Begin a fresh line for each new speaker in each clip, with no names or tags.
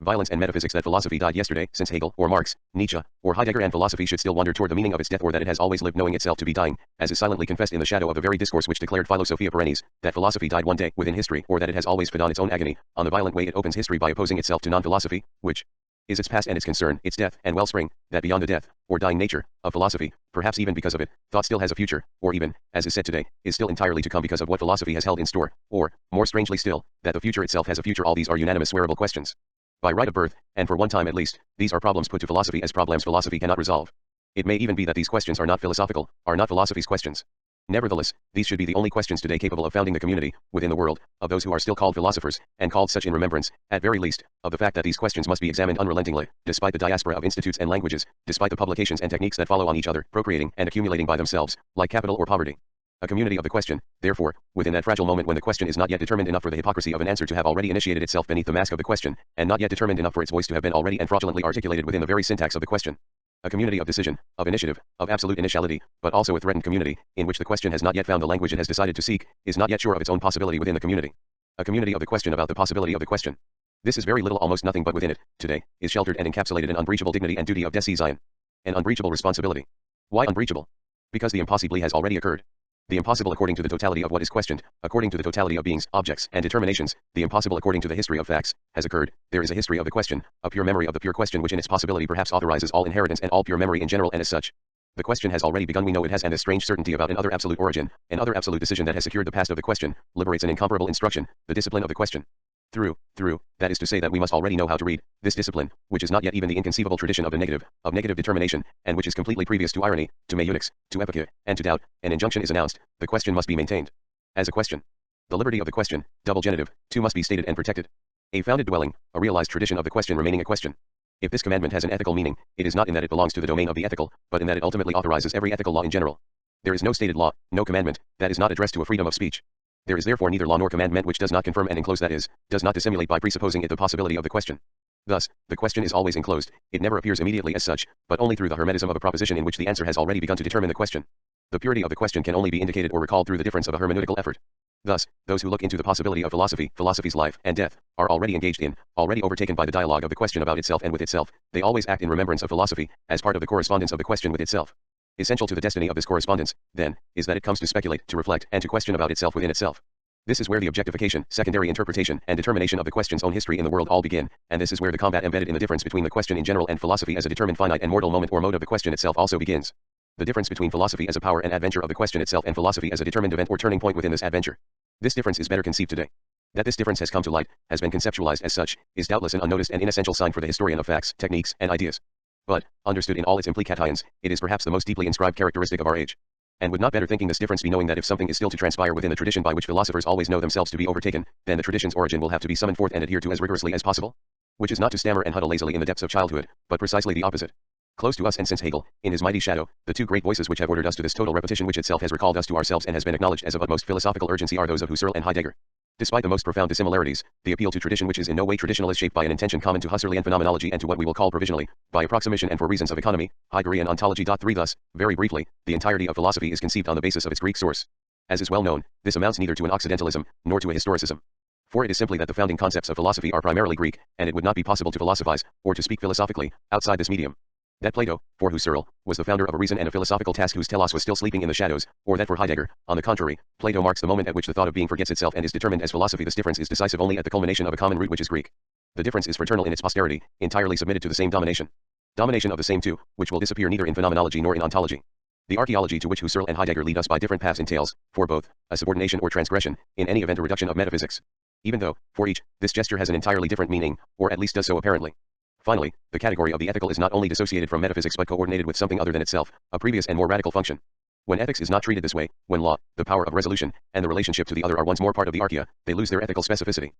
violence and metaphysics that philosophy died yesterday, since Hegel, or Marx, Nietzsche, or Heidegger, and philosophy should still wander toward the meaning of its death, or that it has always lived knowing itself to be dying, as is silently confessed in the shadow of the very discourse which declared Philosophia perennis, that philosophy died one day within history, or that it has always fed on its own agony, on the violent way it opens history by opposing itself to non-philosophy, which is its past and its concern, its death and wellspring, that beyond the death, or dying nature, of philosophy, perhaps even because of it, thought still has a future, or even, as is said today, is still entirely to come because of what philosophy has held in store, or, more strangely still, that the future itself has a future. All these are unanimous swearable questions. By right of birth, and for one time at least, these are problems put to philosophy as problems philosophy cannot resolve. It may even be that these questions are not philosophical, are not philosophy's questions. Nevertheless, these should be the only questions today capable of founding the community, within the world, of those who are still called philosophers, and called such in remembrance, at very least, of the fact that these questions must be examined unrelentingly, despite the diaspora of institutes and languages, despite the publications and techniques that follow on each other, procreating and accumulating by themselves, like capital or poverty. A community of the question, therefore, within that fragile moment when the question is not yet determined enough for the hypocrisy of an answer to have already initiated itself beneath the mask of the question, and not yet determined enough for its voice to have been already and fraudulently articulated within the very syntax of the question. A community of decision, of initiative, of absolute initiality, but also a threatened community, in which the question has not yet found the language it has decided to seek, is not yet sure of its own possibility within the community. A community of the question about the possibility of the question. This is very little, almost nothing, but within it, today, is sheltered and encapsulated an unbreachable dignity and duty of Zion. An unbreachable responsibility. Why unbreachable? Because the impossible has already occurred. The impossible according to the totality of what is questioned, according to the totality of beings, objects, and determinations, the impossible according to the history of facts, has occurred. There is a history of the question, a pure memory of the pure question which in its possibility perhaps authorizes all inheritance and all pure memory in general, and as such, the question has already begun. We know it has, and a strange certainty about another absolute origin, another absolute decision that has secured the past of the question, liberates an incomparable instruction, the discipline of the question. Through, that is to say that we must already know how to read this discipline, which is not yet even the inconceivable tradition of the negative, of negative determination, and which is completely previous to irony, to meunics, to epiche, and to doubt. An injunction is announced, the question must be maintained. As a question. The liberty of the question, double genitive, two must be stated and protected. A founded dwelling, a realized tradition of the question remaining a question. If this commandment has an ethical meaning, it is not in that it belongs to the domain of the ethical, but in that it ultimately authorizes every ethical law in general. There is no stated law, no commandment, that is not addressed to a freedom of speech. There is therefore neither law nor commandment which does not confirm and enclose, that is, does not dissimulate by presupposing it the possibility of the question. Thus, the question is always enclosed, it never appears immediately as such, but only through the hermetism of a proposition in which the answer has already begun to determine the question. The purity of the question can only be indicated or recalled through the difference of a hermeneutical effort. Thus, those who look into the possibility of philosophy, philosophy's life and death, are already engaged in, already overtaken by the dialogue of the question about itself and with itself. They always act in remembrance of philosophy, as part of the correspondence of the question with itself. Essential to the destiny of this correspondence, then, is that it comes to speculate, to reflect, and to question about itself within itself. This is where the objectification, secondary interpretation, and determination of the question's own history in the world all begin, and this is where the combat embedded in the difference between the question in general and philosophy as a determined finite and mortal moment or mode of the question itself also begins. The difference between philosophy as a power and adventure of the question itself and philosophy as a determined event or turning point within this adventure. This difference is better conceived today. That this difference has come to light, has been conceptualized as such, is doubtless an unnoticed and inessential sign for the historian of facts, techniques, and ideas. But, understood in all its implications, it is perhaps the most deeply inscribed characteristic of our age. And would not better thinking this difference be knowing that if something is still to transpire within the tradition by which philosophers always know themselves to be overtaken, then the tradition's origin will have to be summoned forth and adhered to as rigorously as possible? Which is not to stammer and huddle lazily in the depths of childhood, but precisely the opposite. Close to us, and since Hegel, in his mighty shadow, the two great voices which have ordered us to this total repetition which itself has recalled us to ourselves and has been acknowledged as of utmost philosophical urgency are those of Husserl and Heidegger. Despite the most profound dissimilarities, the appeal to tradition which is in no way traditional is shaped by an intention common to Husserlian phenomenology and to what we will call provisionally, by approximation and for reasons of economy, Heideggerian ontology. 3 Thus, very briefly, the entirety of philosophy is conceived on the basis of its Greek source. As is well known, this amounts neither to an Occidentalism, nor to a historicism. For it is simply that the founding concepts of philosophy are primarily Greek, and it would not be possible to philosophize, or to speak philosophically, outside this medium. That Plato, for Husserl, was the founder of a reason and a philosophical task whose telos was still sleeping in the shadows, or that for Heidegger, on the contrary, Plato marks the moment at which the thought of being forgets itself and is determined as philosophy. This difference is decisive only at the culmination of a common root which is Greek. The difference is fraternal in its posterity, entirely submitted to the same domination. Domination of the same two, which will disappear neither in phenomenology nor in ontology. The archaeology to which Husserl and Heidegger lead us by different paths entails, for both, a subordination or transgression, in any event a reduction of metaphysics. Even though, for each, this gesture has an entirely different meaning, or at least does so apparently. Finally, the category of the ethical is not only dissociated from metaphysics but coordinated with something other than itself, a previous and more radical function. When ethics is not treated this way, when law, the power of resolution, and the relationship to the other are once more part of the archaea, they lose their ethical specificity.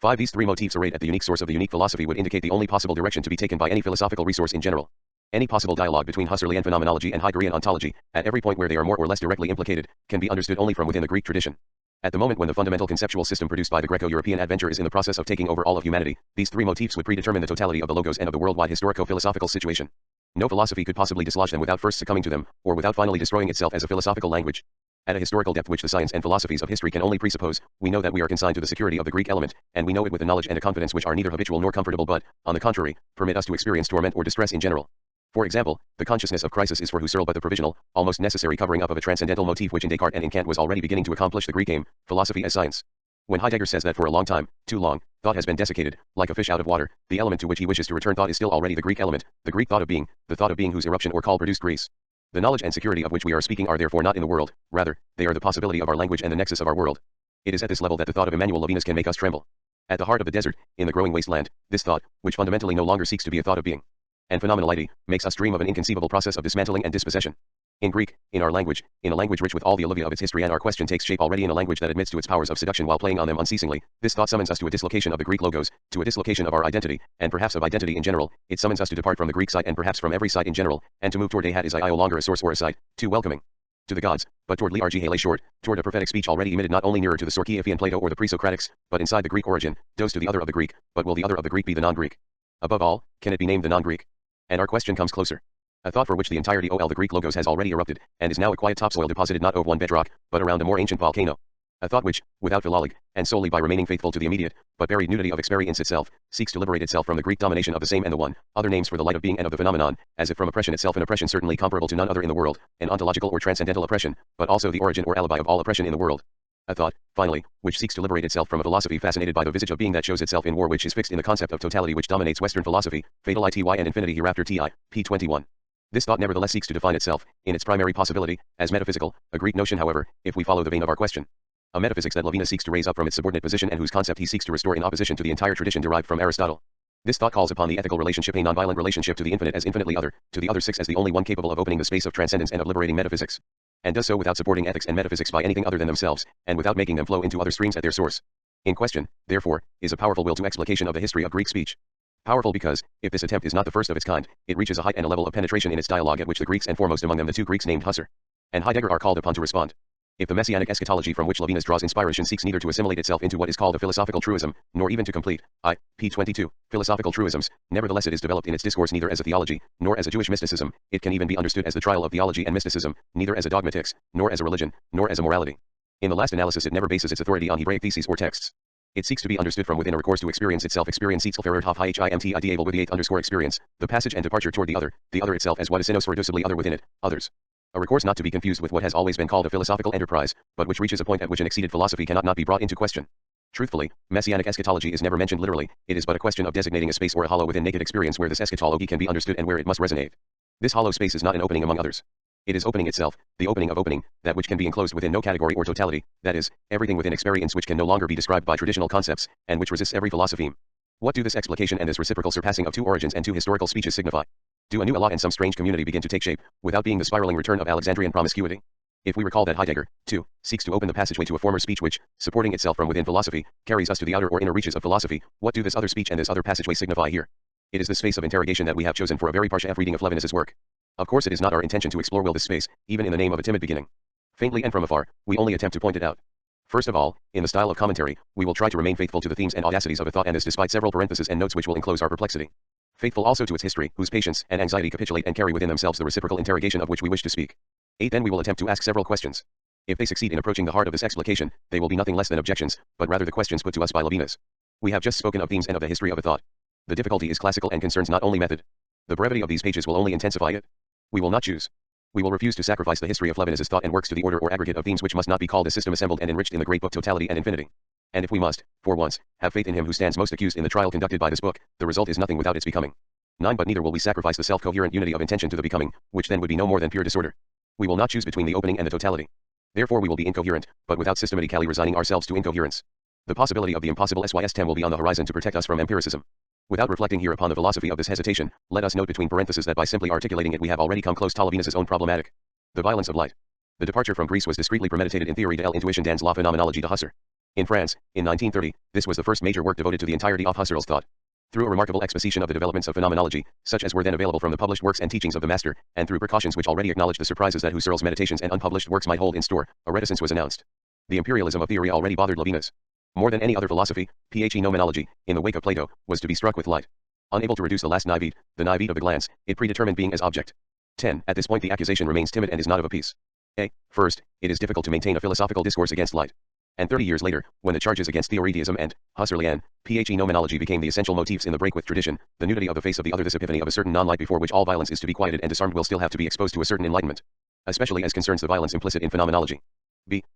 5 These three motifs arrayed at the unique source of the unique philosophy would indicate the only possible direction to be taken by any philosophical resource in general. Any possible dialogue between Husserlian phenomenology and Heideggerian ontology, at every point where they are more or less directly implicated, can be understood only from within the Greek tradition. At the moment when the fundamental conceptual system produced by the Greco-European adventure is in the process of taking over all of humanity, these three motifs would predetermine the totality of the logos and of the worldwide historico-philosophical situation. No philosophy could possibly dislodge them without first succumbing to them, or without finally destroying itself as a philosophical language. At a historical depth which the science and philosophies of history can only presuppose, we know that we are consigned to the security of the Greek element, and we know it with a knowledge and a confidence which are neither habitual nor comfortable but, on the contrary, permit us to experience torment or distress in general. For example, the consciousness of crisis is for Husserl but the provisional, almost necessary covering up of a transcendental motif which in Descartes and in Kant was already beginning to accomplish the Greek aim, philosophy as science. When Heidegger says that for a long time, too long, thought has been desiccated, like a fish out of water, the element to which he wishes to return thought is still already the Greek element, the Greek thought of being, the thought of being whose eruption or call produced Greece. The knowledge and security of which we are speaking are therefore not in the world, rather, they are the possibility of our language and the nexus of our world. It is at this level that the thought of Emmanuel Levinas can make us tremble. At the heart of the desert, in the growing wasteland, this thought, which fundamentally no longer seeks to be a thought of being and phenomenality, makes us dream of an inconceivable process of dismantling and dispossession. In Greek, in our language, in a language rich with all the alluvia of its history, and our question takes shape already in a language that admits to its powers of seduction while playing on them unceasingly, this thought summons us to a dislocation of the Greek logos, to a dislocation of our identity, and perhaps of identity in general. It summons us to depart from the Greek site and perhaps from every site in general, and to move toward a hat is no longer a source or a site, too welcoming to the gods, but toward liarge short, toward a prophetic speech already emitted not only nearer to the Sorchiafian Plato or the pre-Socratics, but inside the Greek origin, dose to the other of the Greek, but will the other of the Greek be the non-Greek? Above all, can it be named the non-Greek? And our question comes closer. A thought for which the entirety of the Greek logos has already erupted, and is now a quiet topsoil deposited not over one bedrock, but around a more ancient volcano. A thought which, without philology, and solely by remaining faithful to the immediate, but buried nudity of experience itself, seeks to liberate itself from the Greek domination of the same and the one, other names for the light of being and of the phenomenon, as if from oppression itself, an oppression certainly comparable to none other in the world, an ontological or transcendental oppression, but also the origin or alibi of all oppression in the world. A thought, finally, which seeks to liberate itself from a philosophy fascinated by the visage of being that shows itself in war, which is fixed in the concept of totality which dominates Western philosophy, fatal ity and infinity hereafter ti, p. 21. This thought nevertheless seeks to define itself, in its primary possibility, as metaphysical, a Greek notion however, if we follow the vein of our question. A metaphysics that Levinas seeks to raise up from its subordinate position and whose concept he seeks to restore in opposition to the entire tradition derived from Aristotle. This thought calls upon the ethical relationship, a non-violent relationship to the infinite as infinitely other, to the other six as the only one capable of opening the space of transcendence and of liberating metaphysics. And does so without supporting ethics and metaphysics by anything other than themselves, and without making them flow into other streams at their source. In question, therefore, is a powerful will to explication of the history of Greek speech. Powerful because, if this attempt is not the first of its kind, it reaches a height and a level of penetration in its dialogue at which the Greeks, and foremost among them the two Greeks named Husserl and Heidegger, are called upon to respond. If the messianic eschatology from which Levinas draws inspiration seeks neither to assimilate itself into what is called a philosophical truism, nor even to complete, p. 22, philosophical truisms, nevertheless it is developed in its discourse neither as a theology, nor as a Jewish mysticism, it can even be understood as the trial of theology and mysticism, neither as a dogmatics, nor as a religion, nor as a morality. In the last analysis it never bases its authority on Hebraic theses or texts. It seeks to be understood from within a recourse to experience itself, experience itself hof himt ideable with the 8th experience, the passage and departure toward the other itself as what is sinos reducibly other within it, others. A recourse not to be confused with what has always been called a philosophical enterprise, but which reaches a point at which an exceeded philosophy cannot not be brought into question. Truthfully, messianic eschatology is never mentioned literally, it is but a question of designating a space or a hollow within naked experience where this eschatology can be understood and where it must resonate. This hollow space is not an opening among others. It is opening itself, the opening of opening, that which can be enclosed within no category or totality, that is, everything within experience which can no longer be described by traditional concepts, and which resists every philosophy. What do this explication and this reciprocal surpassing of two origins and two historical speeches signify? Do a new Allah and some strange community begin to take shape, without being the spiraling return of Alexandrian promiscuity? If we recall that Heidegger, too, seeks to open the passageway to a former speech which, supporting itself from within philosophy, carries us to the outer or inner reaches of philosophy, what do this other speech and this other passageway signify here? It is the space of interrogation that we have chosen for a very partial reading of Levinas's work. Of course it is not our intention to explore this space, even in the name of a timid beginning. Faintly and from afar, we only attempt to point it out. First of all, in the style of commentary, we will try to remain faithful to the themes and audacities of a thought, and this despite several parentheses and notes which will enclose our perplexity. Faithful also to its history, whose patience and anxiety capitulate and carry within themselves the reciprocal interrogation of which we wish to speak. 8. Then we will attempt to ask several questions. If they succeed in approaching the heart of this explication, they will be nothing less than objections, but rather the questions put to us by Levinas. We have just spoken of themes and of the history of a thought. The difficulty is classical and concerns not only method. The brevity of these pages will only intensify it. We will not choose. We will refuse to sacrifice the history of Levinas's thought and works to the order or aggregate of themes which must not be called a system assembled and enriched in the great book Totality and Infinity. And if we must, for once, have faith in him who stands most accused in the trial conducted by this book, the result is nothing without its becoming. 9. But neither will we sacrifice the self-coherent unity of intention to the becoming, which then would be no more than pure disorder. We will not choose between the opening and the totality. Therefore we will be incoherent, but without systematically resigning ourselves to incoherence. The possibility of the impossible sys will be on the horizon to protect us from empiricism. Without reflecting here upon the philosophy of this hesitation, let us note between parentheses that by simply articulating it we have already come close to Levinas's own problematic. The violence of light. The departure from Greece was discreetly premeditated in theory de l'intuition dans la phenomenologie de Husserl. In France, in 1930, this was the first major work devoted to the entirety of Husserl's thought. Through a remarkable exposition of the developments of phenomenology, such as were then available from the published works and teachings of the master, and through precautions which already acknowledged the surprises that Husserl's meditations and unpublished works might hold in store, a reticence was announced. The imperialism of theory already bothered Levinas. More than any other philosophy, phenomenology, in the wake of Plato, was to be struck with light. Unable to reduce the last naivete, the naivete of the glance, it predetermined being as object. 10. At this point the accusation remains timid and is not of a piece. First, it is difficult to maintain a philosophical discourse against light. And 30 years later, when the charges against theoretism and Husserlian phenomenology became the essential motifs in the break with tradition, the nudity of the face of the other, this epiphany of a certain non-light before which all violence is to be quieted and disarmed, will still have to be exposed to a certain enlightenment, especially as concerns the violence implicit in phenomenology.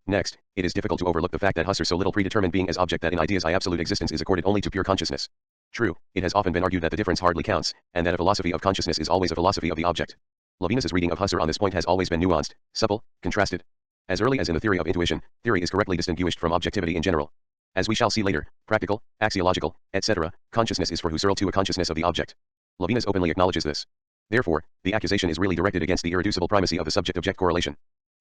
Next, it is difficult to overlook the fact that Husserl so little predetermined being as object that in ideas absolute existence is accorded only to pure consciousness. True, it has often been argued that the difference hardly counts, and that a philosophy of consciousness is always a philosophy of the object. Levinas's reading of Husserl on this point has always been nuanced, supple, contrasted. As early as in the theory of intuition, theory is correctly distinguished from objectivity in general. As we shall see later, practical, axiological, etc., consciousness is for Husserl too a consciousness of the object. Levinas openly acknowledges this. Therefore, the accusation is really directed against the irreducible primacy of the subject-object correlation.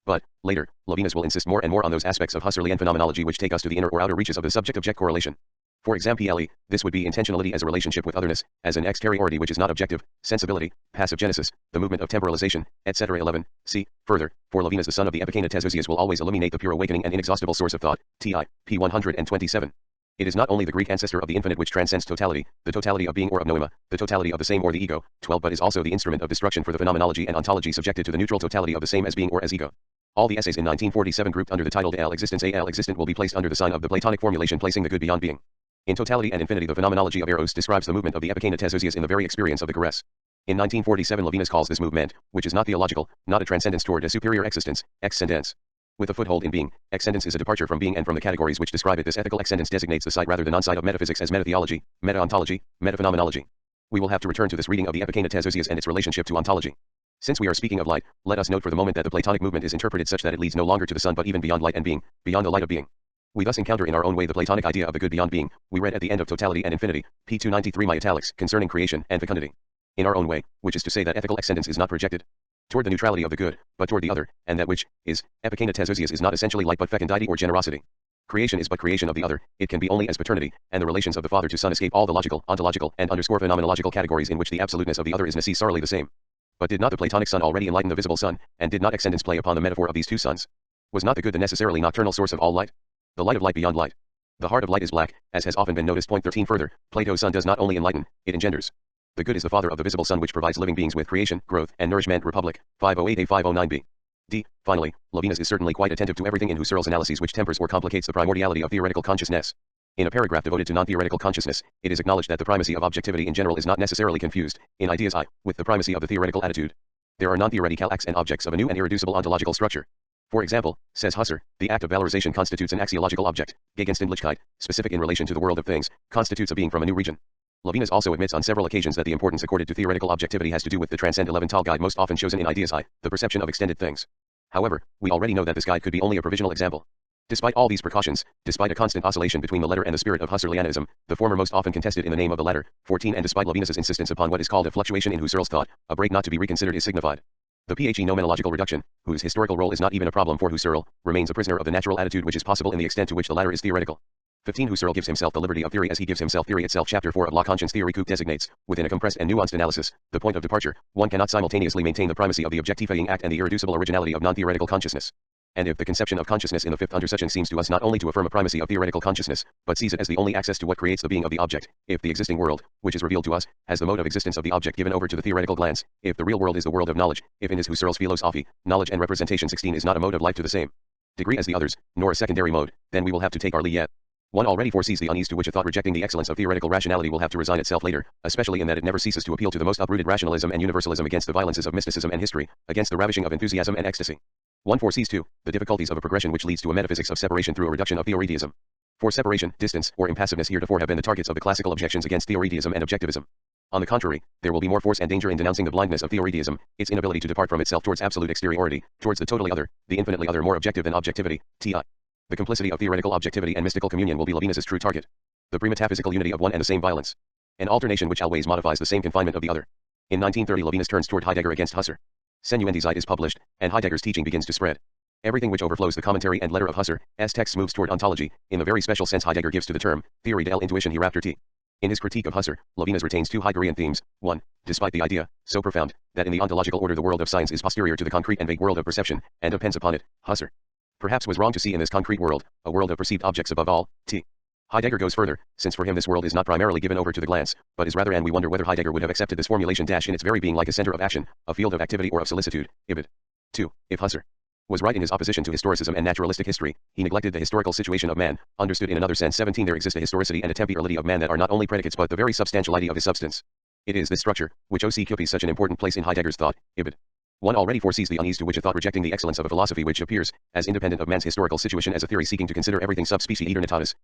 But, later, Levinas will insist more and more on those aspects of Husserlian phenomenology which take us to the inner or outer reaches of the subject-object correlation. For example, this would be intentionality as a relationship with otherness, as an exteriority which is not objective, sensibility, passive genesis, the movement of temporalization, etc. 11. See, further, for Levinas the son of the epicena Tesousias will always illuminate the pure awakening and inexhaustible source of thought, p. 127. It is not only the Greek ancestor of the infinite which transcends totality, the totality of being or of noema, the totality of the same or the ego, 12, but is also the instrument of destruction for the phenomenology and ontology subjected to the neutral totality of the same as being or as ego. All the essays in 1947 grouped under the title De Al Existence A Al Existent will be placed under the sign of the Platonic formulation placing the good beyond being. In totality and infinity, the phenomenology of Eros describes the movement of the epicena Tesousias in the very experience of the caress. In 1947 Levinas calls this movement, which is not theological, not a transcendence toward a superior existence, excendence. With a foothold in being, excendence is a departure from being and from the categories which describe it. This ethical excendence designates the side rather than non-side of metaphysics as metatheology, meta-ontology, metaphenomenology. We will have to return to this reading of the epicena Tesousias and its relationship to ontology. Since we are speaking of light, let us note for the moment that the Platonic movement is interpreted such that it leads no longer to the sun but even beyond light and being, beyond the light of being. We thus encounter in our own way the Platonic idea of the good beyond being, we read at the end of Totality and Infinity, p. 293 my italics, concerning creation and fecundity. In our own way, which is to say that ethical excendence is not projected toward the neutrality of the good, but toward the other, and that which is, epicena Tesousias is not essentially light but fecundity or generosity. Creation is but creation of the other, it can be only as paternity, and the relations of the father to son escape all the logical, ontological, and phenomenological categories in which the absoluteness of the other is necessarily the same. But did not the Platonic sun already enlighten the visible sun, and did not excendence play upon the metaphor of these two suns? Was not the good the necessarily nocturnal source of all light? The light of light beyond light. The heart of light is black, as has often been noticed. Point 13 further, Plato's sun does not only enlighten, it engenders. The good is the father of the visible sun which provides living beings with creation, growth, and nourishment. Republic, 508a 509b. Finally, Levinas is certainly quite attentive to everything in Husserl's analyses which tempers or complicates the primordiality of theoretical consciousness. In a paragraph devoted to non-theoretical consciousness, it is acknowledged that the primacy of objectivity in general is not necessarily confused, in ideas with the primacy of the theoretical attitude. There are non-theoretical acts and objects of a new and irreducible ontological structure. For example, says Husserl, the act of valorization constitutes an axiological object, Gegenständlichkeit, specific in relation to the world of things, constitutes a being from a new region. Levinas also admits on several occasions that the importance accorded to theoretical objectivity has to do with the transcendental guide most often chosen in ideas the perception of extended things. However, we already know that this guide could be only a provisional example. Despite all these precautions, despite a constant oscillation between the letter and the spirit of Husserlianism, the former most often contested in the name of the latter, 14, and despite Levinas's insistence upon what is called a fluctuation in Husserl's thought, a break not to be reconsidered is signified. The phenomenological reduction, whose historical role is not even a problem for Husserl, remains a prisoner of the natural attitude which is possible in the extent to which the latter is theoretical. 15. Husserl gives himself the liberty of theory as he gives himself theory itself. Chapter 4 of La Conscience Theory Coop designates, within a compressed and nuanced analysis, the point of departure. One cannot simultaneously maintain the primacy of the objectifying act and the irreducible originality of non-theoretical consciousness. And if the conception of consciousness in the fifth undersection seems to us not only to affirm a primacy of theoretical consciousness, but sees it as the only access to what creates the being of the object, if the existing world, which is revealed to us, has the mode of existence of the object given over to the theoretical glance, if the real world is the world of knowledge, if in his Husserl's philosophy, knowledge and representation 16 is not a mode of life to the same degree as the others, nor a secondary mode, then we will have to take our leave yet. One already foresees the unease to which a thought rejecting the excellence of theoretical rationality will have to resign itself later, especially in that it never ceases to appeal to the most uprooted rationalism and universalism against the violences of mysticism and history, against the ravishing of enthusiasm and ecstasy. One foresees too, the difficulties of a progression which leads to a metaphysics of separation through a reduction of theoretism. For separation, distance, or impassiveness heretofore have been the targets of the classical objections against theoretism and objectivism. On the contrary, there will be more force and danger in denouncing the blindness of theoretism, its inability to depart from itself towards absolute exteriority, towards the totally other, the infinitely other more objective than objectivity, t.i. The complicity of theoretical objectivity and mystical communion will be Levinas's true target. The pre-metaphysical unity of one and the same violence. An alternation which always modifies the same confinement of the other. In 1930 Levinas turns toward Heidegger against Husserl. Senuendizeit is published, and Heidegger's teaching begins to spread. Everything which overflows the commentary and letter of Husserl's text moves toward ontology, in the very special sense Heidegger gives to the term, theory del intuition hereafter t. In his critique of Husserl, Levinas retains two Heideggerian themes. 1. Despite the idea, so profound, that in the ontological order the world of science is posterior to the concrete and vague world of perception, and depends upon it, Husserl perhaps was wrong to see in this concrete world, a world of perceived objects above all, t. Heidegger goes further, since for him this world is not primarily given over to the glance, but is rather, and we wonder whether Heidegger would have accepted this formulation in its very being like a center of action, a field of activity or of solicitude, if it. 2. If Husserl was right in his opposition to historicism and naturalistic history. He neglected the historical situation of man, understood in another sense 17 there exists a historicity and a temporality of man that are not only predicates but the very substantiality of his substance. It is this structure, which occupies such an important place in Heidegger's thought, Ibid. One already foresees the unease to which a thought rejecting the excellence of a philosophy which appears, as independent of man's historical situation as a theory seeking to consider everything sub specie aeternitatis,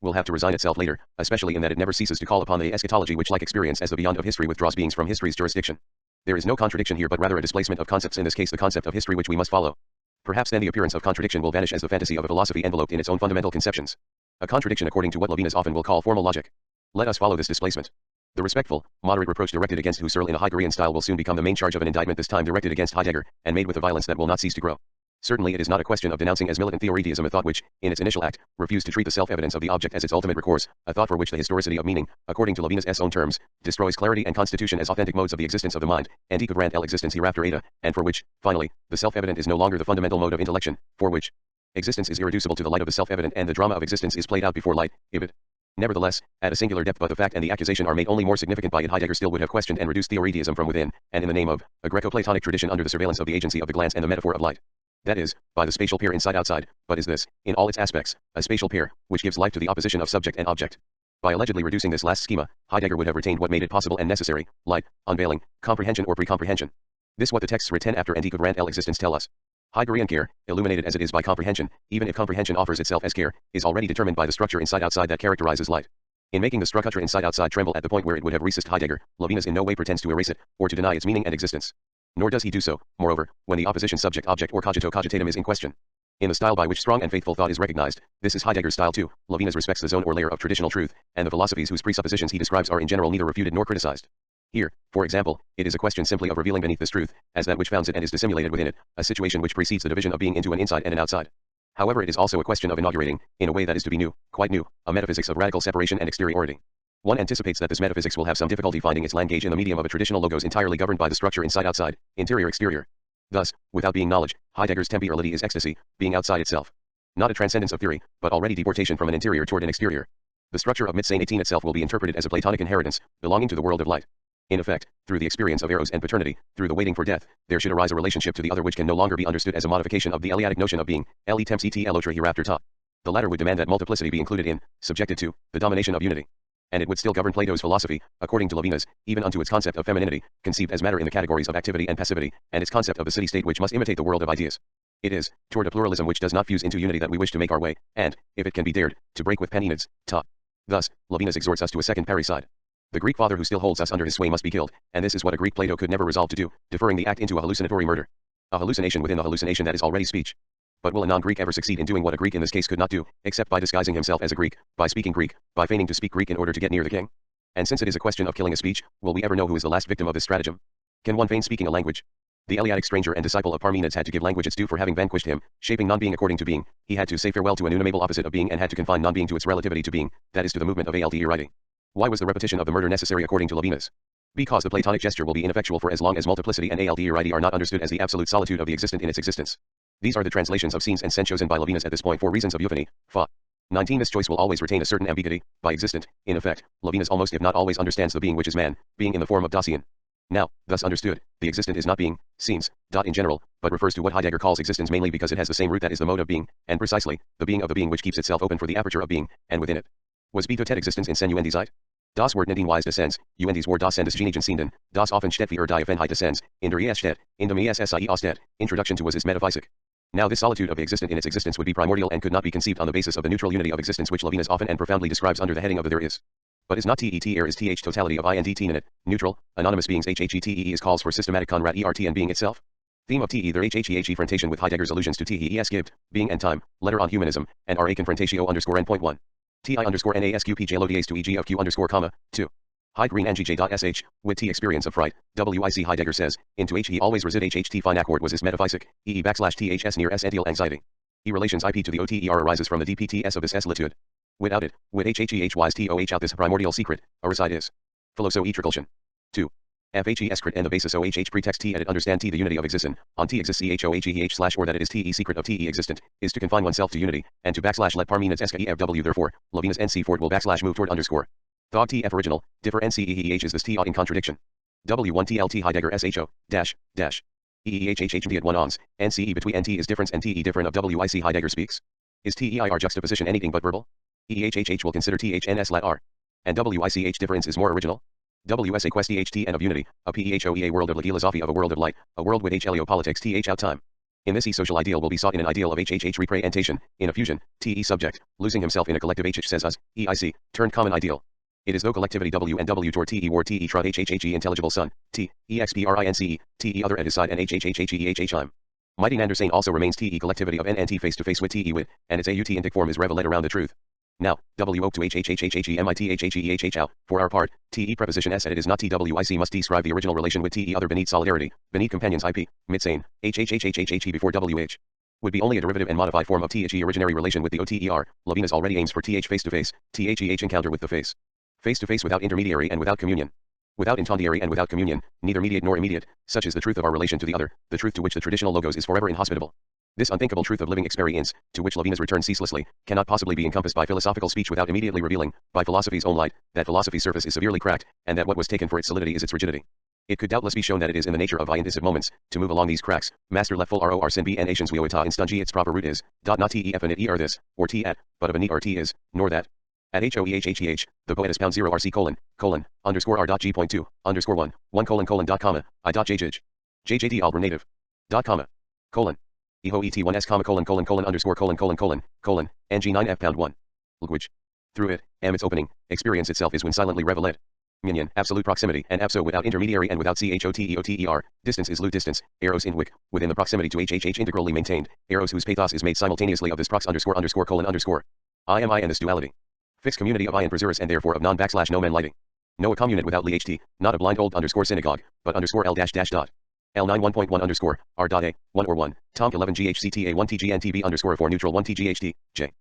will have to resign itself later, especially in that it never ceases to call upon the eschatology which like experience as the beyond of history withdraws beings from history's jurisdiction. There is no contradiction here but rather a displacement of concepts, in this case the concept of history which we must follow. Perhaps then the appearance of contradiction will vanish as the fantasy of a philosophy enveloped in its own fundamental conceptions. A contradiction according to what Levinas often will call formal logic. Let us follow this displacement. The respectful, moderate reproach directed against Husserl in a Heideggerian style will soon become the main charge of an indictment, this time directed against Heidegger, and made with a violence that will not cease to grow. Certainly it is not a question of denouncing as militant theoretism a thought which, in its initial act, refused to treat the self-evidence of the object as its ultimate recourse, a thought for which the historicity of meaning, according to Levinas' own terms, destroys clarity and constitution as authentic modes of the existence of the mind, and equivalent existence hereafter eta, and for which, finally, the self-evident is no longer the fundamental mode of intellection, for which existence is irreducible to the light of the self-evident and the drama of existence is played out before light, Ibid. Nevertheless, at a singular depth but the fact and the accusation are made only more significant by it, Heidegger still would have questioned and reduced theoretism from within, and in the name of a Greco-Platonic tradition under the surveillance of the agency of the glance and the metaphor of light. That is, by the spatial pair inside-outside, but is this, in all its aspects, a spatial pair, which gives life to the opposition of subject and object. By allegedly reducing this last schema, Heidegger would have retained what made it possible and necessary, light, unveiling, comprehension or pre-comprehension. This what the texts written after and equivalent existence tell us. Heideggerian care, illuminated as it is by comprehension, even if comprehension offers itself as care, is already determined by the structure inside-outside that characterizes light. In making the structure inside-outside tremble at the point where it would have resist Heidegger, Levinas in no way pretends to erase it, or to deny its meaning and existence. Nor does he do so, moreover, when the opposition subject-object or cogito-cogitatum is in question. In the style by which strong and faithful thought is recognized, this is Heidegger's style too. Levinas respects the zone or layer of traditional truth, and the philosophies whose presuppositions he describes are in general neither refuted nor criticized. Here, for example, it is a question simply of revealing beneath this truth, as that which founds it and is dissimulated within it, a situation which precedes the division of being into an inside and an outside. However, it is also a question of inaugurating, in a way that is to be new, quite new, a metaphysics of radical separation and exteriority. One anticipates that this metaphysics will have some difficulty finding its language in the medium of a traditional logos entirely governed by the structure inside-outside, interior-exterior. Thus, without being knowledge, Heidegger's temporality is ecstasy, being outside itself. Not a transcendence of theory, but already deportation from an interior toward an exterior. The structure of Mit 18 itself will be interpreted as a Platonic inheritance, belonging to the world of light. In effect, through the experience of eros and paternity, through the waiting for death, there should arise a relationship to the other which can no longer be understood as a modification of the Eleatic notion of being, ele temps et elotra hereafter ta. The latter would demand that multiplicity be included in, subjected to, the domination of unity. And it would still govern Plato's philosophy, according to Levinas, even unto its concept of femininity, conceived as matter in the categories of activity and passivity, and its concept of a city-state which must imitate the world of ideas. It is, toward a pluralism which does not fuse into unity that we wish to make our way, and, if it can be dared, to break with Penenids, ta. Thus, Levinas exhorts us to a second parricide. The Greek father who still holds us under his sway must be killed, and this is what a Greek Plato could never resolve to do, deferring the act into a hallucinatory murder. A hallucination within the hallucination that is already speech. But will a non-Greek ever succeed in doing what a Greek in this case could not do, except by disguising himself as a Greek, by speaking Greek, by feigning to speak Greek in order to get near the king? And since it is a question of killing a speech, will we ever know who is the last victim of this stratagem? Can one feign speaking a language? The Eleatic stranger and disciple of Parmenides had to give language its due for having vanquished him, shaping non-being according to being. He had to say farewell to an unamable opposite of being and had to confine non-being to its relativity to being, that is to the movement of alteriority. Why was the repetition of the murder necessary according to Levinas? Because the Platonic gesture will be ineffectual for as long as multiplicity and alteriority are not understood as the absolute solitude of the existent in its existence. These are the translations of scenes and sense chosen by Levinas at this point for reasons of euphony. Fa. 19 This choice will always retain a certain ambiguity. By existent, in effect, Levinas almost if not always understands the being which is man, being in the form of Dasein. Now, thus understood, the existent is not being, scenes, in general, but refers to what Heidegger calls existence mainly because it has the same root that is the mode of being, and precisely, the being of the being which keeps itself open for the aperture of being, and within it. Was Beatet existence in senuendi Zeit? Das Wort nicht wise descends, uendis Wort das Sendes genigen senden, das offen steht wie die Offenheit descends, in der steht, in dem sie aussteht. Introduction to was his Metaphysics. Now this solitude of the existent in its existence would be primordial and could not be conceived on the basis of the neutral unity of existence which Levinas often and profoundly describes under the heading of the there is. But is not TET air is TH totality of I and DT in it, neutral, anonymous beings HHETEE is calls for systematic Conrad ERT and being itself? Theme of TE there HHEHE confrontation with Heidegger's allusions to TEES gift, being and time, letter on humanism, and RA confrontatio underscore n.1. TI underscore NASQPJ LODAs to EG of Q underscore comma, 2. High green NGJ.sh, with T experience of fright, WIC Heidegger says, into H he always resid HHT fine accord was his metaphysic, EE backslash THS near S antial anxiety. E relations IP to the OTER arises from the DPTS of this S litude. Without it, with HHEHY's TOH out this primordial secret, a reside is. Philoso E triculsion. 2. FHES crit and the basis OHH pretext T edit understand T the unity of existent, on T exists CHOHEH slash or that it is TE secret of TE existent, is to confine oneself to unity, and to backslash let Parmenides SKEFW therefore, Levinas NC Ford will backslash move toward underscore. Thog TF original, differ NCEEH is this T in contradiction. W1 TLT Heidegger SHO, dash, dash. EEHHHD at 1 ohms, NCE between NT is difference and TE different of WIC Heidegger speaks. Is TEIR juxtaposition anything but verbal? EHHH will consider THNS lat R. And WICH difference is more original? WSA quest EHTN of unity, a PEHOEA world of Logilosophy of a world of light, a world with heliopolitics TH out time. In this social ideal will be sought in an ideal of HHH representation, in a fusion, TE subject, losing himself in a collective HH says us, EIC, turned common ideal. It is though collectivity W and W toward TE war TE trod HHHE intelligible son, T, EXPRINCE, TE other at his side and HHHHEHH I'm. Mighty Nandersane also remains TE collectivity of NNT face to face with TE with, and its AUT intic form is revelate around the truth. Now, W oak to HHHHHEMITHHEHH out, for our part, TE preposition S at it is not TWIC must describe the original relation with TE other beneath solidarity, beneath companions IP, midsane, HHHHHHE before WH. Would be only a derivative and modified form of THE originary relation with the OTER, Levinas already aims for TH face to face, THEH encounter with the face. Face to face without intermediary and without communion. Without incendiary and without communion, neither mediate nor immediate, such is the truth of our relation to the other, the truth to which the traditional logos is forever inhospitable. This unthinkable truth of living experience, to which Levinas returns ceaselessly, cannot possibly be encompassed by philosophical speech without immediately revealing, by philosophy's own light, that philosophy's surface is severely cracked, and that what was taken for its solidity is its rigidity. It could doubtless be shown that it is in the nature of indecisive moments, to move along these cracks, master left full ROR sin B and Asians we oita in stungy its proper root is, not TEF and it E or this, or T at, but of a neat or T is, nor that. At HOEHHEH, the poet pound 0 RC underscore R.G.2, underscore 1 dot comma, I dot JJJ. JJD Albert native. Dot comma. EHOET1S underscore NG9F pound 1. Language. Through it, its opening, experience itself is when silently revelate. Minion, absolute proximity, and abso without intermediary and without CHOTEOTER, distance is loot distance, eros in wick, within the proximity to HHH integrally maintained, eros whose pathos is made simultaneously of this prox underscore I am I and this duality. Fixed community of I and preserus and therefore of non backslash no men lighting. No a community without LHT, not a blind old underscore synagogue, but underscore L dash dash dot. L9 1.1 underscore, R dot A, 1 or 1, Tom 11 GHCTA 1 TGNTB underscore 4 neutral 1 TGHT, J.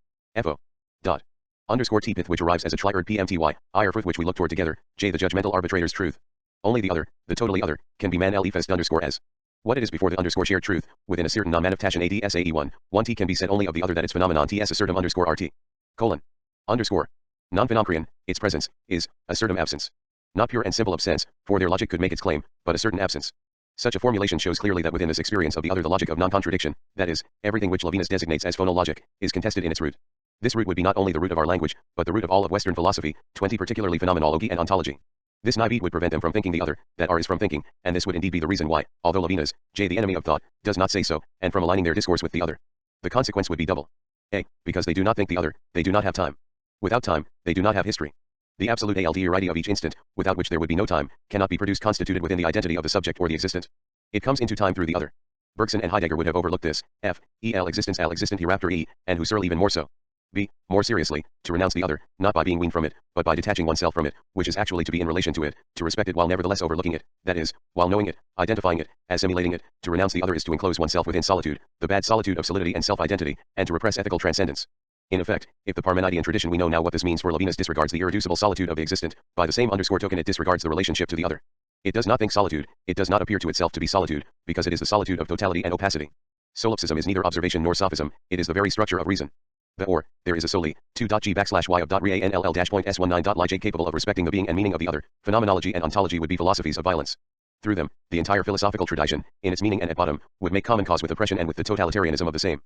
FO. Dot. Underscore T pith which arrives as a triord PMTY, I or fruit which we look toward together, J the judgmental arbitrator's truth. Only the other, the totally other, can be man L fest underscore as. What it is before the underscore shared truth, within a certain non-manifestation ADSAE1, 1T can be said only of the other that its phenomenon TS assertum underscore RT. Colon. Underscore. Non-phenocrean, its presence, is, assertum absence. Not pure and simple of sense, for their logic could make its claim, but a certain absence. Such a formulation shows clearly that within this experience of the other the logic of non-contradiction, that is, everything which Levinas designates as phonologic, is contested in its root. This root would be not only the root of our language, but the root of all of Western philosophy, 20 particularly phenomenology and ontology. This naivete would prevent them from thinking the other, that R is from thinking, and this would indeed be the reason why, although Levinas, J the enemy of thought, does not say so, and from aligning their discourse with the other. The consequence would be double. A. Because they do not think the other, they do not have time. Without time, they do not have history. The absolute ALDRID of each instant, without which there would be no time, cannot be produced constituted within the identity of the subject or the existent. It comes into time through the other. Bergson and Heidegger would have overlooked this, F, E L existence L existent hereafter E, and Husserl even more so. B, more seriously, to renounce the other, not by being weaned from it, but by detaching oneself from it, which is actually to be in relation to it, to respect it while nevertheless overlooking it, that is, while knowing it, identifying it, assimilating it, to renounce the other is to enclose oneself within solitude, the bad solitude of solidity and self-identity, and to repress ethical transcendence. In effect, if the Parmenidean tradition we know now what this means for Levinas disregards the irreducible solitude of the existent, by the same underscore token it disregards the relationship to the other. It does not think solitude, it does not appear to itself to be solitude, because it is the solitude of totality and opacity. Solipsism is neither observation nor sophism, it is the very structure of reason. The or, there is a soli, 2.g/y of .ranll-.s19.lij capable of respecting the being and meaning of the other, phenomenology and ontology would be philosophies of violence. Through them, the entire philosophical tradition, in its meaning and at bottom, would make common cause with oppression and with the totalitarianism of the same.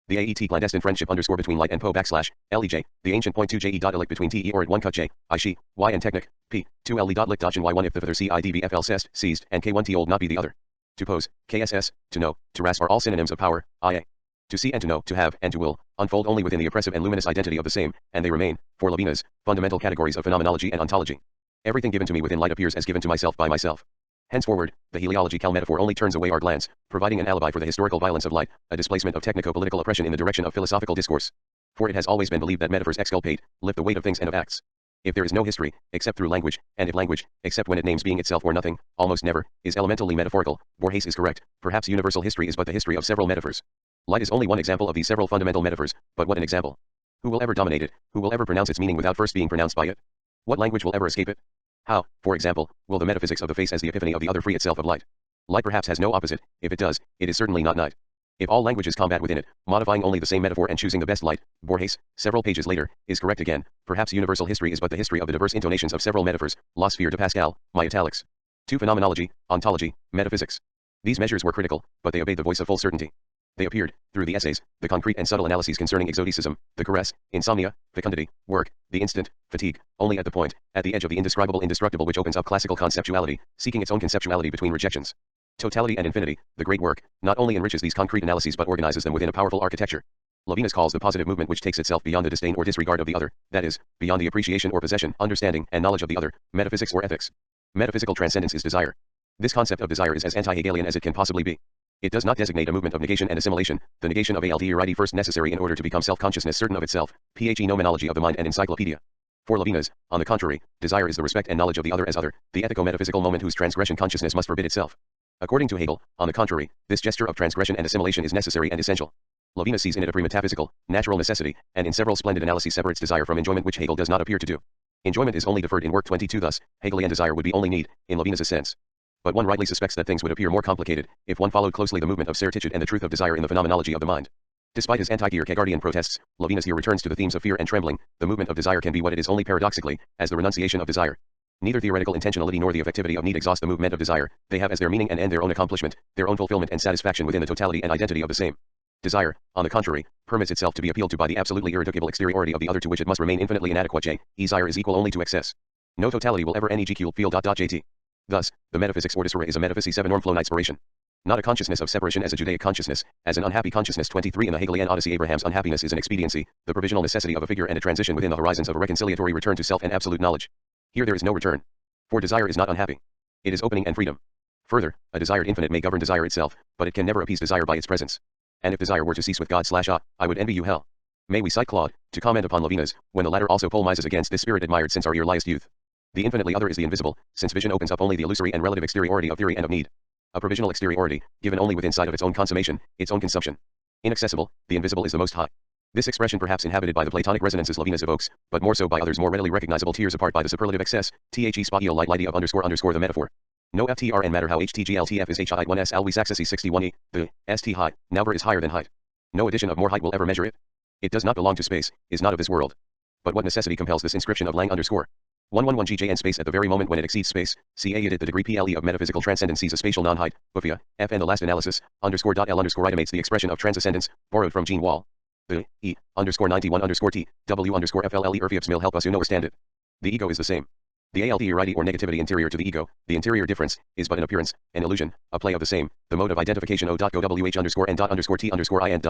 The AET clandestine friendship underscore between light and po_LEJ, the ancient point 2JE dot elect between TE or at 1 cut J, I she, Y and technic, P, 2 LE dot lick dot Y1 if the further CIDVFL cest, seized, and K1T old not be the other. To pose, KSS, to know, to ras are all synonyms of power, IA. To see and to know, to have, and to will, unfold only within the oppressive and luminous identity of the same, and they remain, for Levinas, fundamental categories of phenomenology and ontology. Everything given to me within light appears as given to myself by myself. Henceforward, the heliological metaphor only turns away our glance, providing an alibi for the historical violence of light, a displacement of technico-political oppression in the direction of philosophical discourse. For it has always been believed that metaphors exculpate, lift the weight of things and of acts. If there is no history, except through language, and if language, except when it names being itself or nothing, almost never, is elementally metaphorical, Borges is correct, perhaps universal history is but the history of several metaphors. Light is only one example of these several fundamental metaphors, but what an example. Who will ever dominate it, who will ever pronounce its meaning without first being pronounced by it? What language will ever escape it? How, for example, will the metaphysics of the face as the epiphany of the other free itself of light? Light perhaps has no opposite, if it does, it is certainly not night. If all languages combat within it, modifying only the same metaphor and choosing the best light, Borges, several pages later, is correct again, perhaps universal history is but the history of the diverse intonations of several metaphors, La Sphere de Pascal, my italics. 2 Phenomenology, Ontology, Metaphysics. These measures were critical, but they obeyed the voice of full certainty. They appeared, through the essays, the concrete and subtle analyses concerning exoticism, the caress, insomnia, fecundity, work, the instant, fatigue, only at the point, at the edge of the indescribable indestructible which opens up classical conceptuality, seeking its own conceptuality between rejections. Totality and infinity, the great work, not only enriches these concrete analyses but organizes them within a powerful architecture. Levinas calls the positive movement which takes itself beyond the disdain or disregard of the other, that is, beyond the appreciation or possession, understanding, and knowledge of the other, metaphysics or ethics. Metaphysical transcendence is desire. This concept of desire is as anti-Hegelian as it can possibly be. It does not designate a movement of negation and assimilation, the negation of alterity first necessary in order to become self-consciousness certain of itself, phe nomenology of the mind and encyclopedia. For Levinas, on the contrary, desire is the respect and knowledge of the other as other, the ethico-metaphysical moment whose transgression consciousness must forbid itself. According to Hegel, on the contrary, this gesture of transgression and assimilation is necessary and essential. Levinas sees in it a pre-metaphysical, natural necessity, and in several splendid analyses separates desire from enjoyment which Hegel does not appear to do. Enjoyment is only deferred in work 22 thus, Hegelian desire would be only need, in Levinas's sense. But one rightly suspects that things would appear more complicated, if one followed closely the movement of certitude and the truth of desire in the phenomenology of the mind. Despite his anti-Kierkegaardian protests, Levinas here returns to the themes of fear and trembling. The movement of desire can be what it is only paradoxically, as the renunciation of desire. Neither theoretical intentionality nor the effectivity of need exhaust the movement of desire, they have as their meaning and end their own accomplishment, their own fulfillment and satisfaction within the totality and identity of the same. Desire, on the contrary, permits itself to be appealed to by the absolutely irreducible exteriority of the other to which it must remain infinitely inadequate. Desire is equal only to excess. No totality will ever negq feel. Jt. Thus, the metaphysics or desura is a metaphysics 7 norm flow inspiration. Not a consciousness of separation as a Judaic consciousness, as an unhappy consciousness 23 in the Hegelian Odyssey. Abraham's unhappiness is an expediency, the provisional necessity of a figure and a transition within the horizons of a reconciliatory return to self and absolute knowledge. Here there is no return. For desire is not unhappy. It is opening and freedom. Further, a desired infinite may govern desire itself, but it can never appease desire by its presence. And if desire were to cease with God/I would envy you hell. May we cite Claude, to comment upon Levinas, when the latter also polemises against this spirit admired since our earliest youth. The infinitely other is the invisible, since vision opens up only the illusory and relative exteriority of theory and of need. A provisional exteriority, given only within sight of its own consummation, its own consumption. Inaccessible, the invisible is the most high. This expression perhaps inhabited by the Platonic resonances Levinas evokes, but more so by others more readily recognizable tears apart by the superlative excess, the spatio light lighty of _ the metaphor. No FTRN matter how HTGLTF is HI 1S always accesses 61E, the ST height, now is higher than height. No addition of more height will ever measure it. It does not belong to space, is not of this world. But what necessity compels this inscription of Lang _ 111 GJN space at the very moment when it exceeds space, CA it the degree PLE of metaphysical transcendence sees a spatial non-height, Buffia, F and the last analysis, _L _itimates the expression of transcendence, borrowed from Jean Wall. The E, _91 T, W FLLE Irviaps will help us understand it. The ego is the same. The alterity or negativity interior to the ego, the interior difference, is but an appearance, an illusion, a play of the same, the mode of identification O.go WH _N T I N.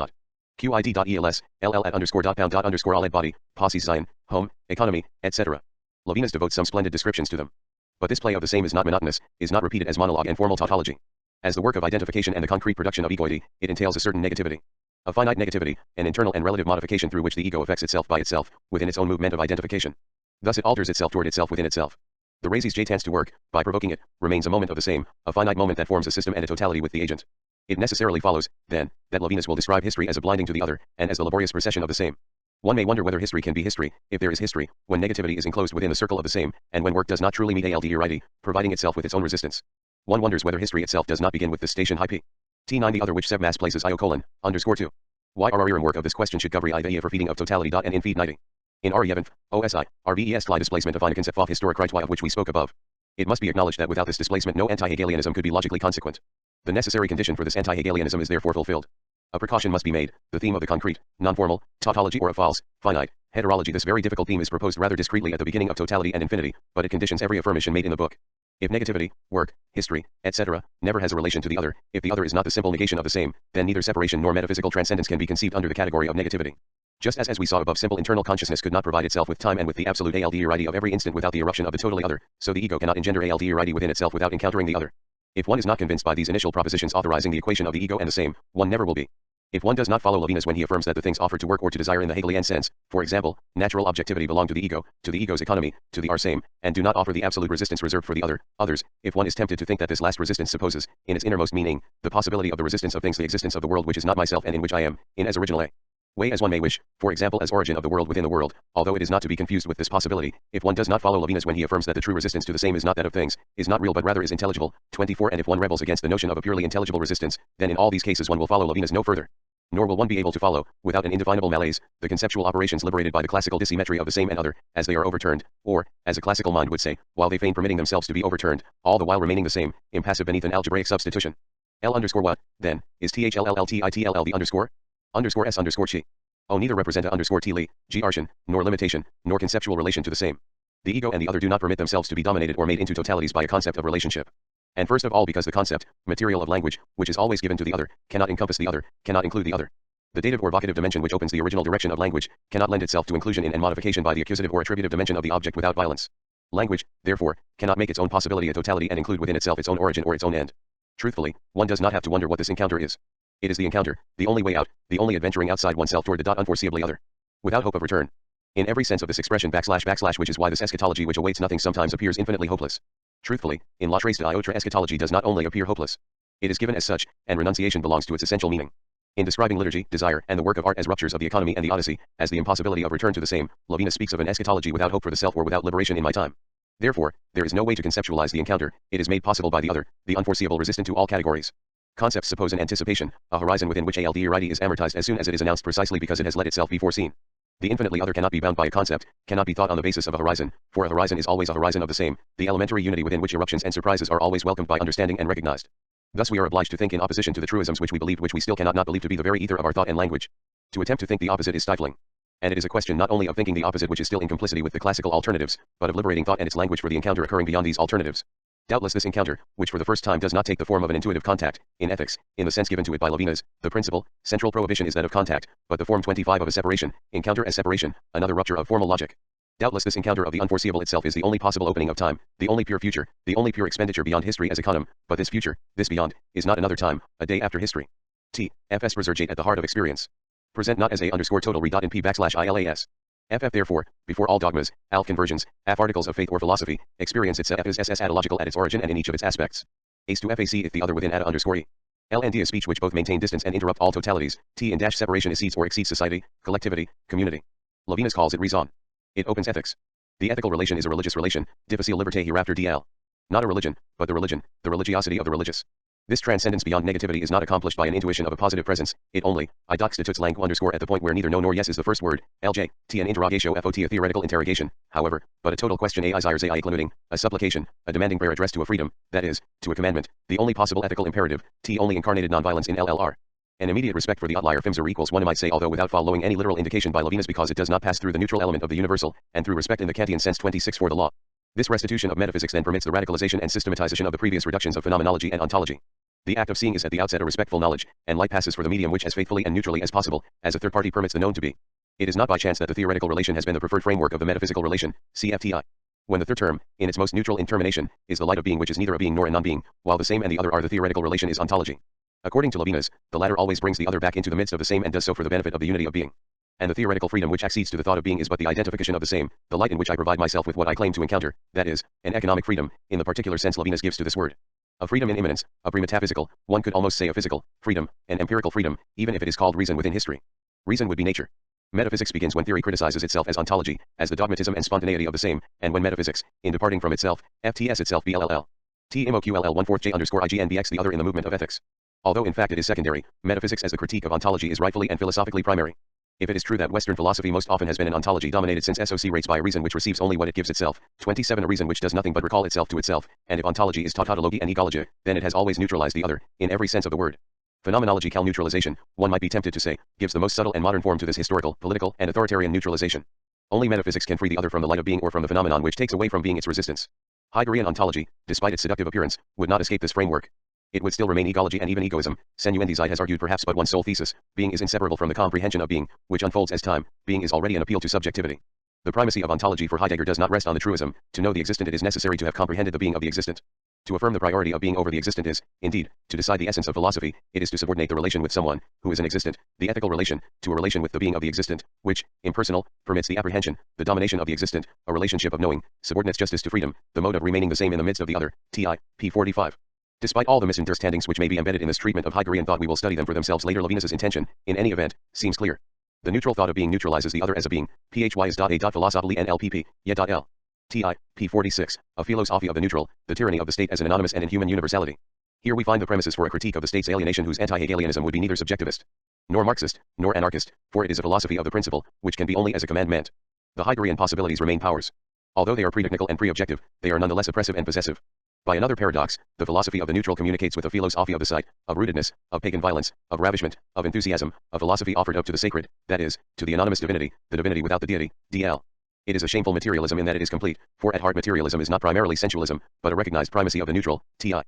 QID.ELS, LL at _pound _ body, posses Zion, home, economy, etc. Levinas devotes some splendid descriptions to them. But this play of the same is not monotonous, is not repeated as monologue and formal tautology. As the work of identification and the concrete production of egoity, it entails a certain negativity. A finite negativity, an internal and relative modification through which the ego affects itself by itself, within its own movement of identification. Thus it alters itself toward itself within itself. The races J to work, by provoking it, remains a moment of the same, a finite moment that forms a system and a totality with the agent. It necessarily follows, then, that Levinas will describe history as a blinding to the other, and as the laborious procession of the same. One may wonder whether history can be history, if there is history, when negativity is enclosed within the circle of the same, and when work does not truly meet alterity, providing itself with its own resistance. One wonders whether history itself does not begin with this station high p. T9 the other which Sev mass places _2. Why RR work of this question should govern idea for feeding of totality. And in feed 90. In R Yevin, OSI, RVES fly displacement of concept of historic right of which we spoke above. It must be acknowledged that without this displacement no anti-Hegelianism could be logically consequent. The necessary condition for this anti-Hegelianism is therefore fulfilled. A precaution must be made, the theme of the concrete, non-formal, tautology or of false, finite, heterology. This very difficult theme is proposed rather discreetly at the beginning of totality and infinity, but it conditions every affirmation made in the book. If negativity, work, history, etc., never has a relation to the other, if the other is not the simple negation of the same, then neither separation nor metaphysical transcendence can be conceived under the category of negativity. Just as we saw above, simple internal consciousness could not provide itself with time and with the absolute alterity of every instant without the eruption of the totally other, so the ego cannot engender alterity within itself without encountering the other. If one is not convinced by these initial propositions authorizing the equation of the ego and the same, one never will be. If one does not follow Levinas when he affirms that the things offered to work or to desire in the Hegelian sense, for example, natural objectivity belong to the ego's economy, to the same, and do not offer the absolute resistance reserved for the others, if one is tempted to think that this last resistance supposes, in its innermost meaning, the possibility of the resistance of things, the existence of the world which is not myself and in which I am, in as original a way as one may wish, for example as origin of the world within the world, although it is not to be confused with this possibility, if one does not follow Levinas when he affirms that the true resistance to the same is not that of things, is not real but rather is intelligible, 24 and if one rebels against the notion of a purely intelligible resistance, then in all these cases one will follow Levinas no further. Nor will one be able to follow, without an indefinable malaise, the conceptual operations liberated by the classical dissymmetry of the same and other, as they are overturned, or, as a classical mind would say, while they feign permitting themselves to be overturned, all the while remaining the same, impassive beneath an algebraic substitution. L underscore what, then, is THLLLTITLL the underscore? Underscore S underscore chi. O neither represent a underscore T li, G arshan, nor limitation, nor conceptual relation to the same. The ego and the other do not permit themselves to be dominated or made into totalities by a concept of relationship. And first of all because the concept, material of language, which is always given to the other, cannot encompass the other, cannot include the other. The dative or vocative dimension which opens the original direction of language, cannot lend itself to inclusion in and modification by the accusative or attributive dimension of the object without violence. Language, therefore, cannot make its own possibility a totality and include within itself its own origin or its own end. Truthfully, one does not have to wonder what this encounter is. It is the encounter, the only way out, the only adventuring outside oneself toward the unforeseeably other. Without hope of return. In every sense of this expression // which is why this eschatology which awaits nothing sometimes appears infinitely hopeless. Truthfully, in La Trace d'Iotre eschatology does not only appear hopeless. It is given as such, and renunciation belongs to its essential meaning. In describing liturgy, desire, and the work of art as ruptures of the economy and the Odyssey, as the impossibility of return to the same, Levinas speaks of an eschatology without hope for the self or without liberation in my time. Therefore, there is no way to conceptualize the encounter, it is made possible by the other, the unforeseeable resistant to all categories. Concepts suppose an anticipation, a horizon within which ALDRID is amortized as soon as it is announced precisely because it has let itself be foreseen. The infinitely other cannot be bound by a concept, cannot be thought on the basis of a horizon, for a horizon is always a horizon of the same, the elementary unity within which eruptions and surprises are always welcomed by understanding and recognized. Thus we are obliged to think in opposition to the truisms which we believed which we still cannot not believe to be the very ether of our thought and language. To attempt to think the opposite is stifling. And it is a question not only of thinking the opposite which is still in complicity with the classical alternatives, but of liberating thought and its language for the encounter occurring beyond these alternatives. Doubtless this encounter, which for the first time does not take the form of an intuitive contact, in ethics, in the sense given to it by Levinas, the principal, central prohibition is that of contact, but the form 25 of a separation, encounter as separation, another rupture of formal logic. Doubtless this encounter of the unforeseeable itself is the only possible opening of time, the only pure future, the only pure expenditure beyond history as econom, but this future, this beyond, is not another time, a day after history. Fs resurgate at the heart of experience. Present not as a underscore total re dot in p /ILAS. FF therefore, before all dogmas, ALF conversions, AF articles of faith or philosophy, experience itself is SS atological at its origin and in each of its aspects. Ace to FAC if the other within ATA underscore E. LND is speech which both maintain distance and interrupt all totalities, T in dash separation exceeds or exceeds society, collectivity, community. Levinas calls it raison. It opens ethics. The ethical relation is a religious relation, difficile liberté hereafter DL. Not a religion, but the religiosity of the religious. This transcendence beyond negativity is not accomplished by an intuition of a positive presence, it only, I doc statuts lang underscore at the point where neither no nor yes is the first word, LJ, T an interrogatio FOT a theoretical interrogation, however, but a total question a isires a including, a supplication, a demanding prayer addressed to a freedom, that is, to a commandment, the only possible ethical imperative, T only incarnated nonviolence in LLR. An immediate respect for the outlier FIMSR equals one might say although without following any literal indication by Levinas because it does not pass through the neutral element of the universal, and through respect in the Kantian sense 26 for the law. This restitution of metaphysics then permits the radicalization and systematization of the previous reductions of phenomenology and ontology. The act of seeing is at the outset a respectful knowledge, and light passes for the medium which as faithfully and neutrally as possible, as a third party permits the known to be. It is not by chance that the theoretical relation has been the preferred framework of the metaphysical relation, CFTI. When the third term, in its most neutral intermination, is the light of being which is neither a being nor a non-being, while the same and the other are the theoretical relation is ontology. According to Levinas, the latter always brings the other back into the midst of the same and does so for the benefit of the unity of being. And the theoretical freedom which accedes to the thought of being is but the identification of the same, the light in which I provide myself with what I claim to encounter, that is, an economic freedom, in the particular sense Levinas gives to this word. A freedom in immanence, a pre-metaphysical, one could almost say a physical, freedom, an empirical freedom, even if it is called reason within history. Reason would be nature. Metaphysics begins when theory criticizes itself as ontology, as the dogmatism and spontaneity of the same, and when metaphysics, in departing from itself, FTS itself BLLL. TMOQLL 1/4 J underscore IGNBX the other in the movement of ethics. Although in fact it is secondary, metaphysics as the critique of ontology is rightfully and philosophically primary. If it is true that Western philosophy most often has been an ontology dominated since SOC rates by a reason which receives only what it gives itself, 27 a reason which does nothing but recall itself to itself, and if ontology is tautology and egology, then it has always neutralized the other, in every sense of the word. Phenomenology cal neutralization, one might be tempted to say, gives the most subtle and modern form to this historical, political, and authoritarian neutralization. Only metaphysics can free the other from the light of being or from the phenomenon which takes away from being its resistance. Heideggerian ontology, despite its seductive appearance, would not escape this framework. It would still remain egology and even egoism. Senuendizide has argued perhaps but one sole thesis, being is inseparable from the comprehension of being, which unfolds as time, being is already an appeal to subjectivity. The primacy of ontology for Heidegger does not rest on the truism, to know the existent it is necessary to have comprehended the being of the existent. To affirm the priority of being over the existent is, indeed, to decide the essence of philosophy, it is to subordinate the relation with someone, who is an existent, the ethical relation, to a relation with the being of the existent, which, impersonal, permits the apprehension, the domination of the existent, a relationship of knowing, subordinates justice to freedom, the mode of remaining the same in the midst of the other, TI, p. 45. Despite all the misunderstandings which may be embedded in this treatment of Heideggerian thought we will study them for themselves later. Levinas's intention, in any event, seems clear. The neutral thought of being neutralizes the other as a being, phys a philosophically nlpp, yet.l. Ti, p. 46, a philosophy of the neutral, the tyranny of the state as an anonymous and inhuman universality. Here we find the premises for a critique of the state's alienation whose anti-Hegelianism would be neither subjectivist, nor Marxist, nor anarchist, for it is a philosophy of the principle, which can be only as a commandment. The Heideggerian possibilities remain powers. Although they are pretechnical and pre-objective, they are nonetheless oppressive and possessive. By another paradox, the philosophy of the neutral communicates with a philosophia of the sight, of rootedness, of pagan violence, of ravishment, of enthusiasm, a philosophy offered up to the sacred, that is, to the anonymous divinity, the divinity without the deity, DL. It is a shameful materialism in that it is complete, for at heart materialism is not primarily sensualism, but a recognized primacy of the neutral, TI.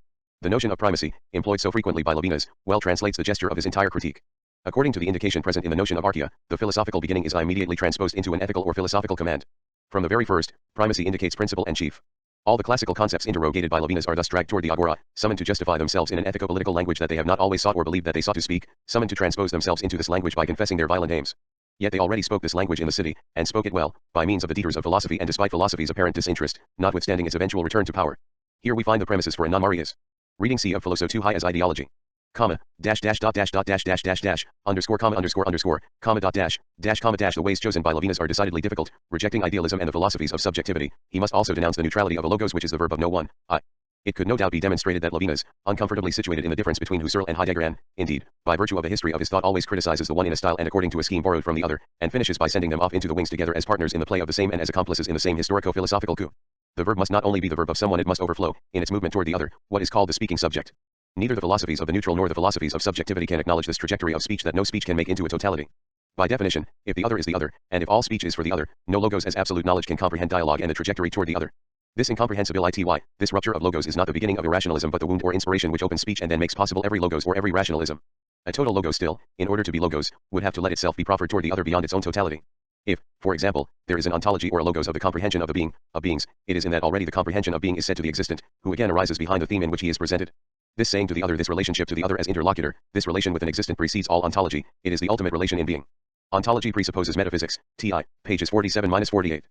The notion of primacy, employed so frequently by Levinas, well translates the gesture of his entire critique. According to the indication present in the notion of archaea, the philosophical beginning is immediately transposed into an ethical or philosophical command. From the very first, primacy indicates principle and chief. All the classical concepts interrogated by Levinas are thus dragged toward the agora, summoned to justify themselves in an ethico-political language that they have not always sought or believed that they sought to speak, summoned to transpose themselves into this language by confessing their violent aims. Yet they already spoke this language in the city, and spoke it well, by means of the teachers of philosophy and despite philosophy's apparent disinterest, notwithstanding its eventual return to power. Here we find the premises for a non-Marius. Reading C of Philoso too high as ideology. Comma, dash dash dot dash dot dash dash dash dash, underscore comma underscore underscore, comma dot dash, dash comma dash. The ways chosen by Levinas are decidedly difficult, rejecting idealism and the philosophies of subjectivity. He must also denounce the neutrality of a logos which is the verb of no one, I. It could no doubt be demonstrated that Levinas, uncomfortably situated in the difference between Husserl and Heidegger and, indeed, by virtue of a history of his thought always criticizes the one in a style and according to a scheme borrowed from the other, and finishes by sending them off into the wings together as partners in the play of the same and as accomplices in the same historico-philosophical coup. The verb must not only be the verb of someone, it must overflow, in its movement toward the other, what is called the speaking subject. Neither the philosophies of the neutral nor the philosophies of subjectivity can acknowledge this trajectory of speech that no speech can make into a totality. By definition, if the other is the other, and if all speech is for the other, no logos as absolute knowledge can comprehend dialogue and the trajectory toward the other. This incomprehensibility, this rupture of logos is not the beginning of irrationalism but the wound or inspiration which opens speech and then makes possible every logos or every rationalism. A total logos still, in order to be logos, would have to let itself be proffered toward the other beyond its own totality. If, for example, there is an ontology or a logos of the comprehension of the being, of beings, it is in that already the comprehension of being is said to the existent, who again arises behind the theme in which he is presented. This saying to the other, this relationship to the other as interlocutor, this relation with an existent precedes all ontology, it is the ultimate relation in being. Ontology presupposes metaphysics, T.I., pages 47-48.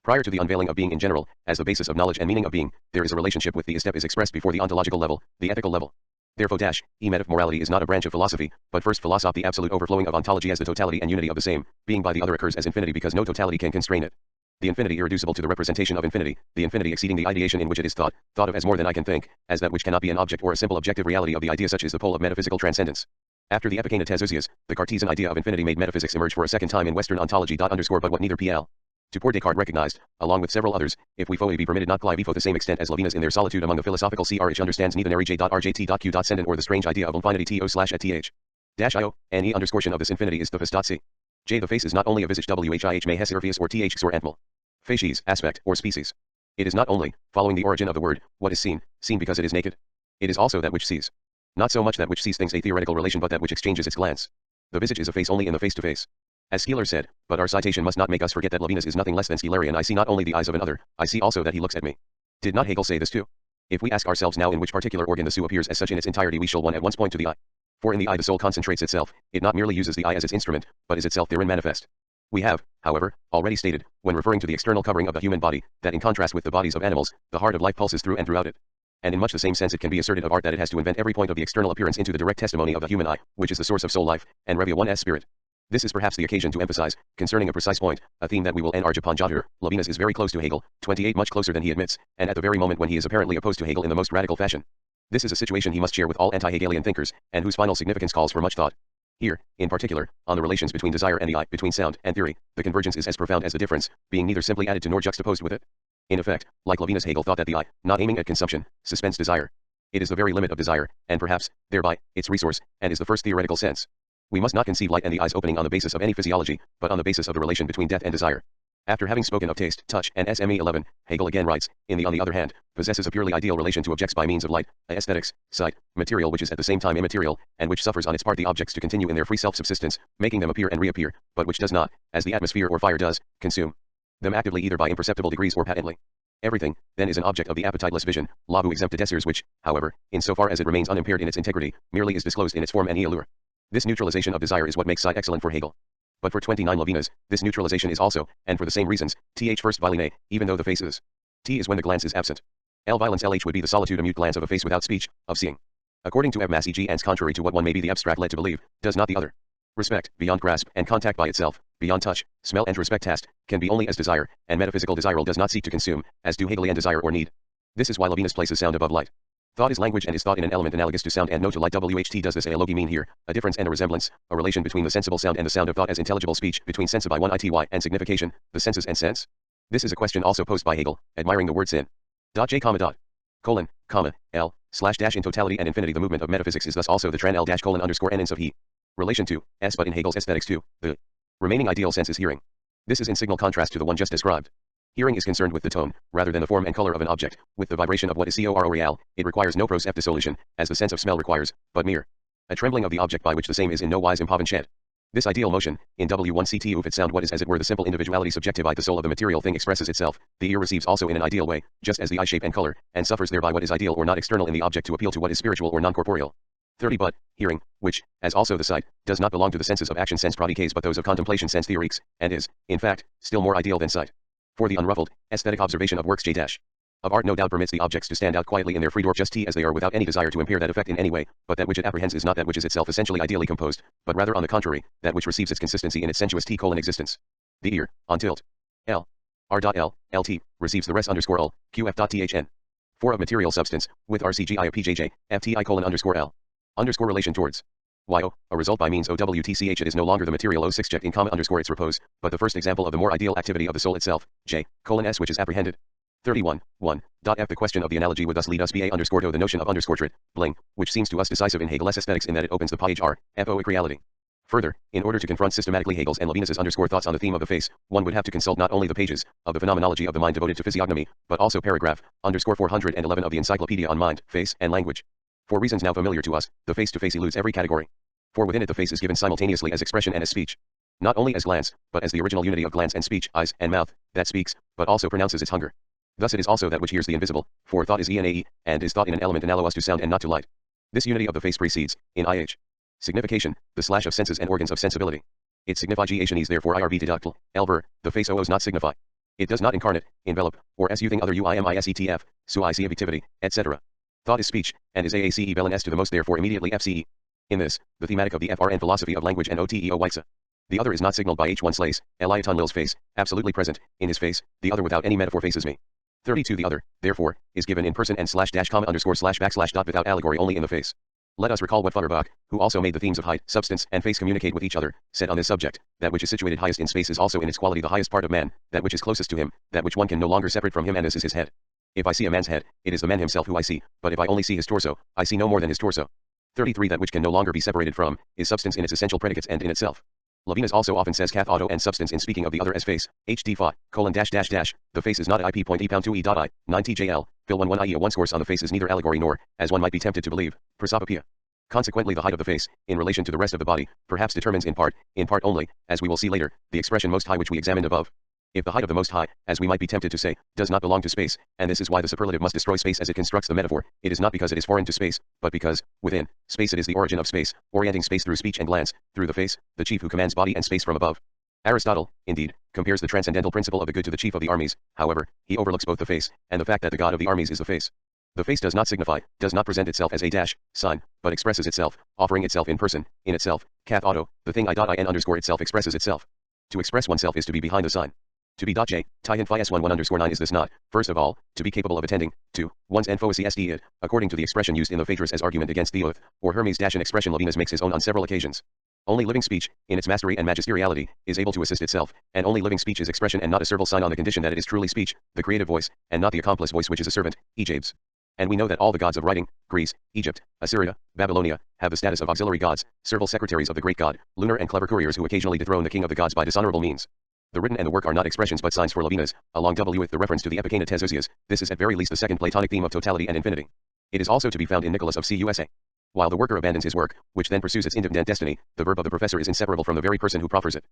Prior to the unveiling of being in general, as the basis of knowledge and meaning of being, there is a relationship with the step is expressed before the ontological level, the ethical level. Therefore morality is not a branch of philosophy, but first philosoph the absolute overflowing of ontology as the totality and unity of the same, being by the other occurs as infinity because no totality can constrain it. The infinity irreducible to the representation of infinity, the infinity exceeding the ideation in which it is thought of as more than I can think, as that which cannot be an object or a simple objective reality of the idea, such is the pole of metaphysical transcendence. After the Epicene Tezousias, the Cartesian idea of infinity made metaphysics emerge for a second time in Western ontology. But what neither P.L. to poor Descartes recognized, along with several others, if we be permitted not clive to the same extent as Levinas in their solitude among the philosophical CRH understands neither J.RJT.Q.sendent or the strange idea of infinity to/at th. Ne underscoration of this infinity is the face. J. The face is not only a visage which may hesirpheus or th or antmal. Facies, aspect, or species. It is not only, following the origin of the word, what is seen because it is naked. It is also that which sees. Not so much that which sees things a theoretical relation but that which exchanges its glance. The visage is a face only in the face-to-face. As Schiller said, but our citation must not make us forget that Levinas is nothing less than Schillerian. I see not only the eyes of another, I see also that he looks at me. Did not Hegel say this too? If we ask ourselves now in which particular organ the soul appears as such in its entirety, we shall at once point to the eye. For in the eye the soul concentrates itself, it not merely uses the eye as its instrument, but is itself therein manifest. We have, however, already stated, when referring to the external covering of the human body, that in contrast with the bodies of animals, the heart of life pulses through and throughout it. And in much the same sense it can be asserted of art that it has to invent every point of the external appearance into the direct testimony of the human eye, which is the source of soul life, and Revia 1's spirit. This is perhaps the occasion to emphasize, concerning a precise point, a theme that we will enlarge upon here. Levinas is very close to Hegel, 28 much closer than he admits, and at the very moment when he is apparently opposed to Hegel in the most radical fashion. This is a situation he must share with all anti-Hegelian thinkers, and whose final significance calls for much thought. Here, in particular, on the relations between desire and the eye, between sound and theory, the convergence is as profound as the difference, being neither simply added to nor juxtaposed with it. In effect, like Levinas, Hegel thought that the eye, not aiming at consumption, suspends desire. It is the very limit of desire, and perhaps, thereby, its resource, and is the first theoretical sense. We must not conceive light and the eyes opening on the basis of any physiology, but on the basis of the relation between death and desire. After having spoken of taste, touch, and SME 11, Hegel again writes, on the other hand, possesses a purely ideal relation to objects by means of light, aesthetics, sight, material which is at the same time immaterial, and which suffers on its part the objects to continue in their free self-subsistence, making them appear and reappear, but which does not, as the atmosphere or fire does, consume them actively either by imperceptible degrees or patently. Everything, then, is an object of the appetiteless vision, lavu exempta desires, which, however, in so far as it remains unimpaired in its integrity, merely is disclosed in its form and allure. This neutralization of desire is what makes sight excellent for Hegel. But for 29 Levinas, this neutralization is also, and for the same reasons, th first violene, even though the face is. T is when the glance is absent. L violence LH would be the solitude, a mute glance of a face without speech, of seeing. According to Mass E.G. and contrary to what one may be the abstract led to believe, does not the other. Respect, beyond grasp and contact by itself, beyond touch, smell and respect taste, can be only as desire, and metaphysical desire does not seek to consume, as do Hegelian desire or need. This is why Levinas places sound above light. Thought is language and is thought in an element analogous to sound and no to light. WHT does this analogy mean here, a difference and a resemblance, a relation between the sensible sound and the sound of thought as intelligible speech, between sensibi 1 ity and signification, the senses and sense? This is a question also posed by Hegel, admiring the word sin. J, colon, comma, L, slash dash in totality and infinity. The movement of metaphysics is thus also the tran L dash colon underscore n of he. Relation to, S but in Hegel's aesthetics too, the remaining ideal sense is hearing. This is in signal contrast to the one just described. Hearing is concerned with the tone, rather than the form and color of an object, with the vibration of what is cor real. It requires no pros f dissolution, as the sense of smell requires, but mere a trembling of the object by which the same is in no wise impovenched. This ideal motion, in W1CT if it sound what is as it were the simple individuality subjective I the soul of the material thing expresses itself, the ear receives also in an ideal way, just as the eye shape and color, and suffers thereby what is ideal or not external in the object to appeal to what is spiritual or non-corporeal. 30 But, hearing, which, as also the sight, does not belong to the senses of action sense prodiques but those of contemplation sense theoriques, and is, in fact, still more ideal than sight. For the unruffled, aesthetic observation of works J- of art no doubt permits the objects to stand out quietly in their freedom just as they are without any desire to impair that effect in any way, but that which it apprehends is not that which is itself essentially ideally composed, but rather on the contrary, that which receives its consistency in its sensuous existence. The ear, on tilt. L. R.L. LT, receives the res underscore L, QF.THN. 4 of material substance, with RCGI of PJJ, FTI colon underscore L. Underscore relation towards. YO, a result by means OWTCH it is no longer the material O6 jet in comma underscore its repose, but the first example of the more ideal activity of the soul itself, J, colon S which is apprehended. 31. 1. F. The question of the analogy would thus lead us BA underscore to the notion of underscore trit, bling, which seems to us decisive in Hegel's aesthetics in that it opens the page R, FOic reality. Further, in order to confront systematically Hegel's and Levinas's underscore thoughts on the theme of the face, one would have to consult not only the pages of the phenomenology of the mind devoted to physiognomy, but also paragraph underscore 411 of the Encyclopedia on Mind, Face, and Language. For reasons now familiar to us, the face-to-face eludes every category. For within it the face is given simultaneously as expression and as speech. Not only as glance, but as the original unity of glance and speech, eyes and mouth, that speaks, but also pronounces its hunger. Thus it is also that which hears the invisible, for thought is E, and is thought in an element analogous to sound and not to light. This unity of the face precedes, in IH. Signification, the slash of senses and organs of sensibility. Its signification is therefore IRV deductible, elver, the face oos not signify. It does not incarnate, envelop, or as using other UIMISETF, SUIC of activity, etc. Thought is speech, and is AACE belen S to the most therefore immediately FCE. In this, the thematic of the FRN philosophy of language and OTEO Weitze. The other is not signaled by H1 Slays, Eliaton Lil's face, absolutely present, in his face, the other without any metaphor faces me. 32 The other, therefore, is given in person and slash dash comma underscore slash backslash dot without allegory only in the face. Let us recall what Feuerbach, who also made the themes of height, substance, and face communicate with each other, said on this subject, that which is situated highest in space is also in its quality the highest part of man, that which is closest to him, that which one can no longer separate from him and this is his head. If I see a man's head, it is the man himself who I see, but if I only see his torso, I see no more than his torso. 33 That which can no longer be separated from, is substance in its essential predicates and in itself. Levinas also often says cath auto and substance in speaking of the other as face, HD fa, colon dash dash dash, the face is not IP point E pound 2 E dot I, 9 TJL, fill 1 IE a 1 source on the face is neither allegory nor, as one might be tempted to believe, prosopopia. Consequently the height of the face, in relation to the rest of the body, perhaps determines in part only, as we will see later, the expression most high which we examined above. If the height of the most high, as we might be tempted to say, does not belong to space, and this is why the superlative must destroy space as it constructs the metaphor, it is not because it is foreign to space, but because, within space it is the origin of space, orienting space through speech and glance, through the face, the chief who commands body and space from above. Aristotle, indeed, compares the transcendental principle of the good to the chief of the armies, however, he overlooks both the face, and the fact that the god of the armies is the face. The face does not signify, does not present itself as a dash, sign, but expresses itself, offering itself in person, in itself, cath auto, the thing I.in underscore itself expresses itself. To express oneself is to be behind the sign. To be .j, tie phi s11 underscore 9 is this not, first of all, to be capable of attending, to, one's enfoisd it, according to the expression used in the Phaedrus as argument against the oath, or Hermes an expression Levinas makes his own on several occasions. Only living speech, in its mastery and magisteriality, is able to assist itself, and only living speech is expression and not a servile sign on the condition that it is truly speech, the creative voice, and not the accomplice voice which is a servant, Ejabes. And we know that all the gods of writing, Greece, Egypt, Assyria, Babylonia, have the status of auxiliary gods, servile secretaries of the great god, lunar and clever couriers who occasionally dethrone the king of the gods by dishonorable means. The written and the work are not expressions but signs for Levinas, along W with the reference to the Epicana Tesosias, this is at very least the second Platonic theme of totality and infinity. It is also to be found in Nicholas of CUSA. While the worker abandons his work, which then pursues its independent destiny, the verb of the professor is inseparable from the very person who proffers it.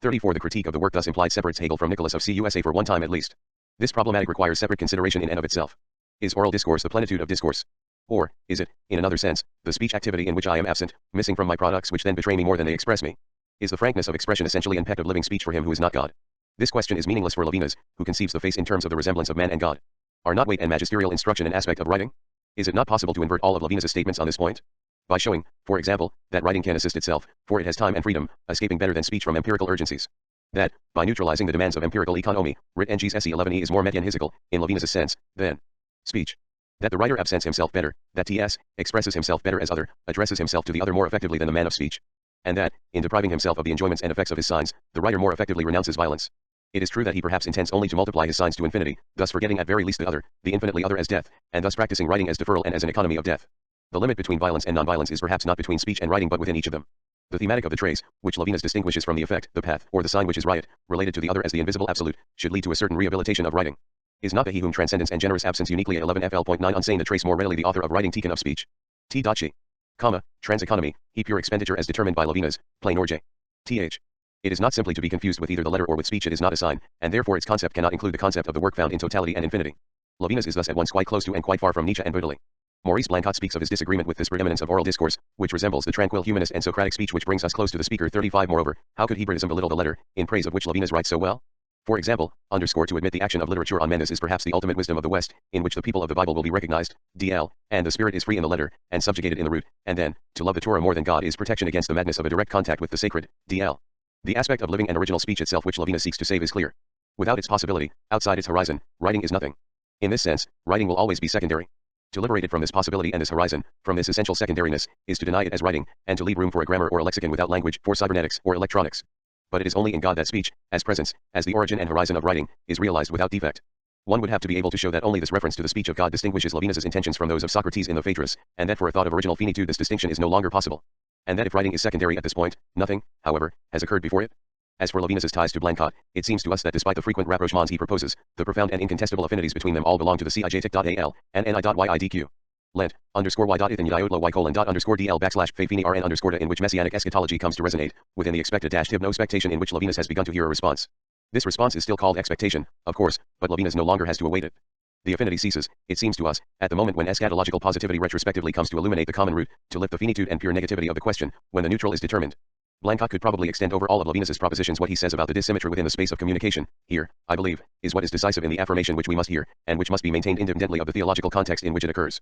34 The critique of the work thus implied separates Hegel from Nicholas of CUSA for one time at least. This problematic requires separate consideration in and of itself. Is oral discourse the plenitude of discourse? Or, is it, in another sense, the speech activity in which I am absent, missing from my products which then betray me more than they express me? Is the frankness of expression essentially an peck of living speech for him who is not God? This question is meaningless for Levinas, who conceives the face in terms of the resemblance of man and God. Are not weight and magisterial instruction an aspect of writing? Is it not possible to invert all of Levinas's statements on this point? By showing, for example, that writing can assist itself, for it has time and freedom, escaping better than speech from empirical urgencies. That, by neutralizing the demands of empirical economy, writ NG's SE11E is more metaphysical, in Levinas's sense, than speech. That the writer absents himself better, that TS, expresses himself better as other, addresses himself to the other more effectively than the man of speech. And that, in depriving himself of the enjoyments and effects of his signs, the writer more effectively renounces violence. It is true that he perhaps intends only to multiply his signs to infinity, thus forgetting at very least the other, the infinitely other as death, and thus practicing writing as deferral and as an economy of death. The limit between violence and non-violence is perhaps not between speech and writing but within each of them. The thematic of the trace, which Levinas distinguishes from the effect, the path, or the sign which is riot, related to the other as the invisible absolute, should lead to a certain rehabilitation of writing. Is not the he whom transcendence and generous absence uniquely at 11 FL.9 unsaying the trace more readily the author of writing taken of speech? T.G. Trans economy, he pure expenditure as determined by Levinas, plain or J. Th. It is not simply to be confused with either the letter or with speech. It is not a sign, and therefore its concept cannot include the concept of the work found in totality and infinity. Levinas is thus at once quite close to and quite far from Nietzsche and Baudelaire. Maurice Blanchot speaks of his disagreement with this preeminence of oral discourse, which resembles the tranquil humanist and Socratic speech which brings us close to the speaker. 35 Moreover, how could Hebraism belittle the letter, in praise of which Levinas writes so well? For example, to admit the action of literature on men is perhaps the ultimate wisdom of the West, in which the people of the Bible will be recognized, DL, and the spirit is free in the letter, and subjugated in the root, and then, to love the Torah more than God is protection against the madness of a direct contact with the sacred, DL. The aspect of living and original speech itself which Levinas seeks to save is clear. Without its possibility, outside its horizon, writing is nothing. In this sense, writing will always be secondary. To liberate it from this possibility and this horizon, from this essential secondariness, is to deny it as writing, and to leave room for a grammar or a lexicon without language, for cybernetics or electronics. But it is only in God that speech, as presence, as the origin and horizon of writing, is realized without defect. One would have to be able to show that only this reference to the speech of God distinguishes Levinas's intentions from those of Socrates in the Phaedrus, and that for a thought of original finitude this distinction is no longer possible. And that if writing is secondary at this point, nothing, however, has occurred before it. As for Levinas's ties to Blanchot, it seems to us that despite the frequent rapprochements he proposes, the profound and incontestable affinities between them all belong to the CIJTIC.AL, and NI.YIDQ. Lent, _y.ith and ydiotla y colon dot _ DL /fafini rn _ in which messianic eschatology comes to resonate, within the expected -tib no expectation in which Levinas has begun to hear a response. This response is still called expectation, of course, but Levinas no longer has to await it. The affinity ceases, it seems to us, at the moment when eschatological positivity retrospectively comes to illuminate the common root, to lift the finitude and pure negativity of the question, when the neutral is determined. Blanchot could probably extend over all of Levinas's propositions what he says about the dissymmetry within the space of communication. Here, I believe, is what is decisive in the affirmation which we must hear, and which must be maintained independently of the theological context in which it occurs.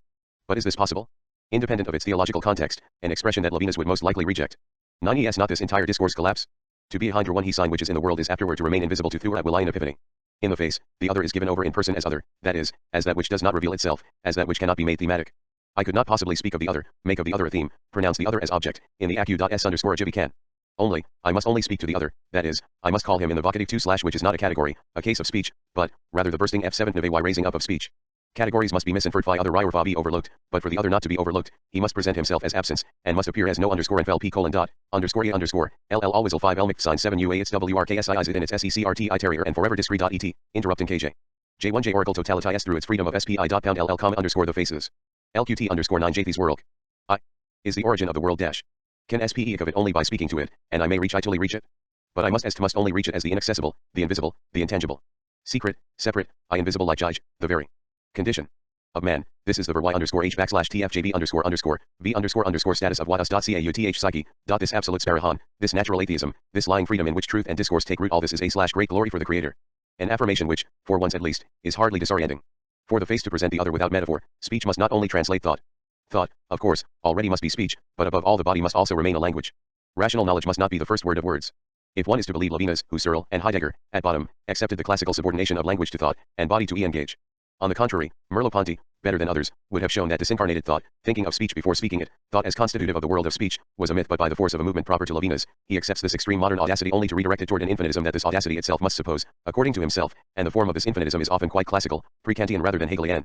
But is this possible? Independent of its theological context, an expression that Levinas would most likely reject. 9 Es not this entire discourse collapse? To be a hydra one he sign which is in the world is afterward to remain invisible to thura will in epiphany. In the face, the other is given over in person as other, that is, as that which does not reveal itself, as that which cannot be made thematic. I could not possibly speak of the other, make of the other a theme, pronounce the other as object, in the _s_ajibby can. I must only speak to the other, that is, I must call him in the vocative 2/ which is not a category, a case of speech, but, rather the bursting F7 of a raising up of speech. Categories must be misinferred phi other or be overlooked, but for the other not to be overlooked, he must present himself as absence, and must appear as no _nflp colon dot, _e ll always 5 l mic sign 7 ua its wrksi's within its secrti terrier and forever discrete et, interrupting kj. J1j oracle totality s through its freedom of spi dot pound ll comma _ the faces. LQT _9 jthes world. I. Is the origin of the world dash. Can spe of it only by speaking to it, and I may reach itally reach it? But I must only reach it as the inaccessible, the invisible, the intangible. Secret, separate, I invisible like Jij, the very condition of man. This is the ver y _h /tfjb _v status of watus.cauth psyche. This absolute sparahan, this natural atheism, this lying freedom in which truth and discourse take root, all this is a / great glory for the Creator. An affirmation which, for once at least, is hardly disorienting. For the face to present the other without metaphor, speech must not only translate thought. Thought, of course, already must be speech, but above all the body must also remain a language. Rational knowledge must not be the first word of words. If one is to believe Levinas, Husserl, and Heidegger, at bottom, accepted the classical subordination of language to thought, and body to engage. On the contrary, Merleau-Ponty, better than others, would have shown that disincarnated thought, thinking of speech before speaking it, thought as constitutive of the world of speech, was a myth but by the force of a movement proper to Levinas, he accepts this extreme modern audacity only to redirect it toward an infinitism that this audacity itself must suppose, according to himself, and the form of this infinitism is often quite classical, pre-Kantian rather than Hegelian.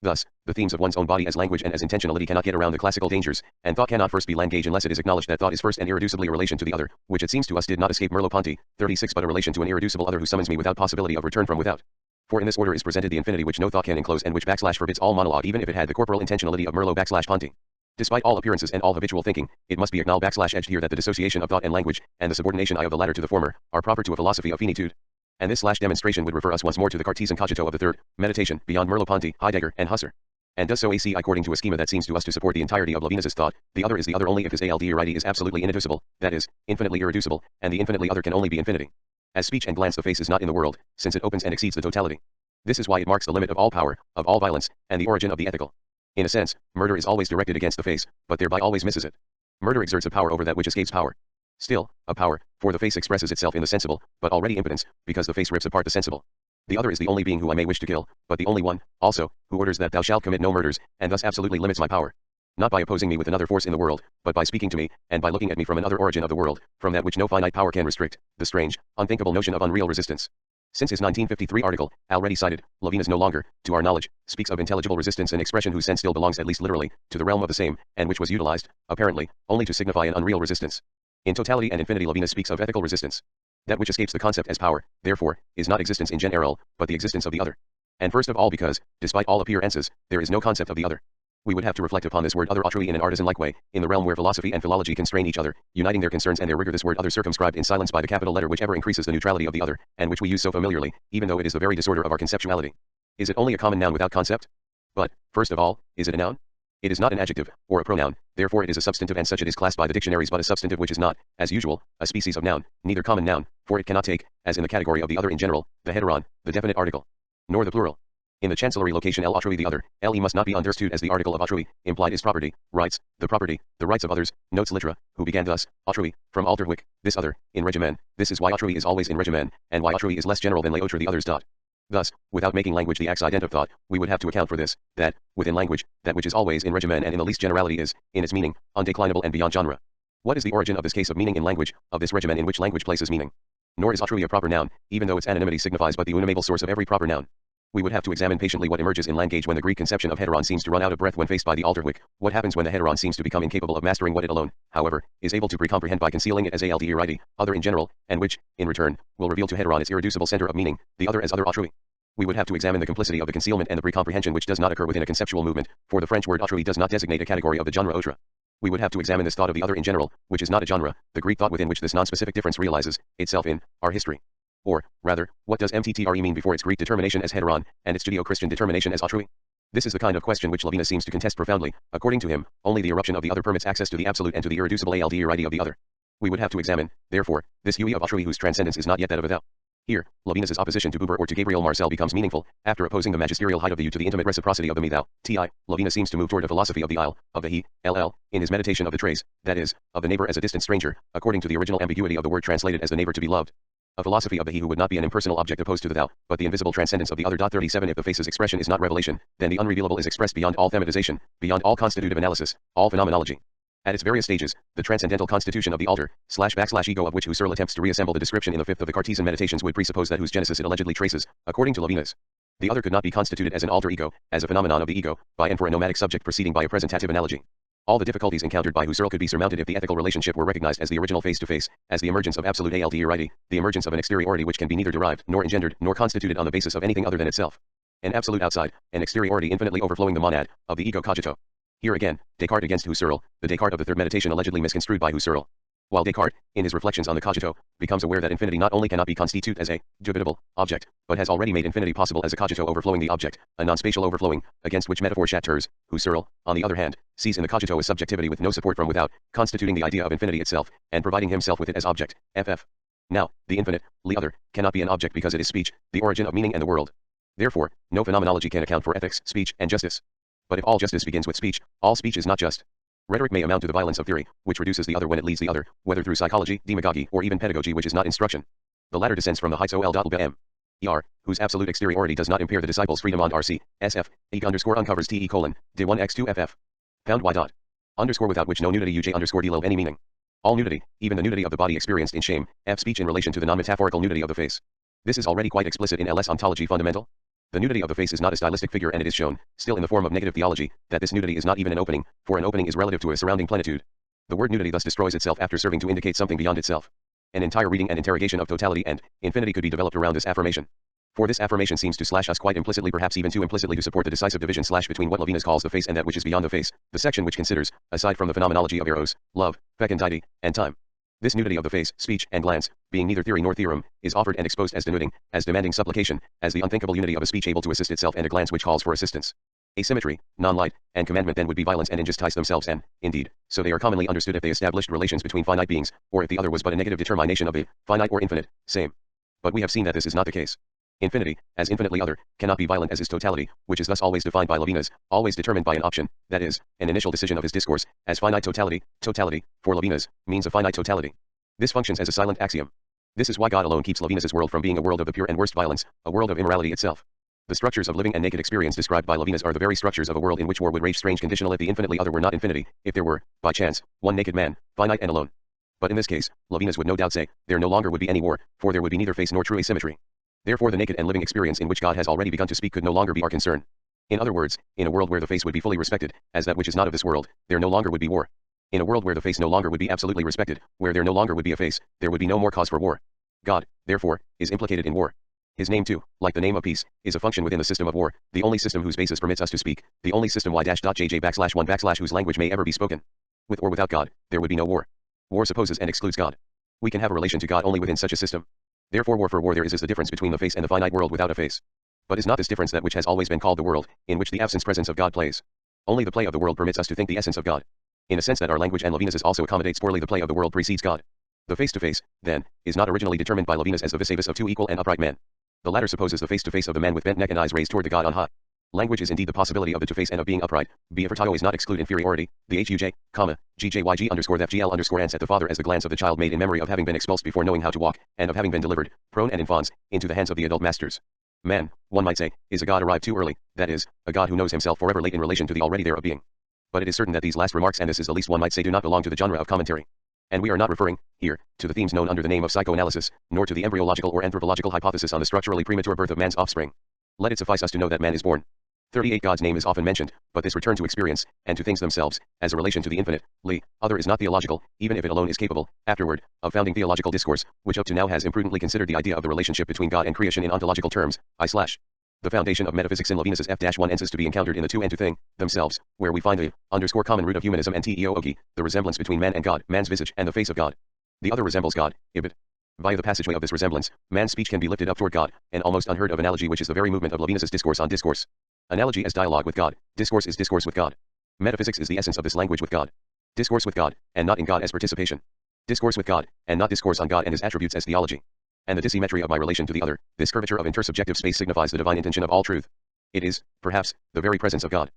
Thus, the themes of one's own body as language and as intentionality cannot get around the classical dangers, and thought cannot first be language unless it is acknowledged that thought is first and irreducibly a relation to the other, which it seems to us did not escape Merleau-Ponty, 36 but a relation to an irreducible other who summons me without possibility of return from without. For in this order is presented the infinity which no thought can enclose and which / forbids all monologue even if it had the corporal intentionality of Merleau / Ponty. Despite all appearances and all habitual thinking, it must be acknowledged / edged here that the dissociation of thought and language, and the subordination I of the latter to the former, are proper to a philosophy of finitude. And this / demonstration would refer us once more to the Cartesian cogito of the third, meditation, beyond Merleau-Ponty, Heidegger, and Husserl. And does so ac according to a schema that seems to us to support the entirety of Levinas's thought, the other is the other only if his aldehyde is absolutely inadducible, that is, infinitely irreducible, and the infinitely other can only be infinity. As speech and glance the face is not in the world, since it opens and exceeds the totality. This is why it marks the limit of all power, of all violence, and the origin of the ethical. In a sense, murder is always directed against the face, but thereby always misses it. Murder exerts a power over that which escapes power. Still, a power, for the face expresses itself in the sensible, but already impotence, because the face rips apart the sensible. The other is the only being who I may wish to kill, but the only one, also, who orders that thou shalt commit no murders, and thus absolutely limits my power. Not by opposing me with another force in the world, but by speaking to me, and by looking at me from another origin of the world, from that which no finite power can restrict, the strange, unthinkable notion of unreal resistance. Since his 1953 article, already cited, Levinas no longer, to our knowledge, speaks of intelligible resistance, an expression whose sense still belongs at least literally, to the realm of the same, and which was utilized, apparently, only to signify an unreal resistance. In totality and infinity Levinas speaks of ethical resistance. That which escapes the concept as power, therefore, is not existence in general, but the existence of the other. And first of all because, despite all appearances, there is no concept of the other. We would have to reflect upon this word other autrui in an artisan-like way, in the realm where philosophy and philology constrain each other, uniting their concerns and their rigor. This word other circumscribed in silence by the capital letter which ever increases the neutrality of the other, and which we use so familiarly, even though it is the very disorder of our conceptuality. Is it only a common noun without concept? But, first of all, is it a noun? It is not an adjective, or a pronoun, therefore it is a substantive, and such it is classed by the dictionaries, but a substantive which is not, as usual, a species of noun, neither common noun, for it cannot take, as in the category of the other in general, the heteron, the definite article, nor the plural. In the chancellery location L autrui the other, Le must not be understood as the article of autrui, implied is property, rights, the rights of others, notes litera, who began thus, autrui, from alterwic, this other, in regimen, this is why autrui is always in regimen, and why autrui is less general than l'autre the others. Thus, without making language the accident of thought, we would have to account for this, that, within language, that which is always in regimen and in the least generality is, in its meaning, undeclinable and beyond genre. What is the origin of this case of meaning in language, of this regimen in which language places meaning? Nor is autrui a proper noun, even though its anonymity signifies but the unamable source of every proper noun. We would have to examine patiently what emerges in language when the Greek conception of heteron seems to run out of breath when faced by the alterwic, what happens when the heteron seems to become incapable of mastering what it alone, however, is able to pre-comprehend by concealing it as alderite, other in general, and which, in return, will reveal to heteron its irreducible center of meaning, the other as other autrui. We would have to examine the complicity of the concealment and the pre-comprehension which does not occur within a conceptual movement, for the French word autrui does not designate a category of the genre autre. We would have to examine this thought of the other in general, which is not a genre, the Greek thought within which this non-specific difference realizes itself in our history. Or, rather, what does mttre mean before its Greek determination as heteron, and its Judeo-Christian determination as autrui? This is the kind of question which Levinas seems to contest profoundly. According to him, only the eruption of the other permits access to the absolute and to the irreducible alderite of the other. We would have to examine, therefore, this hui of autrui whose transcendence is not yet that of a thou. Here, Levinas's opposition to Buber or to Gabriel Marcel becomes meaningful, after opposing the magisterial height of the you to the intimate reciprocity of the me-thou, ti. Levinas seems to move toward a philosophy of the isle, of the he, ll, in his meditation of the trace, that is, of the neighbor as a distant stranger, according to the original ambiguity of the word translated as the neighbor to be loved. A philosophy of the he who would not be an impersonal object opposed to the thou, but the invisible transcendence of the other. 37 If the face's expression is not revelation, then the unrevealable is expressed beyond all thematization, beyond all constitutive analysis, all phenomenology. At its various stages, the transcendental constitution of the alter, / ego of which Husserl attempts to reassemble the description in the fifth of the Cartesian Meditations would presuppose that whose genesis it allegedly traces, according to Levinas. The other could not be constituted as an alter ego, as a phenomenon of the ego, by and for a nomadic subject proceeding by a presentative analogy. All the difficulties encountered by Husserl could be surmounted if the ethical relationship were recognized as the original face-to-face, as the emergence of absolute alderite, the emergence of an exteriority which can be neither derived, nor engendered, nor constituted on the basis of anything other than itself. An absolute outside, an exteriority infinitely overflowing the monad, of the ego cogito. Here again, Descartes against Husserl, the Descartes of the third meditation allegedly misconstrued by Husserl. While Descartes, in his reflections on the cogito, becomes aware that infinity not only cannot be constituted as a dubitable object, but has already made infinity possible as a cogito overflowing the object, a non-spatial overflowing, against which metaphor Chateau's, Husserl, on the other hand, sees in the cogito a subjectivity with no support from without, constituting the idea of infinity itself, and providing himself with it as object, ff. Now, the infinite, the other, cannot be an object because it is speech, the origin of meaning and the world. Therefore, no phenomenology can account for ethics, speech, and justice. But if all justice begins with speech, all speech is not just. Rhetoric may amount to the violence of theory, which reduces the other when it leads the other, whether through psychology, demagogy, or even pedagogy which is not instruction. The latter descends from the heights ol.lbm. Whose absolute exteriority does not impair the disciple's freedom on rc, sf, uncovers te de 1x2 ff. Pound y dot. Underscore without which no nudity uj underscore delobe any meaning. All nudity, even the nudity of the body experienced in shame, f speech in relation to the non-metaphorical nudity of the face. This is already quite explicit in LS ontology fundamental. The nudity of the face is not a stylistic figure and it is shown, still in the form of negative theology, that this nudity is not even an opening, for an opening is relative to a surrounding plenitude. The word nudity thus destroys itself after serving to indicate something beyond itself. An entire reading and interrogation of totality and infinity could be developed around this affirmation. For this affirmation seems to / us quite implicitly, perhaps even too implicitly, to support the decisive division / between what Levinas calls the face and that which is beyond the face, the section which considers, aside from the phenomenology of eros, love, fecundity, and time. This nudity of the face, speech, and glance, being neither theory nor theorem, is offered and exposed as denuding, as demanding supplication, as the unthinkable unity of a speech able to assist itself and a glance which calls for assistance. Asymmetry, non-light, and commandment then would be violence and injustice themselves and, indeed, so they are commonly understood if they established relations between finite beings, or if the other was but a negative determination of the finite or infinite, same. But we have seen that this is not the case. Infinity, as infinitely other, cannot be violent as is totality, which is thus always defined by Levinas, always determined by an option, that is, an initial decision of his discourse, as finite totality, for Levinas, means a finite totality. This functions as a silent axiom. This is why God alone keeps Levinas's world from being a world of the pure and worst violence, a world of immorality itself. The structures of living and naked experience described by Levinas are the very structures of a world in which war would rage strange conditional if the infinitely other were not infinity, if there were, by chance, one naked man, finite and alone. But in this case, Levinas would no doubt say, there no longer would be any war, for there would be neither face nor true asymmetry. Therefore the naked and living experience in which God has already begun to speak could no longer be our concern. In other words, in a world where the face would be fully respected, as that which is not of this world, there no longer would be war. In a world where the face no longer would be absolutely respected, where there no longer would be a face, there would be no more cause for war. God, therefore, is implicated in war. His name too, like the name of peace, is a function within the system of war, the only system whose basis permits us to speak, the only system y-jj \1 / whose language may ever be spoken. With or without God, there would be no war. War supposes and excludes God. We can have a relation to God only within such a system. Therefore war for war there is the difference between the face and the finite world without a face. But is not this difference that which has always been called the world, in which the absence-presence of God plays? Only the play of the world permits us to think the essence of God. In a sense that our language and Levinas's also accommodates poorly the play of the world precedes God. The face-to-face, then, is not originally determined by Levinas as the vis-a-vis of two equal and upright men. The latter supposes the face-to-face of the man with bent neck and eyes raised toward the God on high. Language is indeed the possibility of the two-face and of being upright, b is not exclude inferiority, the huj, GJYG_FGL_ants at the father as the glance of the child made in memory of having been expulsed before knowing how to walk, and of having been delivered, prone and in fawns, into the hands of the adult masters. Man, one might say, is a God arrived too early, that is, a God who knows himself forever late in relation to the already there of being. But it is certain that these last remarks, and this is the least one might say, do not belong to the genre of commentary. And we are not referring, here, to the themes known under the name of psychoanalysis, nor to the embryological or anthropological hypothesis on the structurally premature birth of man's offspring. Let it suffice us to know that man is born. 38 God's name is often mentioned, but this return to experience, and to things themselves, as a relation to the infinite, other is not theological, even if it alone is capable, afterward, of founding theological discourse, which up to now has imprudently considered the idea of the relationship between God and creation in ontological terms, The foundation of metaphysics in Levinas's F-1 is to be encountered in the two and to thing, themselves, where we find the common root of humanism and the resemblance between man and God, man's visage, and the face of God. The other resembles God, ibid. Via the passageway of this resemblance, man's speech can be lifted up toward God, an almost unheard of analogy which is the very movement of Levinas's discourse on discourse. Analogy as dialogue with God, discourse is discourse with God. Metaphysics is the essence of this language with God. Discourse with God, and not in God as participation. Discourse with God, and not discourse on God and his attributes as theology. And the dissymmetry of my relation to the other, this curvature of intersubjective space signifies the divine intention of all truth. It is, perhaps, the very presence of God.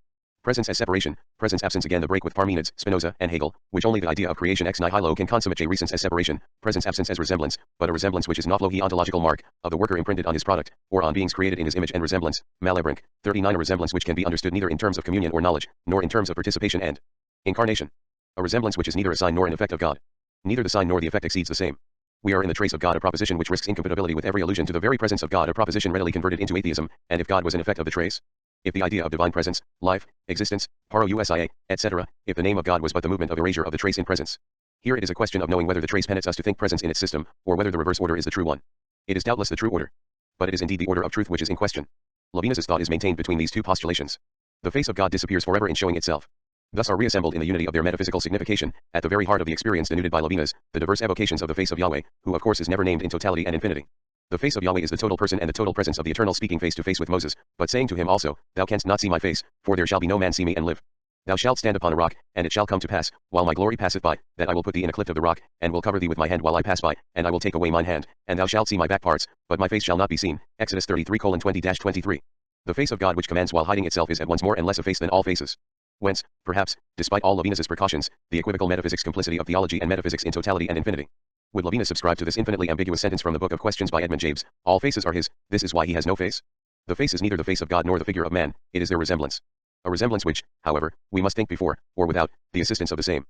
Presence as separation, presence absence again the break with Parmenides, Spinoza, and Hegel, which only the idea of creation ex nihilo can consummate recence as separation, presence absence as resemblance, but a resemblance which is not logi ontological mark, of the worker imprinted on his product, or on beings created in his image and resemblance, Malebranche, 39 a resemblance which can be understood neither in terms of communion or knowledge, nor in terms of participation and incarnation. A resemblance which is neither a sign nor an effect of God. Neither the sign nor the effect exceeds the same. We are in the trace of God, a proposition which risks incompatibility with every allusion to the very presence of God, a proposition readily converted into atheism, and if God was an effect of the trace? If the idea of divine presence, life, existence, parousia, etc., if the name of God was but the movement of erasure of the trace in presence. Here it is a question of knowing whether the trace permits us to think presence in its system, or whether the reverse order is the true one. It is doubtless the true order. But it is indeed the order of truth which is in question. Levinas's thought is maintained between these two postulations. The face of God disappears forever in showing itself. Thus are reassembled in the unity of their metaphysical signification, at the very heart of the experience denuded by Levinas, the diverse evocations of the face of Yahweh, who of course is never named in totality and infinity. The face of Yahweh is the total person and the total presence of the eternal speaking face to face with Moses, but saying to him also, Thou canst not see my face, for there shall be no man see me and live. Thou shalt stand upon a rock, and it shall come to pass, while my glory passeth by, that I will put thee in a cleft of the rock, and will cover thee with my hand while I pass by, and I will take away mine hand, and thou shalt see my back parts, but my face shall not be seen. Exodus 33:20-23. The face of God which commands while hiding itself is at once more and less a face than all faces. Whence, perhaps, despite all Levinas's precautions, the equivocal metaphysics complicity of theology and metaphysics in totality and infinity. Would Levinas subscribe to this infinitely ambiguous sentence from the Book of Questions by Edmund Jabes, all faces are his, this is why he has no face? The face is neither the face of God nor the figure of man, it is their resemblance. A resemblance which, however, we must think before, or without, the assistance of the same.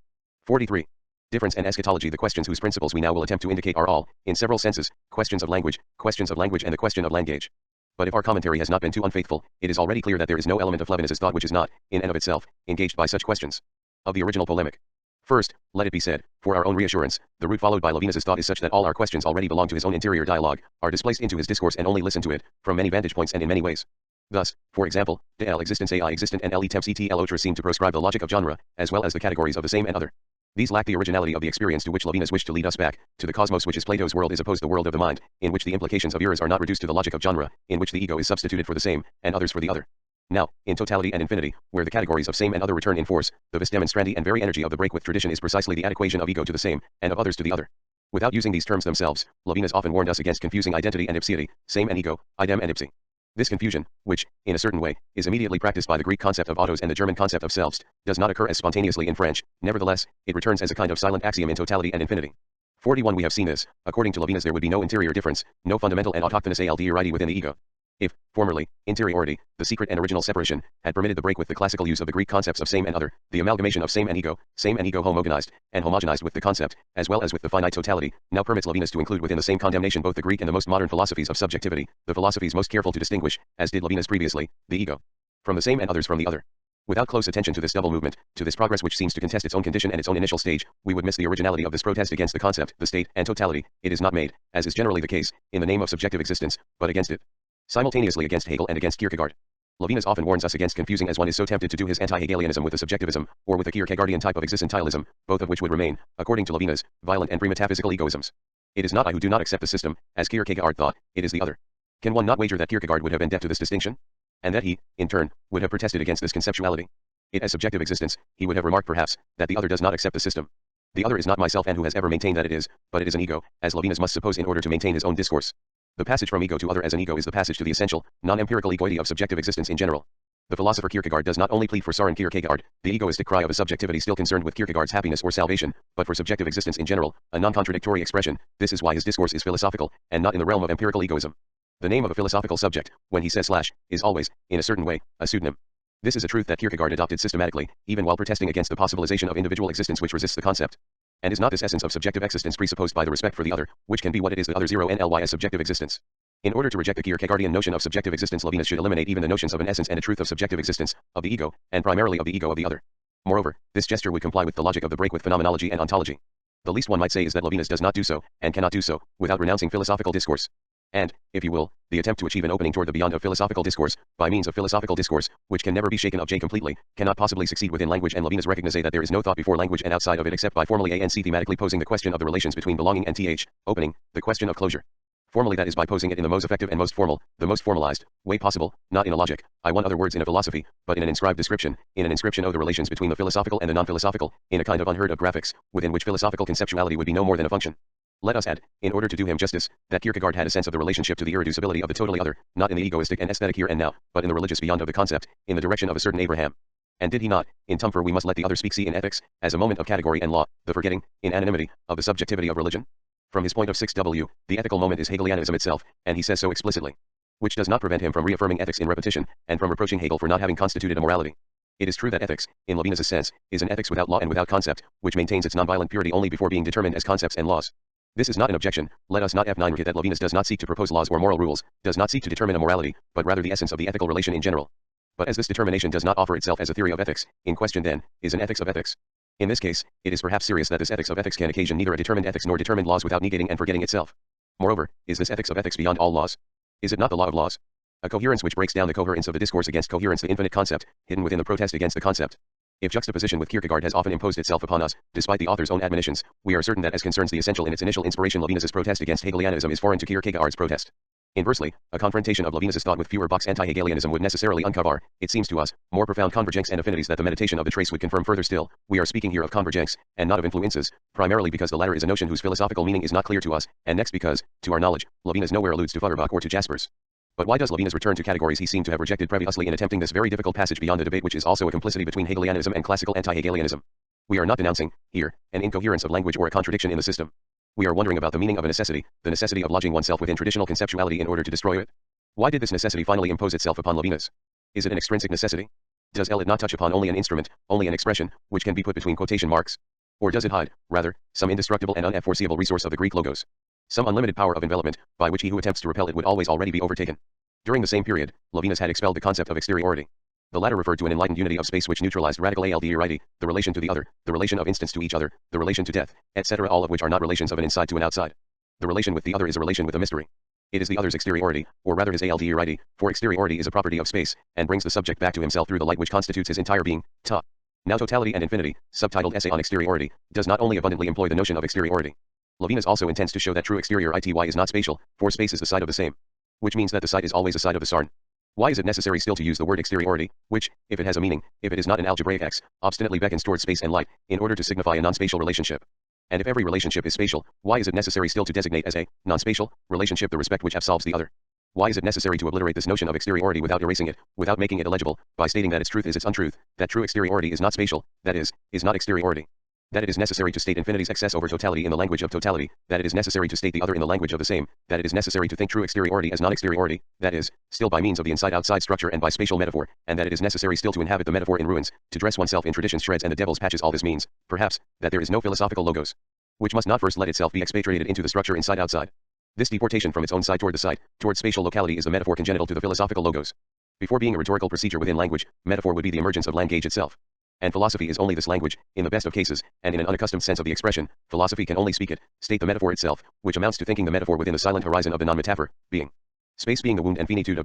43. Difference and eschatology. The questions whose principles we now will attempt to indicate are all, in several senses, questions of language and the question of language. But if our commentary has not been too unfaithful, it is already clear that there is no element of Levinas's thought which is not, in and of itself, engaged by such questions. Of the original polemic. First, let it be said, for our own reassurance, the route followed by Levinas's thought is such that all our questions already belong to his own interior dialogue, are displaced into his discourse and only listen to it, from many vantage points and in many ways. Thus, for example, de L existence AI existent and L temps et L seem to proscribe the logic of genre, as well as the categories of the same and other. These lack the originality of the experience to which Levinas wished to lead us back, to the cosmos which is Plato's world is opposed the world of the mind, in which the implications of eras are not reduced to the logic of genre, in which the ego is substituted for the same, and others for the other. Now, in totality and infinity, where the categories of same and other return in force, the vis demonstrandi and very energy of the break with tradition is precisely the adequation of ego to the same, and of others to the other. Without using these terms themselves, Levinas often warned us against confusing identity and ipsiety, same and ego, idem and ipsi. This confusion, which, in a certain way, is immediately practiced by the Greek concept of autos and the German concept of selbst, does not occur as spontaneously in French, nevertheless, it returns as a kind of silent axiom in totality and infinity. 41 We have seen this, according to Levinas there would be no interior difference, no fundamental and autochthonous alteriety within the ego. If, formerly, interiority, the secret and original separation, had permitted the break with the classical use of the Greek concepts of same and other, the amalgamation of same and ego homogenized, and homogenized with the concept, as well as with the finite totality, now permits Levinus to include within the same condemnation both the Greek and the most modern philosophies of subjectivity, the philosophies most careful to distinguish, as did Levinus previously, the ego from the same and others from the other. Without close attention to this double movement, to this progress which seems to contest its own condition and its own initial stage, we would miss the originality of this protest against the concept, the state, and totality. It is not made, as is generally the case, in the name of subjective existence, but against it. Simultaneously against Hegel and against Kierkegaard. Levinus often warns us against confusing as one is so tempted to do his anti-Hegelianism with the subjectivism, or with the Kierkegaardian type of existentialism, both of which would remain, according to Levinus, violent and pre-metaphysical egoisms. It is not I who do not accept the system, as Kierkegaard thought, it is the other. Can one not wager that Kierkegaard would have been deaf to this distinction? And that he, in turn, would have protested against this conceptuality? It as subjective existence, he would have remarked perhaps, that the other does not accept the system. The other is not myself and who has ever maintained that it is, but it is an ego, as Levinus must suppose in order to maintain his own discourse. The passage from ego to other as an ego is the passage to the essential, non-empirical egoity of subjective existence in general. The philosopher Kierkegaard does not only plead for Søren Kierkegaard, the egoistic cry of a subjectivity still concerned with Kierkegaard's happiness or salvation, but for subjective existence in general, a non-contradictory expression. This is why his discourse is philosophical, and not in the realm of empirical egoism. The name of a philosophical subject, when he says / is always, in a certain way, a pseudonym. This is a truth that Kierkegaard adopted systematically, even while protesting against the possibilization of individual existence which resists the concept. And is not this essence of subjective existence presupposed by the respect for the other, which can be what it is the other 0nly as subjective existence? In order to reject the Kierkegaardian notion of subjective existence, Levinus should eliminate even the notions of an essence and a truth of subjective existence, of the ego, and primarily of the ego of the other. Moreover, this gesture would comply with the logic of the break with phenomenology and ontology. The least one might say is that Levinus does not do so, and cannot do so, without renouncing philosophical discourse. And, if you will, the attempt to achieve an opening toward the beyond of philosophical discourse, by means of philosophical discourse, which can never be shaken of completely, cannot possibly succeed within language, and Levinus recognizes that there is no thought before language and outside of it except by formally and thematically posing the question of the relations between belonging and opening, the question of closure. Formally, that is by posing it in the most effective and most formal, the most formalized, way possible, not in a logic, I want other words in a philosophy, but in an inscribed description, in an inscription of the relations between the philosophical and the non-philosophical, in a kind of unheard of graphics, within which philosophical conceptuality would be no more than a function. Let us add, in order to do him justice, that Kierkegaard had a sense of the relationship to the irreducibility of the totally other, not in the egoistic and aesthetic here and now, but in the religious beyond of the concept, in the direction of a certain Abraham. And did he not, in for we must let the other speak see in ethics, as a moment of category and law, the forgetting, in anonymity, of the subjectivity of religion? From his point of 6w, the ethical moment is Hegelianism itself, and he says so explicitly. Which does not prevent him from reaffirming ethics in repetition, and from reproaching Hegel for not having constituted a morality. It is true that ethics, in Levinus' sense, is an ethics without law and without concept, which maintains its nonviolent purity only before being determined as concepts and laws. This is not an objection. Let us not F9 repeat that Levinus does not seek to propose laws or moral rules, does not seek to determine a morality, but rather the essence of the ethical relation in general. But as this determination does not offer itself as a theory of ethics, in question then, is an ethics of ethics. In this case, it is perhaps serious that this ethics of ethics can occasion neither a determined ethics nor determined laws without negating and forgetting itself. Moreover, is this ethics of ethics beyond all laws? Is it not the law of laws? A coherence which breaks down the coherence of the discourse against coherence, the infinite concept, hidden within the protest against the concept. If juxtaposition with Kierkegaard has often imposed itself upon us, despite the author's own admonitions, we are certain that as concerns the essential in its initial inspiration, Levinus' protest against Hegelianism is foreign to Kierkegaard's protest. Inversely, a confrontation of Levinus' thought with fewer box anti-Hegelianism would necessarily uncover, it seems to us, more profound convergence and affinities that the meditation of the trace would confirm further still. We are speaking here of convergence, and not of influences, primarily because the latter is a notion whose philosophical meaning is not clear to us, and next because, to our knowledge, Levinus nowhere alludes to Feuerbach or to Jaspers. But why does Levinus return to categories he seemed to have rejected previously in attempting this very difficult passage beyond the debate which is also a complicity between Hegelianism and classical anti-Hegelianism? We are not denouncing, here, an incoherence of language or a contradiction in the system. We are wondering about the meaning of a necessity, the necessity of lodging oneself within traditional conceptuality in order to destroy it. Why did this necessity finally impose itself upon Levinus? Is it an extrinsic necessity? Does it not touch upon only an instrument, only an expression, which can be put between quotation marks? Or does it hide, rather, some indestructible and unforeseeable resource of the Greek logos? Some unlimited power of envelopment, by which he who attempts to repel it would always already be overtaken. During the same period, Levinus had expelled the concept of exteriority. The latter referred to an enlightened unity of space which neutralized radical alderity, the relation to the other, the relation of instants to each other, the relation to death, etc., all of which are not relations of an inside to an outside. The relation with the other is a relation with a mystery. It is the other's exteriority, or rather his alderity, for exteriority is a property of space, and brings the subject back to himself through the light which constitutes his entire being, ta. Now totality and infinity, subtitled Essay on Exteriority, does not only abundantly employ the notion of exteriority. Levinus also intends to show that true exteriority is not spatial, for space is the side of the same. Which means that the side is always a side of the Sarn. Why is it necessary still to use the word exteriority, which, if it has a meaning, if it is not an algebraic X, obstinately beckons towards space and light, in order to signify a non-spatial relationship? And if every relationship is spatial, why is it necessary still to designate as a non-spatial relationship the respect which absolves the other? Why is it necessary to obliterate this notion of exteriority without erasing it, without making it illegible, by stating that its truth is its untruth, that true exteriority is not spatial, that is not exteriority? that it is necessary to state infinity's excess over totality in the language of totality, that it is necessary to state the other in the language of the same, that it is necessary to think true exteriority as non-exteriority, that is, still by means of the inside-outside structure and by spatial metaphor, and that it is necessary still to inhabit the metaphor in ruins, to dress oneself in tradition's shreds and the devil's patches. All this means, perhaps, that there is no philosophical logos, which must not first let itself be expatriated into the structure inside-outside. This deportation from its own side toward the side, toward spatial locality, is the metaphor congenital to the philosophical logos. Before being a rhetorical procedure within language, metaphor would be the emergence of language itself. And philosophy is only this language, in the best of cases, and in an unaccustomed sense of the expression, philosophy can only speak it, state the metaphor itself, which amounts to thinking the metaphor within the silent horizon of the non-metaphor, being. Space being the wound and finitude of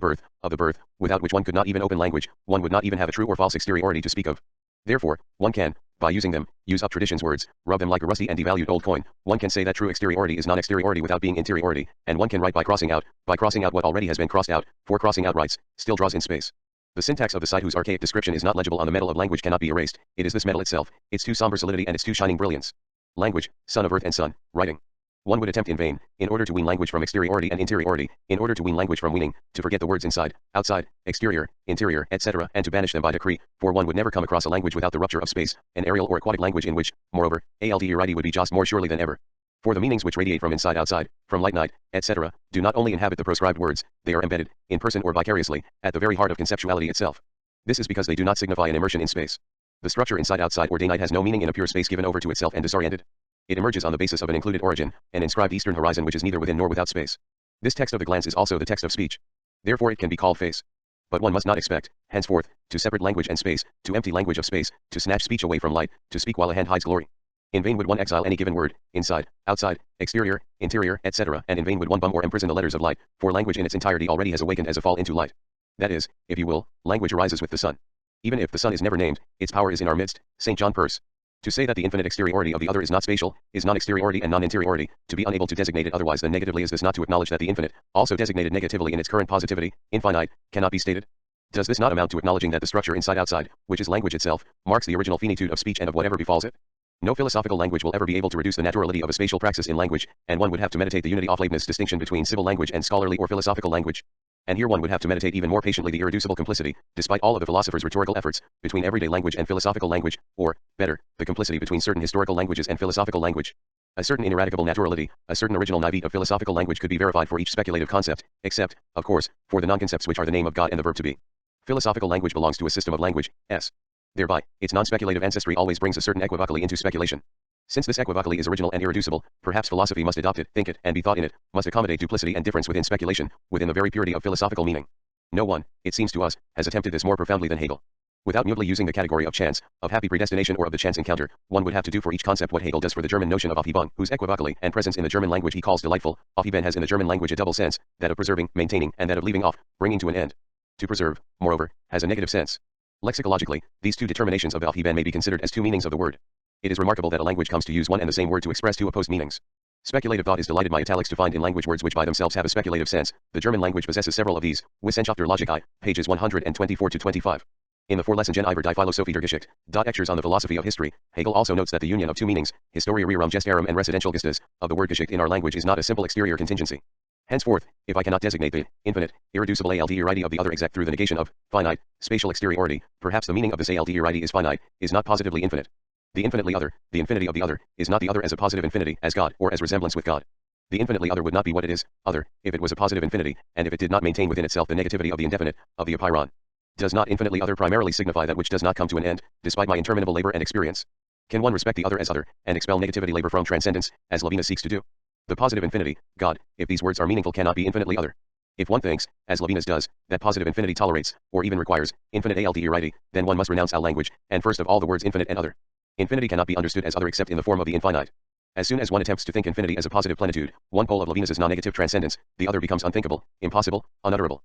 the birth, without which one could not even open language, one would not even have a true or false exteriority to speak of. Therefore, one can, by using them, use up tradition's words, rub them like a rusty and devalued old coin, one can say that true exteriority is non-exteriority without being interiority, and one can write by crossing out what already has been crossed out, for crossing out writes, still draws in space. The syntax of the site whose archaic description is not legible on the metal of language cannot be erased. It is this metal itself, its too somber solidity and its too shining brilliance. Language, son of earth and sun, writing. One would attempt in vain, in order to wean language from exteriority and interiority, in order to wean language from weaning, to forget the words inside, outside, exterior, interior, etc., and to banish them by decree, for one would never come across a language without the rupture of space, an aerial or aquatic language in which, moreover, alderity would be just more surely than ever. For the meanings which radiate from inside outside, from light night, etc., do not only inhabit the proscribed words, they are embedded, in person or vicariously, at the very heart of conceptuality itself. This is because they do not signify an immersion in space. The structure inside outside or day night has no meaning in a pure space given over to itself and disoriented. It emerges on the basis of an included origin, an inscribed eastern horizon which is neither within nor without space. This text of the glance is also the text of speech. Therefore it can be called face. But one must not expect, henceforth, to separate language and space, to empty language of space, to snatch speech away from light, to speak while a hand hides glory. In vain would one exile any given word, inside, outside, exterior, interior, etc., and in vain would one bum or imprison the letters of light, for language in its entirety already has awakened as a fall into light. That is, if you will, language arises with the sun. Even if the sun is never named, its power is in our midst, St. John Peirce. To say that the infinite exteriority of the other is not spatial, is non-exteriority and non-interiority, to be unable to designate it otherwise than negatively is this not to acknowledge that the infinite, also designated negatively in its current positivity, infinite, cannot be stated? Does this not amount to acknowledging that the structure inside-outside, which is language itself, marks the original finitude of speech and of whatever befalls it? No philosophical language will ever be able to reduce the naturality of a spatial praxis in language, and one would have to meditate the unity of Leibniz distinction between civil language and scholarly or philosophical language. And here one would have to meditate even more patiently the irreducible complicity, despite all of the philosopher's rhetorical efforts, between everyday language and philosophical language, or, better, the complicity between certain historical languages and philosophical language. A certain ineradicable naturality, a certain original naivete of philosophical language could be verified for each speculative concept, except, of course, for the non-concepts which are the name of God and the verb to be. Philosophical language belongs to a system of language, s. Thereby, its non-speculative ancestry always brings a certain equivocally into speculation. Since this equivocally is original and irreducible, perhaps philosophy must adopt it, think it, and be thought in it, must accommodate duplicity and difference within speculation, within the very purity of philosophical meaning. No one, it seems to us, has attempted this more profoundly than Hegel. Without mutely using the category of chance, of happy predestination or of the chance encounter, one would have to do for each concept what Hegel does for the German notion of Aufhebung, whose equivocally and presence in the German language he calls delightful. Aufheben has in the German language a double sense, that of preserving, maintaining, and that of leaving off, bringing to an end. To preserve, moreover, has a negative sense. Lexicologically, these two determinations of Aufheben may be considered as two meanings of the word. It is remarkable that a language comes to use one and the same word to express two opposed meanings. Speculative thought is delighted by italics to find in language words which by themselves have a speculative sense. The German language possesses several of these. Wissenschaft der Logik I, pages 124-25. In the Vorlesungen über die Philosophie der Geschichte, lectures on the philosophy of history, Hegel also notes that the union of two meanings, historiarum gestarum and residential gestas, of the word Geschichte in our language is not a simple exterior contingency. Henceforth, if I cannot designate the infinite, irreducible alderity of the other exact through the negation of finite, spatial exteriority, perhaps the meaning of this alderity is finite, is not positively infinite. The infinitely other, the infinity of the other, is not the other as a positive infinity, as God, or as resemblance with God. The infinitely other would not be what it is, other, if it was a positive infinity, and if it did not maintain within itself the negativity of the indefinite, of the apeiron. Does not infinitely other primarily signify that which does not come to an end, despite my interminable labor and experience? Can one respect the other as other, and expel negativity labor from transcendence, as Levinas seeks to do? The positive infinity, God, if these words are meaningful cannot be infinitely other. If one thinks, as Levinas does, that positive infinity tolerates, or even requires, infinite alderity, then one must renounce our language, and first of all the words infinite and other. Infinity cannot be understood as other except in the form of the infinite. As soon as one attempts to think infinity as a positive plenitude, one pole of Levinas's non-negative transcendence, the other becomes unthinkable, impossible, unutterable.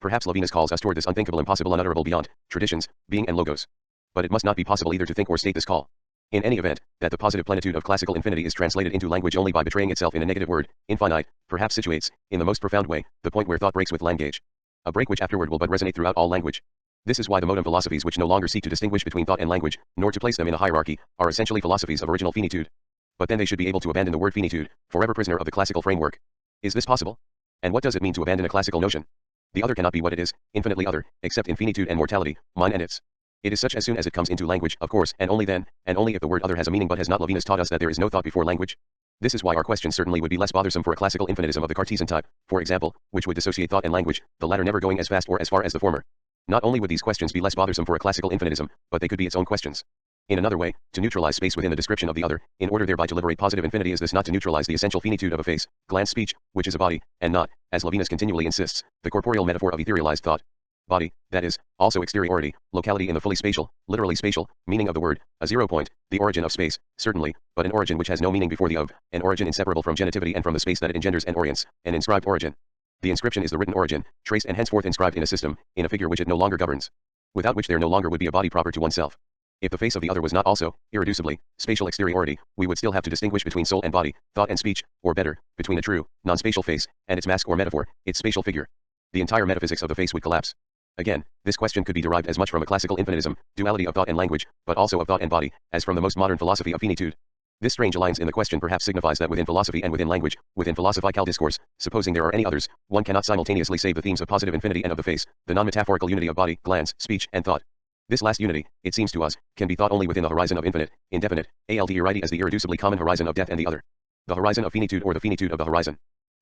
Perhaps Levinas calls us toward this unthinkable, impossible, unutterable beyond traditions, being and logos. But it must not be possible either to think or state this call. In any event, that the positive plenitude of classical infinity is translated into language only by betraying itself in a negative word, infinite, perhaps situates, in the most profound way, the point where thought breaks with language. A break which afterward will but resonate throughout all language. This is why the modem philosophies which no longer seek to distinguish between thought and language, nor to place them in a hierarchy, are essentially philosophies of original finitude. But then they should be able to abandon the word finitude, forever prisoner of the classical framework. Is this possible? And what does it mean to abandon a classical notion? The other cannot be what it is, infinitely other, except in finitude and mortality, mine and its. It is such as soon as it comes into language, of course, and only then, and only if the word other has a meaning. But has not Levinus taught us that there is no thought before language? This is why our question certainly would be less bothersome for a classical infinitism of the Cartesian type, for example, which would dissociate thought and language, the latter never going as fast or as far as the former. Not only would these questions be less bothersome for a classical infinitism, but they could be its own questions. In another way, to neutralize space within the description of the other, in order thereby to liberate positive infinity, is this not to neutralize the essential finitude of a face, glance, speech, which is a body, and not, as Levinus continually insists, the corporeal metaphor of etherealized thought. Body, that is, also exteriority, locality in the fully spatial, literally spatial, meaning of the word, a 0 point, the origin of space, certainly, but an origin which has no meaning before the of, an origin inseparable from genitivity and from the space that it engenders and orients, an inscribed origin. The inscription is the written origin, traced and henceforth inscribed in a system, in a figure which it no longer governs. Without which there no longer would be a body proper to oneself. If the face of the other was not also, irreducibly, spatial exteriority, we would still have to distinguish between soul and body, thought and speech, or better, between a true, non-spatial face, and its mask or metaphor, its spatial figure. The entire metaphysics of the face would collapse. Again, this question could be derived as much from a classical infinitism, duality of thought and language, but also of thought and body, as from the most modern philosophy of finitude. This strange alliance in the question perhaps signifies that within philosophy and within language, within philosophical discourse, supposing there are any others, one cannot simultaneously save the themes of positive infinity and of the face, the non-metaphorical unity of body, glance, speech, and thought. This last unity, it seems to us, can be thought only within the horizon of infinite, indefinite, aldeiridi as the irreducibly common horizon of death and the other. The horizon of finitude or the finitude of the horizon.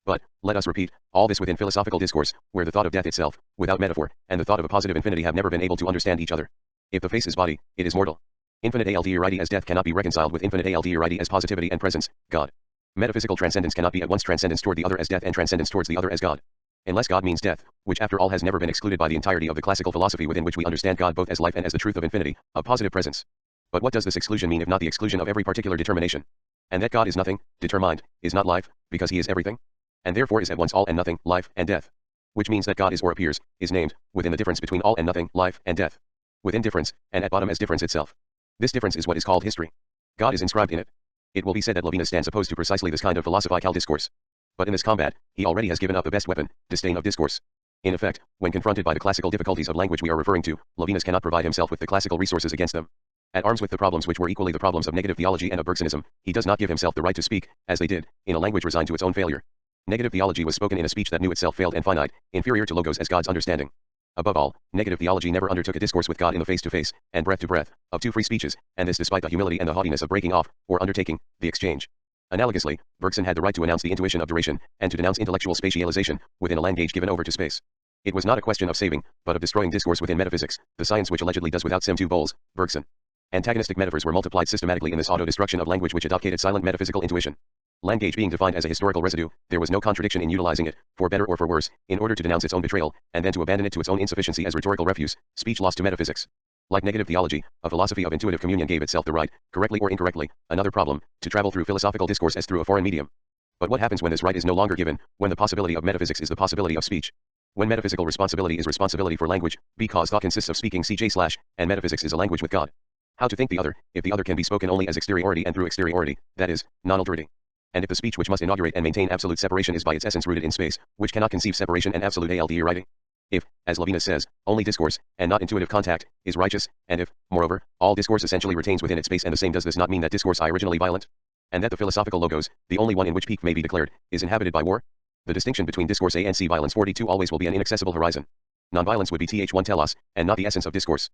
But, let us repeat, all this within philosophical discourse, where the thought of death itself, without metaphor, and the thought of a positive infinity have never been able to understand each other. If the face is body, it is mortal. Infinite aldeiridi as death cannot be reconciled with infinite aldeiridi as positivity and presence, God. Metaphysical transcendence cannot be at once transcendence toward the other as death and transcendence towards the other as God. Unless God means death, which after all has never been excluded by the entirety of the classical philosophy within which we understand God both as life and as the truth of infinity, of positive presence. But what does this exclusion mean if not the exclusion of every particular determination? And that God is nothing, determined, is not life, because he is everything? And therefore is at once all and nothing, life and death. Which means that God is or appears, is named, within the difference between all and nothing, life and death. Within difference, and at bottom as difference itself. This difference is what is called history. God is inscribed in it. It will be said that Levinus stands opposed to precisely this kind of philosophical discourse. But in this combat, he already has given up the best weapon, disdain of discourse. In effect, when confronted by the classical difficulties of language we are referring to, Levinus cannot provide himself with the classical resources against them. At arms with the problems which were equally the problems of negative theology and of Bergsonism, he does not give himself the right to speak, as they did, in a language resigned to its own failure. Negative theology was spoken in a speech that knew itself failed and finite, inferior to logos as God's understanding. Above all, negative theology never undertook a discourse with God in the face-to-face, and breath-to-breath, of two free speeches, and this despite the humility and the haughtiness of breaking off, or undertaking, the exchange. Analogously, Bergson had the right to announce the intuition of duration, and to denounce intellectual spatialization, within a language given over to space. It was not a question of saving, but of destroying discourse within metaphysics, the science which allegedly does without sim2 bowls, Bergson. Antagonistic metaphors were multiplied systematically in this auto-destruction of language which advocated silent metaphysical intuition. Language being defined as a historical residue, there was no contradiction in utilizing it, for better or for worse, in order to denounce its own betrayal, and then to abandon it to its own insufficiency as rhetorical refuse, speech lost to metaphysics. Like negative theology, a philosophy of intuitive communion gave itself the right, correctly or incorrectly, another problem, to travel through philosophical discourse as through a foreign medium. But what happens when this right is no longer given, when the possibility of metaphysics is the possibility of speech? When metaphysical responsibility is responsibility for language, because thought consists of speaking CJ/ and metaphysics is a language with God. How to think the other, if the other can be spoken only as exteriority and through exteriority, that is, non-alterity. And if the speech which must inaugurate and maintain absolute separation is by its essence rooted in space, which cannot conceive separation and absolute aldeiridi? If, as Levinus says, only discourse, and not intuitive contact, is righteous, and if, moreover, all discourse essentially retains within its space and the same, does this not mean that discourse is originally violent? And that the philosophical logos, the only one in which peace may be declared, is inhabited by war? The distinction between discourse A and C violence 42 always will be an inaccessible horizon. Non-violence would be th1 telos, and not the essence of discourse.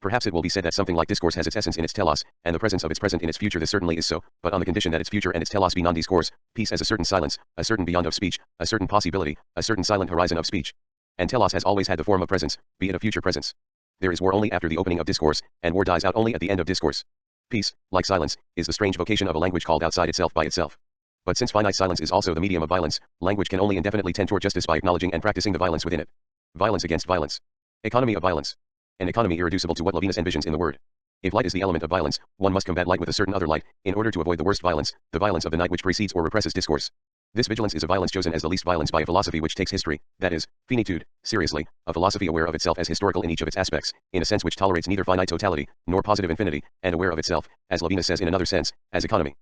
Perhaps it will be said that something like discourse has its essence in its telos, and the presence of its present in its future. This certainly is so, but on the condition that its future and its telos be non-discourse, peace as a certain silence, a certain beyond of speech, a certain possibility, a certain silent horizon of speech. And telos has always had the form of presence, be it a future presence. There is war only after the opening of discourse, and war dies out only at the end of discourse. Peace, like silence, is the strange vocation of a language called outside itself by itself. But since finite silence is also the medium of violence, language can only indefinitely tend toward justice by acknowledging and practicing the violence within it. Violence against violence. Economy of violence. An economy irreducible to what Levinus envisions in the word. If light is the element of violence, one must combat light with a certain other light, in order to avoid the worst violence, the violence of the night which precedes or represses discourse. This vigilance is a violence chosen as the least violence by a philosophy which takes history, that is, finitude, seriously, a philosophy aware of itself as historical in each of its aspects, in a sense which tolerates neither finite totality, nor positive infinity, and aware of itself, as Levinus says in another sense, as economy.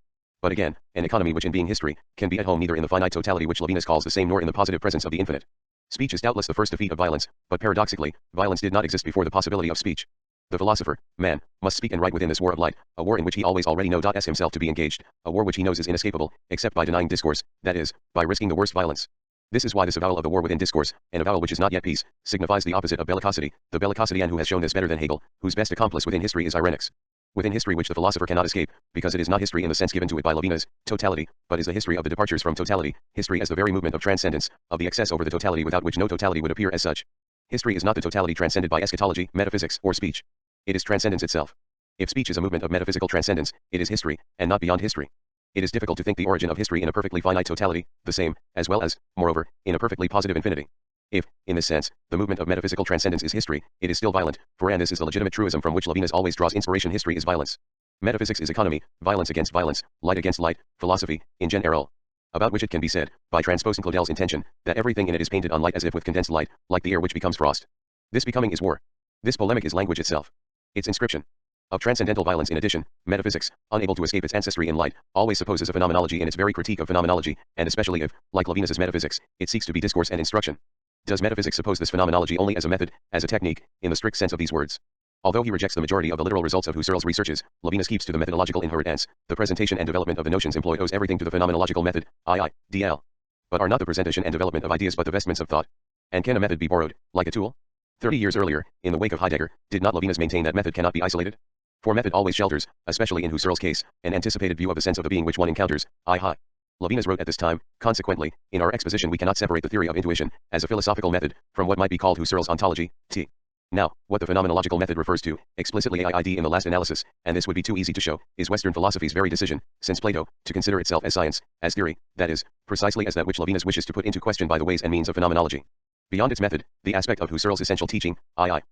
But again, an economy which in being history, can be at home neither in the finite totality which Levinus calls the same nor in the positive presence of the infinite. Speech is doubtless the first defeat of violence, but paradoxically, violence did not exist before the possibility of speech. The philosopher, man, must speak and write within this war of light, a war in which he always already knows himself to be engaged, a war which he knows is inescapable, except by denying discourse, that is, by risking the worst violence. This is why this avowal of the war within discourse, an avowal which is not yet peace, signifies the opposite of bellicosity, the bellicositian who has shown this better than Hegel, whose best accomplice within history is irenics. Within history which the philosopher cannot escape, because it is not history in the sense given to it by Levinas, totality, but is the history of the departures from totality, history as the very movement of transcendence, of the excess over the totality without which no totality would appear as such. History is not the totality transcended by eschatology, metaphysics, or speech. It is transcendence itself. If speech is a movement of metaphysical transcendence, it is history, and not beyond history. It is difficult to think the origin of history in a perfectly finite totality, the same, as well as, moreover, in a perfectly positive infinity. If, in this sense, the movement of metaphysical transcendence is history, it is still violent, for and this is the legitimate truism from which Levinas always draws inspiration. History is violence. Metaphysics is economy, violence against violence, light against light, philosophy, in general. About which it can be said, by transposing Claudel's intention, that everything in it is painted on light as if with condensed light, like the air which becomes frost. This becoming is war. This polemic is language itself. Its inscription. Of transcendental violence in addition, metaphysics, unable to escape its ancestry in light, always supposes a phenomenology in its very critique of phenomenology, and especially if, like Levinas's metaphysics, it seeks to be discourse and instruction. Does metaphysics suppose this phenomenology only as a method, as a technique, in the strict sense of these words? Although he rejects the majority of the literal results of Husserl's researches, Levinas keeps to the methodological inheritance. The presentation and development of the notions employed owes everything to the phenomenological method, DL. But are not the presentation and development of ideas but the vestments of thought? And can a method be borrowed, like a tool? 30 years earlier, in the wake of Heidegger, did not Levinas maintain that method cannot be isolated? For method always shelters, especially in Husserl's case, an anticipated view of the sense of the being which one encounters, Levinas wrote at this time, consequently, in our exposition we cannot separate the theory of intuition, as a philosophical method, from what might be called Husserl's ontology, t. Now, what the phenomenological method refers to, explicitly AID in the last analysis, and this would be too easy to show, is Western philosophy's very decision, since Plato, to consider itself as science, as theory, that is, precisely as that which Levinas wishes to put into question by the ways and means of phenomenology. Beyond its method, the aspect of Husserl's essential teaching,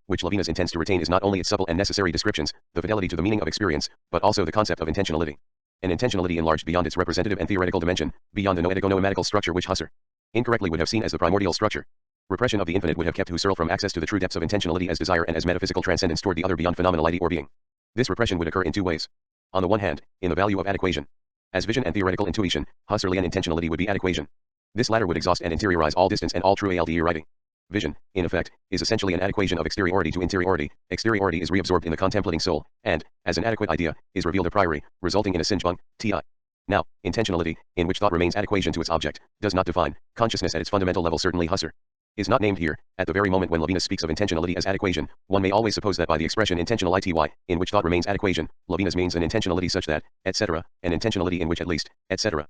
which Levinas intends to retain is not only its supple and necessary descriptions, the fidelity to the meaning of experience, but also the concept of intentionality. An intentionality enlarged beyond its representative and theoretical dimension, beyond the noetico-noematical structure which Husserl incorrectly would have seen as the primordial structure. Repression of the infinite would have kept Husserl from access to the true depths of intentionality as desire and as metaphysical transcendence toward the other beyond phenomenality or being. This repression would occur in two ways. On the one hand, in the value of adequation. As vision and theoretical intuition, Husserlian intentionality would be adequation. This latter would exhaust and interiorize all distance and all true ALDE. Vision, in effect, is essentially an adequation of exteriority to interiority. Exteriority is reabsorbed in the contemplating soul, and, as an adequate idea, is revealed a priori, resulting in a Sinjbung, ti. Now, intentionality, in which thought remains adequation to its object, does not define consciousness at its fundamental level. Certainly Husserl is not named here. At the very moment when Levinas speaks of intentionality as adequation, one may always suppose that by the expression intentional ity, in which thought remains adequation, Levinas means an intentionality such that, etc., an intentionality in which at least, etc.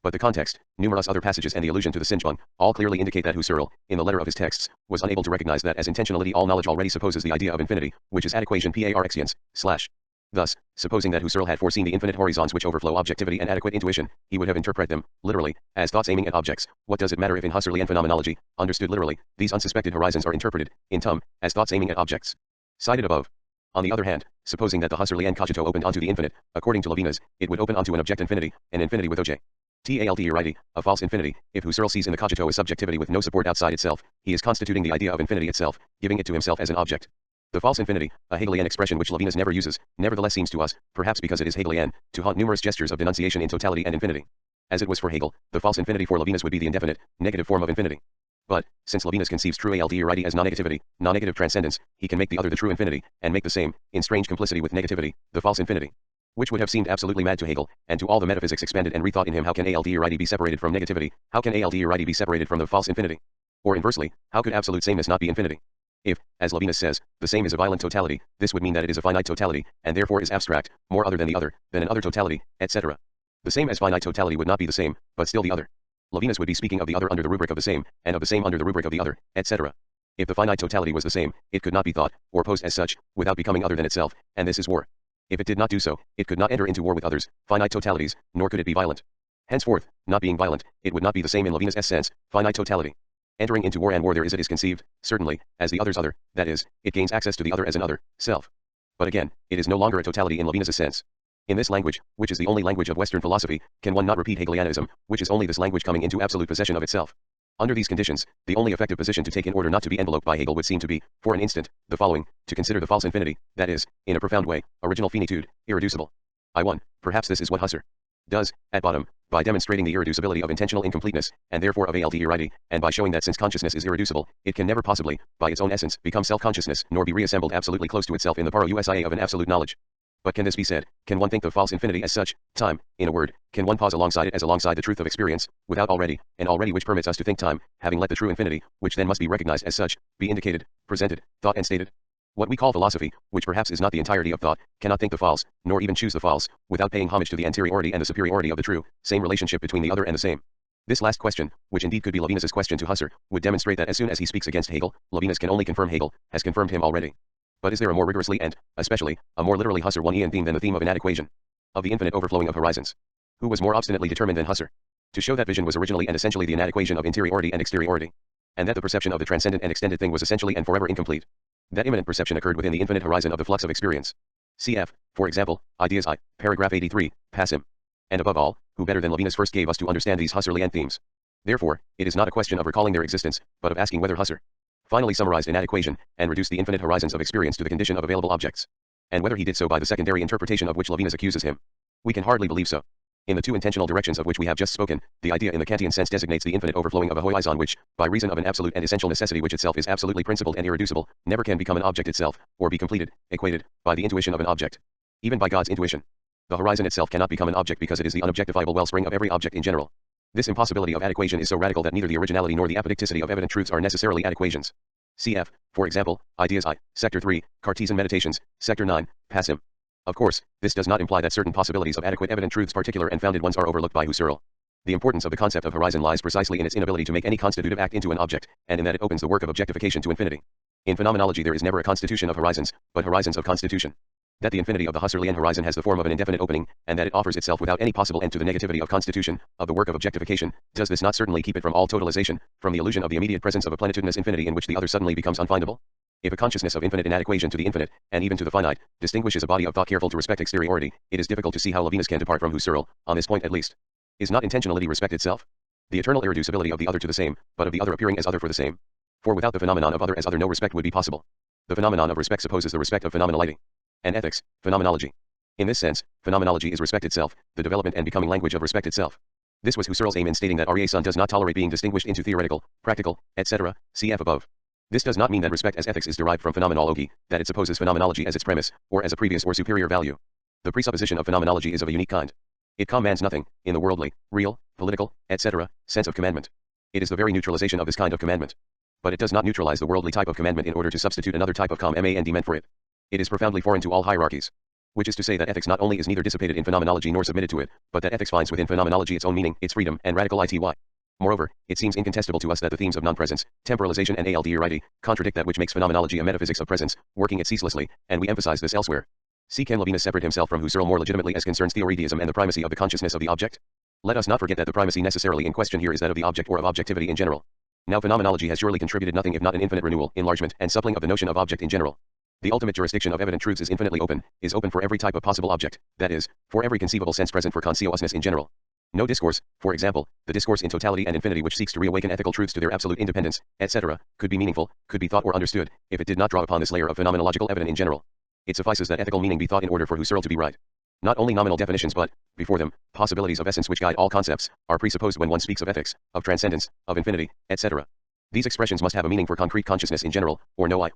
But the context, numerous other passages and the allusion to the Sinjbung, all clearly indicate that Husserl, in the letter of his texts, was unable to recognize that as intentionality all knowledge already supposes the idea of infinity, which is adequation par / Thus, supposing that Husserl had foreseen the infinite horizons which overflow objectivity and adequate intuition, he would have interpreted them, literally, as thoughts aiming at objects. What does it matter if in Husserlian phenomenology, understood literally, these unsuspected horizons are interpreted, in tum, as thoughts aiming at objects? Cited above. On the other hand, supposing that the Husserlian cogito opened onto the infinite, according to Levinas, it would open onto an object infinity with oj. TALDERID, a false infinity. If Husserl sees in the cogito a subjectivity with no support outside itself, he is constituting the idea of infinity itself, giving it to himself as an object. The false infinity, a Hegelian expression which Levinas never uses, nevertheless seems to us, perhaps because it is Hegelian, to haunt numerous gestures of denunciation in totality and infinity. As it was for Hegel, the false infinity for Levinas would be the indefinite, negative form of infinity. But, since Levinas conceives true ALDERID as non-negativity, non-negative transcendence, he can make the other the true infinity, and make the same, in strange complicity with negativity, the false infinity. Which would have seemed absolutely mad to Hegel, and to all the metaphysics expanded and rethought in him. How can ALDERID be separated from negativity? How can ALDERID be separated from the false infinity? Or inversely, how could absolute sameness not be infinity? If, as Levinas says, the same is a violent totality, this would mean that it is a finite totality, and therefore is abstract, more other than the other, than an other totality, etc. The same as finite totality would not be the same, but still the other. Levinas would be speaking of the other under the rubric of the same, and of the same under the rubric of the other, etc. If the finite totality was the same, it could not be thought, or posed as such, without becoming other than itself, and this is war. If it did not do so, it could not enter into war with others, finite totalities, nor could it be violent. Henceforth, not being violent, it would not be the same in Levinas' sense, finite totality. Entering into war, and war there is it is conceived, certainly, as the other's other, that is, it gains access to the other as an other, self. But again, it is no longer a totality in Levinas' sense. In this language, which is the only language of Western philosophy, can one not repeat Hegelianism, which is only this language coming into absolute possession of itself. Under these conditions, the only effective position to take in order not to be enveloped by Hegel would seem to be, for an instant, the following: to consider the false infinity, that is, in a profound way, original finitude, irreducible. I1. Perhaps this is what Husserl does, at bottom, by demonstrating the irreducibility of intentional incompleteness, and therefore of ALDERID, and by showing that since consciousness is irreducible, it can never possibly, by its own essence, become self-consciousness, nor be reassembled absolutely close to itself in the paro usia of an absolute knowledge. But can this be said? Can one think of false infinity as such, time, in a word, can one pause alongside it as alongside the truth of experience, without already, and already which permits us to think time, having let the true infinity, which then must be recognized as such, be indicated, presented, thought and stated? What we call philosophy, which perhaps is not the entirety of thought, cannot think the false, nor even choose the false, without paying homage to the anteriority and the superiority of the true, same relationship between the other and the same. This last question, which indeed could be Levinas's question to Husserl, would demonstrate that as soon as he speaks against Hegel, Levinas can only confirm Hegel, has confirmed him already. But is there a more rigorously and, especially, a more literally Husserlian theme than the theme of an equation? Of the infinite overflowing of horizons? Who was more obstinately determined than Husserl? To show that vision was originally and essentially the equation of interiority and exteriority. And that the perception of the transcendent and extended thing was essentially and forever incomplete. That immanent perception occurred within the infinite horizon of the flux of experience. Cf., for example, Ideas I, paragraph 83, Passim. And above all, who better than Levinas first gave us to understand these Husserlian themes? Therefore, it is not a question of recalling their existence, but of asking whether Husserl finally summarized in that equation, and reduced the infinite horizons of experience to the condition of available objects. And whether he did so by the secondary interpretation of which Levinas accuses him. We can hardly believe so. In the two intentional directions of which we have just spoken, the idea in the Kantian sense designates the infinite overflowing of a horizon which, by reason of an absolute and essential necessity which itself is absolutely principled and irreducible, never can become an object itself, or be completed, equated, by the intuition of an object. Even by God's intuition. The horizon itself cannot become an object because it is the unobjectifiable wellspring of every object in general. This impossibility of adequation is so radical that neither the originality nor the apodicticity of evident truths are necessarily adequations. Cf., for example, Ideas I, Sector 3, Cartesian Meditations, Sector 9, Passim. Of course, this does not imply that certain possibilities of adequate evident truths, particular and founded ones, are overlooked by Husserl. The importance of the concept of horizon lies precisely in its inability to make any constitutive act into an object, and in that it opens the work of objectification to infinity. In phenomenology there is never a constitution of horizons, but horizons of constitution. That the infinity of the Husserlian horizon has the form of an indefinite opening, and that it offers itself without any possible end to the negativity of constitution, of the work of objectification, does this not certainly keep it from all totalization, from the illusion of the immediate presence of a plenitudinous infinity in which the other suddenly becomes unfindable? If a consciousness of infinite inadequation to the infinite, and even to the finite, distinguishes a body of thought careful to respect exteriority, it is difficult to see how Levinas can depart from Husserl, on this point at least. Is not intentionality respect itself? The eternal irreducibility of the other to the same, but of the other appearing as other for the same. For without the phenomenon of other as other no respect would be possible. The phenomenon of respect supposes the respect of phenomenality. And ethics, phenomenology. In this sense, phenomenology is respect itself, the development and becoming language of respect itself. This was Husserl's aim in stating that Ariason does not tolerate being distinguished into theoretical, practical, etc., cf. above. This does not mean that respect as ethics is derived from phenomenology, that it supposes phenomenology as its premise, or as a previous or superior value. The presupposition of phenomenology is of a unique kind. It commands nothing, in the worldly, real, political, etc., sense of commandment. It is the very neutralization of this kind of commandment. But it does not neutralize the worldly type of commandment in order to substitute another type of command meant for it. It is profoundly foreign to all hierarchies. Which is to say that ethics not only is neither dissipated in phenomenology nor submitted to it, but that ethics finds within phenomenology its own meaning, its freedom, and radical ity. Moreover, it seems incontestable to us that the themes of non-presence, temporalization and alteriority, contradict that which makes phenomenology a metaphysics of presence, working it ceaselessly, and we emphasize this elsewhere. See, can Levinas separate himself from Husserl more legitimately as concerns theoretism and the primacy of the consciousness of the object? Let us not forget that the primacy necessarily in question here is that of the object or of objectivity in general. Now phenomenology has surely contributed nothing if not an infinite renewal, enlargement, and suppling of the notion of object in general. The ultimate jurisdiction of evident truths is infinitely open, is open for every type of possible object, that is, for every conceivable sense present for consciousness in general. No discourse, for example, the discourse in totality and infinity which seeks to reawaken ethical truths to their absolute independence, etc., could be meaningful, could be thought or understood, if it did not draw upon this layer of phenomenological evidence in general. It suffices that ethical meaning be thought in order for Husserl to be right. Not only nominal definitions but, before them, possibilities of essence which guide all concepts, are presupposed when one speaks of ethics, of transcendence, of infinity, etc. These expressions must have a meaning for concrete consciousness in general, or no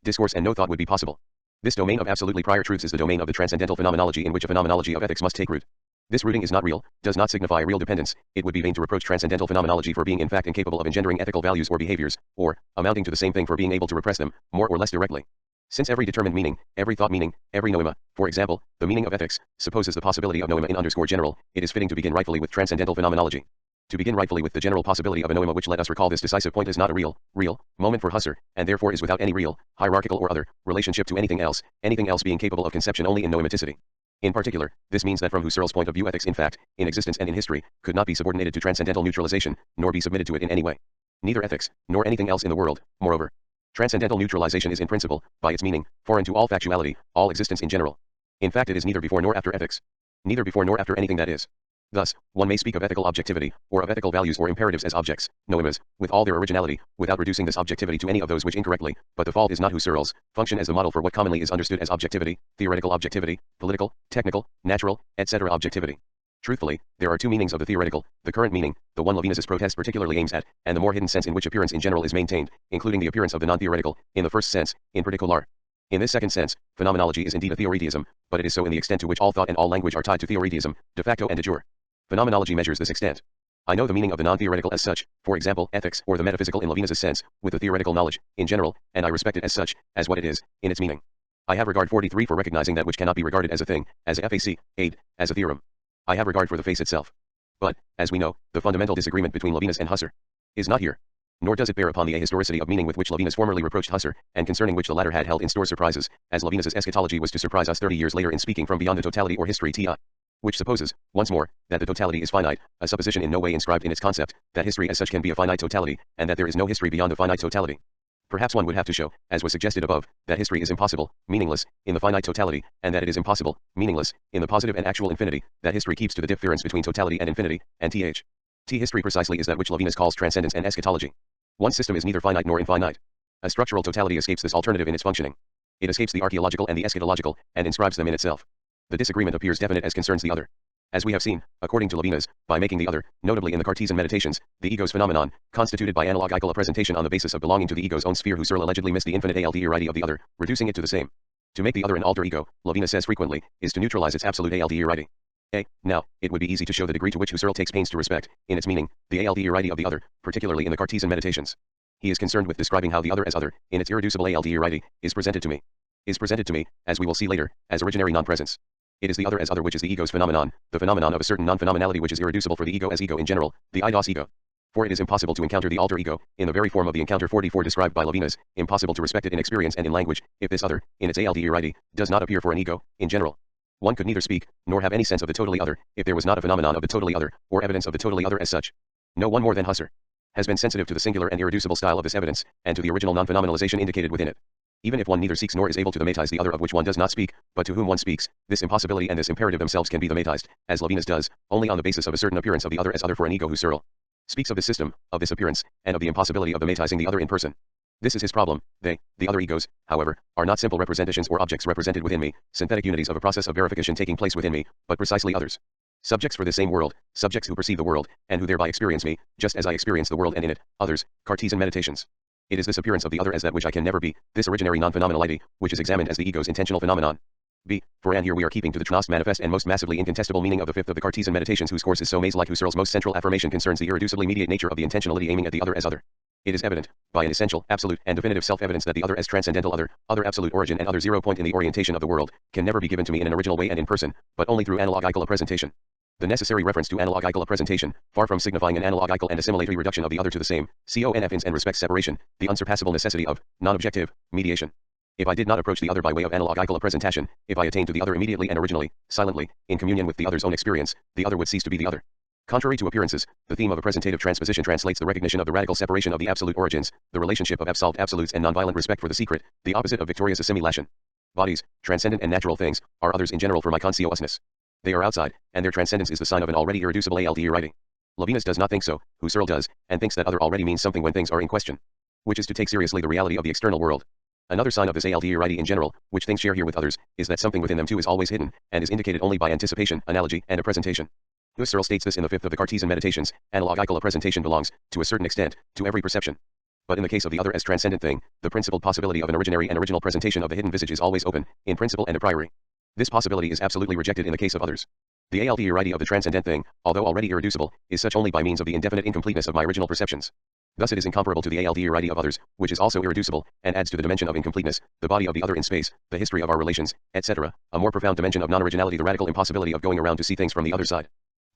discourse and no thought would be possible. This domain of absolutely prior truths is the domain of the transcendental phenomenology in which a phenomenology of ethics must take root. This rooting is not real, does not signify real dependence. It would be vain to reproach transcendental phenomenology for being in fact incapable of engendering ethical values or behaviors, or, amounting to the same thing, for being able to repress them, more or less directly. Since every determined meaning, every thought meaning, every noema, for example, the meaning of ethics, supposes the possibility of noema in general, it is fitting to begin rightfully with transcendental phenomenology. To begin rightfully with the general possibility of a noema which, let us recall this decisive point, is not a real moment for Husserl, and therefore is without any real, hierarchical or other, relationship to anything else being capable of conception only in noematicity. In particular, this means that from Husserl's point of view ethics in fact, in existence and in history, could not be subordinated to transcendental neutralization, nor be submitted to it in any way. Neither ethics, nor anything else in the world, moreover. Transcendental neutralization is in principle, by its meaning, foreign to all factuality, all existence in general. In fact it is neither before nor after ethics. Neither before nor after anything that is. Thus, one may speak of ethical objectivity, or of ethical values or imperatives as objects, noemas, with all their originality, without reducing this objectivity to any of those which incorrectly, but the fault is not Husserl's, function as the model for what commonly is understood as objectivity, theoretical objectivity, political, technical, natural, etc. objectivity. Truthfully, there are two meanings of the theoretical, the current meaning, the one Levinas's protest particularly aims at, and the more hidden sense in which appearance in general is maintained, including the appearance of the non-theoretical, in the first sense, in particular. In this second sense, phenomenology is indeed a theoretism, but it is so in the extent to which all thought and all language are tied to theoretism, de facto and de jure. Phenomenology measures this extent. I know the meaning of the non-theoretical as such, for example, ethics or the metaphysical in Levinas's sense, with the theoretical knowledge, in general, and I respect it as such, as what it is, in its meaning. I have regard 43 for recognizing that which cannot be regarded as a thing, as a fac, aid, as a theorem. I have regard for the face itself. But, as we know, the fundamental disagreement between Levinas and Husserl is not here. Nor does it bear upon the ahistoricity of meaning with which Levinas formerly reproached Husserl, and concerning which the latter had held in store surprises, as Levinas's eschatology was to surprise us 30 years later in speaking from beyond the totality or history ti. Which supposes, once more, that the totality is finite, a supposition in no way inscribed in its concept, that history as such can be a finite totality, and that there is no history beyond a finite totality. Perhaps one would have to show, as was suggested above, that history is impossible, meaningless, in the finite totality, and that it is impossible, meaningless, in the positive and actual infinity, that history keeps to the difference between totality and infinity, and th. History precisely is that which Levinas calls transcendence and eschatology. One system is neither finite nor infinite. A structural totality escapes this alternative in its functioning. It escapes the archaeological and the eschatological, and inscribes them in itself. The disagreement appears definite as concerns the other. As we have seen, according to Levinas, by making the other, notably in the Cartesian meditations, the ego's phenomenon, constituted by analogical presentation on the basis of belonging to the ego's own sphere, Husserl allegedly missed the infinite aldeirity of the other, reducing it to the same. To make the other an alter ego, Levinas says frequently, is to neutralize its absolute aldeirity. Now, it would be easy to show the degree to which Husserl takes pains to respect, in its meaning, the aldeirity of the other, particularly in the Cartesian meditations. He is concerned with describing how the other as other, in its irreducible aldeirity, is presented to me, as we will see later, as originary non-presence. It is the other as other which is the ego's phenomenon, the phenomenon of a certain non-phenomenality which is irreducible for the ego as ego in general, the eidos ego. For it is impossible to encounter the alter ego, in the very form of the encounter 44 described by Levinas, impossible to respect it in experience and in language, if this other, in its aldeirity, does not appear for an ego, in general. One could neither speak, nor have any sense of the totally other, if there was not a phenomenon of the totally other, or evidence of the totally other as such. No one more than Husserl has been sensitive to the singular and irreducible style of this evidence, and to the original non-phenomenalization indicated within it. Even if one neither seeks nor is able to thematize the other of which one does not speak, but to whom one speaks, this impossibility and this imperative themselves can be thematized, as Levinas does, only on the basis of a certain appearance of the other as other for an ego. Husserl speaks of this system, of this appearance, and of the impossibility of thematizing the other in person. This is his problem. They, the other egos, however, are not simple representations or objects represented within me, synthetic unities of a process of verification taking place within me, but precisely others. Subjects for the same world, subjects who perceive the world, and who thereby experience me, just as I experience the world and in it, others, Cartesian meditations. It is this appearance of the other as that which I can never be, this originary non-phenomenality, which is examined as the ego's intentional phenomenon. And here we are keeping to the most manifest and most massively incontestable meaning of the fifth of the Cartesian meditations, whose course is so maze-like. Husserl's most central affirmation concerns the irreducibly mediate nature of the intentionality aiming at the other as other. It is evident, by an essential, absolute, and definitive self-evidence that the other as transcendental other absolute origin and other zero point in the orientation of the world, can never be given to me in an original way and in person, but only through analogical presentation. The necessary reference to analogical presentation, far from signifying an analogical and assimilatory reduction of the other to the same, conf and respects separation, the unsurpassable necessity of, non-objective, mediation. If I did not approach the other by way of analogical presentation, if I attained to the other immediately and originally, silently, in communion with the other's own experience, the other would cease to be the other. Contrary to appearances, the theme of a presentative transposition translates the recognition of the radical separation of the absolute origins, the relationship of absolved absolutes and nonviolent respect for the secret, the opposite of victorious assimilation. Bodies, transcendent and natural things, are others in general for my consciousness. They are outside, and their transcendence is the sign of an already irreducible aldeirity. Levinas does not think so, Husserl does, and thinks that other already means something when things are in question, which is to take seriously the reality of the external world. Another sign of this aldeirity in general, which things share here with others, is that something within them too is always hidden, and is indicated only by anticipation, analogy, and a presentation. Husserl states this in the fifth of the Cartesian meditations. Analogical presentation belongs, to a certain extent, to every perception. But in the case of the other as transcendent thing, the principled possibility of an originary and original presentation of the hidden visage is always open, in principle and a priori. This possibility is absolutely rejected in the case of others. The aldeirity of the transcendent thing, although already irreducible, is such only by means of the indefinite incompleteness of my original perceptions. Thus it is incomparable to the aldeirity of others, which is also irreducible, and adds to the dimension of incompleteness, the body of the other in space, the history of our relations, etc., a more profound dimension of non-originality, the radical impossibility of going around to see things from the other side.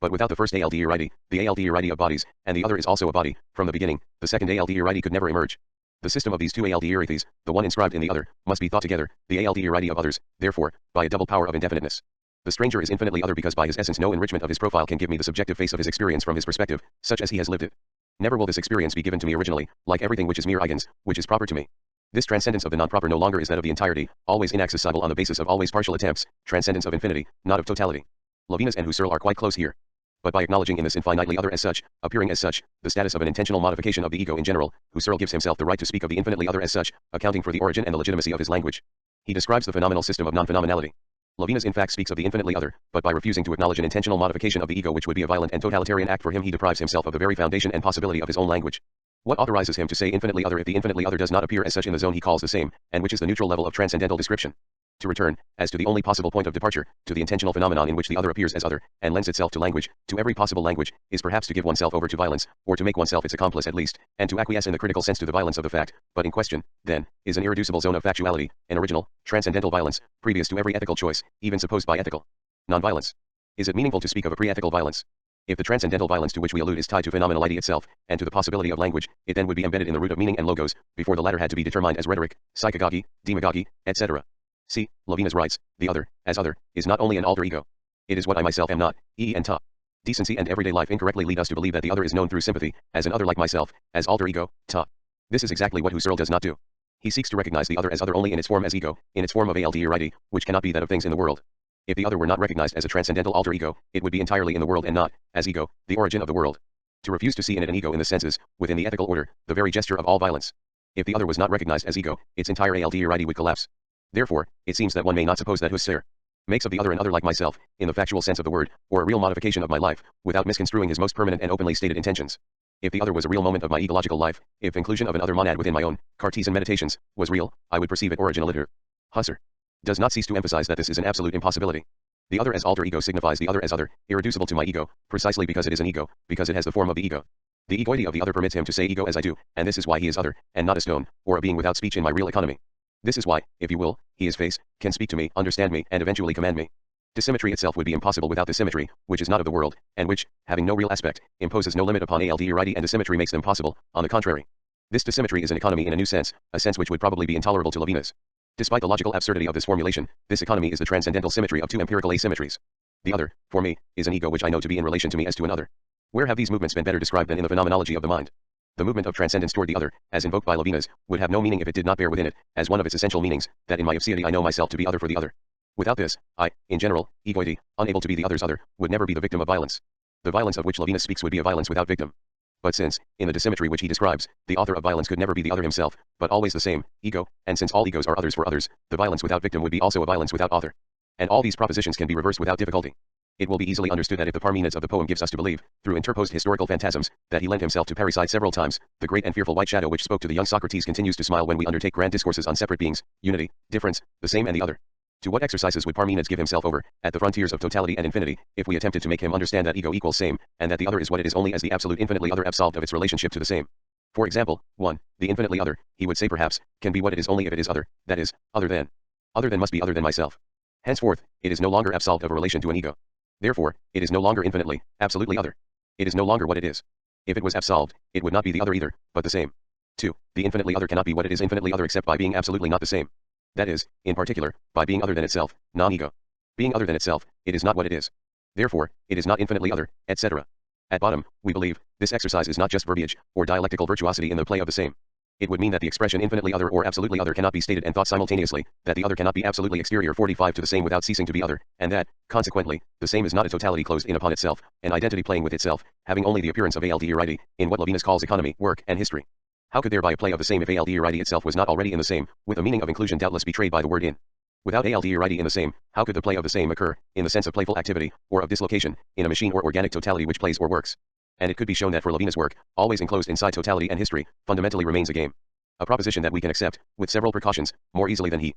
But without the first aldeirity, the aldeirity of bodies, and the other is also a body, from the beginning, the second aldeirity could never emerge. The system of these two aldeirities, the one inscribed in the other, must be thought together, the aldeirity of others, therefore, by a double power of indefiniteness. The stranger is infinitely other because by his essence no enrichment of his profile can give me the subjective face of his experience from his perspective, such as he has lived it. Never will this experience be given to me originally, like everything which is mere eigens, which is proper to me. This transcendence of the non-proper no longer is that of the entirety, always inaccessible on the basis of always partial attempts, transcendence of infinity, not of totality. Levinas and Husserl are quite close here. But by acknowledging in this infinitely other as such, appearing as such, the status of an intentional modification of the ego in general, Husserl gives himself the right to speak of the infinitely other as such, accounting for the origin and the legitimacy of his language. He describes the phenomenal system of non-phenomenality. Levinas in fact speaks of the infinitely other, but by refusing to acknowledge an intentional modification of the ego which would be a violent and totalitarian act for him, he deprives himself of the very foundation and possibility of his own language. What authorizes him to say infinitely other if the infinitely other does not appear as such in the zone he calls the same, and which is the neutral level of transcendental description? To return, as to the only possible point of departure, to the intentional phenomenon in which the other appears as other, and lends itself to language, to every possible language, is perhaps to give oneself over to violence, or to make oneself its accomplice at least, and to acquiesce in the critical sense to the violence of the fact, but in question, then, is an irreducible zone of factuality, an original, transcendental violence, previous to every ethical choice, even supposed by ethical non-violence. Is it meaningful to speak of a pre-ethical violence? If the transcendental violence to which we allude is tied to phenomenality itself, and to the possibility of language, it then would be embedded in the root of meaning and logos, before the latter had to be determined as rhetoric, psychagogy, demagogy, etc. See, Levinas writes, the other, as other, is not only an alter ego. It is what I myself am not, and ta. Decency and everyday life incorrectly lead us to believe that the other is known through sympathy, as an other like myself, as alter ego, ta. This is exactly what Husserl does not do. He seeks to recognize the other as other only in its form as ego, in its form of alterity, which cannot be that of things in the world. If the other were not recognized as a transcendental alter ego, it would be entirely in the world and not, as ego, the origin of the world. To refuse to see in it an ego in the senses, within the ethical order, the very gesture of all violence. If the other was not recognized as ego, its entire alterity would collapse. Therefore, it seems that one may not suppose that Husserl makes of the other an other like myself, in the factual sense of the word, or a real modification of my life, without misconstruing his most permanent and openly stated intentions. If the other was a real moment of my ecological life, if inclusion of an other monad within my own Cartesian meditations was real, I would perceive it originaliter. Husserl does not cease to emphasize that this is an absolute impossibility. The other as alter ego signifies the other as other, irreducible to my ego, precisely because it is an ego, because it has the form of the ego. The egoity of the other permits him to say ego as I do, and this is why he is other, and not a stone, or a being without speech in my real economy. This is why, if you will, he is face, can speak to me, understand me, and eventually command me. Dissymmetry itself would be impossible without the symmetry, which is not of the world, and which, having no real aspect, imposes no limit upon alterity, and dissymmetry makes them possible, on the contrary. This dissymmetry is an economy in a new sense, a sense which would probably be intolerable to Levinas. Despite the logical absurdity of this formulation, this economy is the transcendental symmetry of two empirical asymmetries. The other, for me, is an ego which I know to be in relation to me as to another. Where have these movements been better described than in the phenomenology of the mind? The movement of transcendence toward the other, as invoked by Levinas, would have no meaning if it did not bear within it, as one of its essential meanings, that in my obscenity I know myself to be other for the other. Without this, I, in general, egoity, unable to be the other's other, would never be the victim of violence. The violence of which Levinas speaks would be a violence without victim. But since, in the dissymmetry which he describes, the author of violence could never be the other himself, but always the same, ego, and since all egos are others for others, the violence without victim would be also a violence without author. And all these propositions can be reversed without difficulty. It will be easily understood that if the Parmenides of the poem gives us to believe, through interposed historical phantasms, that he lent himself to parricide several times, the great and fearful white shadow which spoke to the young Socrates continues to smile when we undertake grand discourses on separate beings, unity, difference, the same and the other. To what exercises would Parmenides give himself over, at the frontiers of totality and infinity, if we attempted to make him understand that ego equals same, and that the other is what it is only as the absolute infinitely other absolved of its relationship to the same? For example, 1. The infinitely other, he would say perhaps, can be what it is only if it is other, that is, other than. Other than must be other than myself. Henceforth, it is no longer absolved of a relation to an ego. Therefore, it is no longer infinitely, absolutely other. It is no longer what it is. If it was absolved, it would not be the other either, but the same. 2. The infinitely other cannot be what it is infinitely other except by being absolutely not the same. That is, in particular, by being other than itself, non-ego. Being other than itself, it is not what it is. Therefore, it is not infinitely other, etc. At bottom, we believe, this exercise is not just verbiage, or dialectical virtuosity in the play of the same. It would mean that the expression infinitely other or absolutely other cannot be stated and thought simultaneously, that the other cannot be absolutely exterior 45 to the same without ceasing to be other, and that, consequently, the same is not a totality closed in upon itself, an identity playing with itself, having only the appearance of alterity, in what Levinas calls economy, work, and history. How could there be a play of the same if alterity itself was not already in the same, with a meaning of inclusion doubtless betrayed by the word in? Without alterity in the same, how could the play of the same occur, in the sense of playful activity, or of dislocation, in a machine or organic totality which plays or works? And it could be shown that for Levinas' work, always enclosed inside totality and history, fundamentally remains a game. A proposition that we can accept, with several precautions, more easily than he.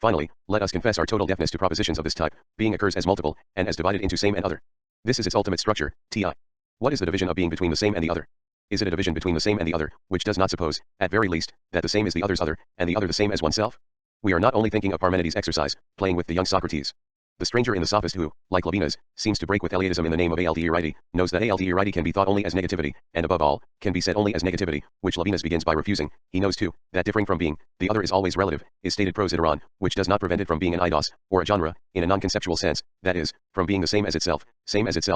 Finally, let us confess our total deafness to propositions of this type. Being occurs as multiple, and as divided into same and other. This is its ultimate structure, ti. What is the division of being between the same and the other? Is it a division between the same and the other, which does not suppose, at very least, that the same is the other's other, and the other the same as oneself? We are not only thinking of Parmenides' exercise, playing with the young Socrates. The stranger in the sophist who, like Levinas, seems to break with Eliatism in the name of alterity, knows that alterity can be thought only as negativity, and above all, can be said only as negativity, which Levinas begins by refusing. He knows too, that differing from being, the other is always relative, is stated prositeron, which does not prevent it from being an eidos, or a genre, in a non-conceptual sense, that is, from being the same as itself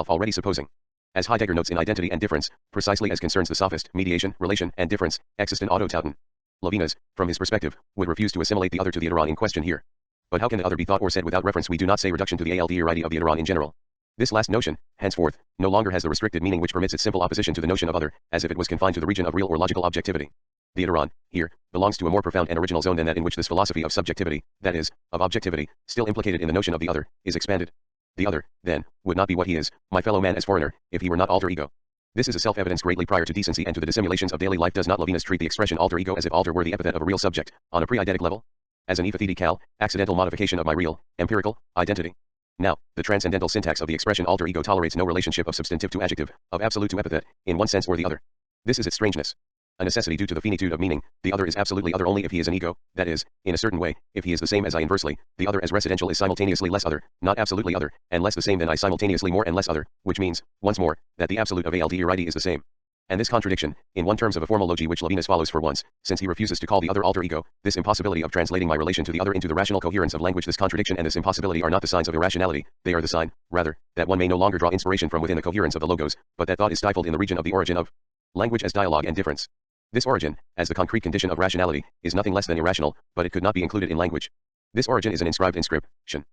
already supposing. As Heidegger notes in Identity and Difference, precisely as concerns the sophist, mediation, relation, and difference, existent autotauten. Levinas, from his perspective, would refuse to assimilate the other to the iteron in question here. But how can the other be thought or said without reference? We do not say reduction to the alterity of the iteron in general. This last notion, henceforth, no longer has the restricted meaning which permits its simple opposition to the notion of other, as if it was confined to the region of real or logical objectivity. The iteron, here, belongs to a more profound and original zone than that in which this philosophy of subjectivity, that is, of objectivity, still implicated in the notion of the other, is expanded. The other, then, would not be what he is, my fellow man as foreigner, if he were not alter ego. This is a self-evidence greatly prior to decency and to the dissimulations of daily life. Does not Levinas treat the expression alter ego as if alter were the epithet of a real subject, on a pre-eidetic level? As an epathetical, accidental modification of my real, empirical, identity? Now, the transcendental syntax of the expression alter ego tolerates no relationship of substantive to adjective, of absolute to epithet, in one sense or the other. This is its strangeness. A necessity due to the finitude of meaning, the other is absolutely other only if he is an ego, that is, in a certain way, if he is the same as I inversely, the other as residential is simultaneously less other, not absolutely other, and less the same than I simultaneously more and less other, which means, once more, that the absolute of alter ego is the same. And this contradiction, in one terms of a formal logi which Levinas follows for once, since he refuses to call the other alter ego, this impossibility of translating my relation to the other into the rational coherence of language, this contradiction and this impossibility are not the signs of irrationality, they are the sign, rather, that one may no longer draw inspiration from within the coherence of the logos, but that thought is stifled in the region of the origin of language as dialogue and difference. This origin, as the concrete condition of rationality, is nothing less than irrational, but it could not be included in language. This origin is an inscribed inscription.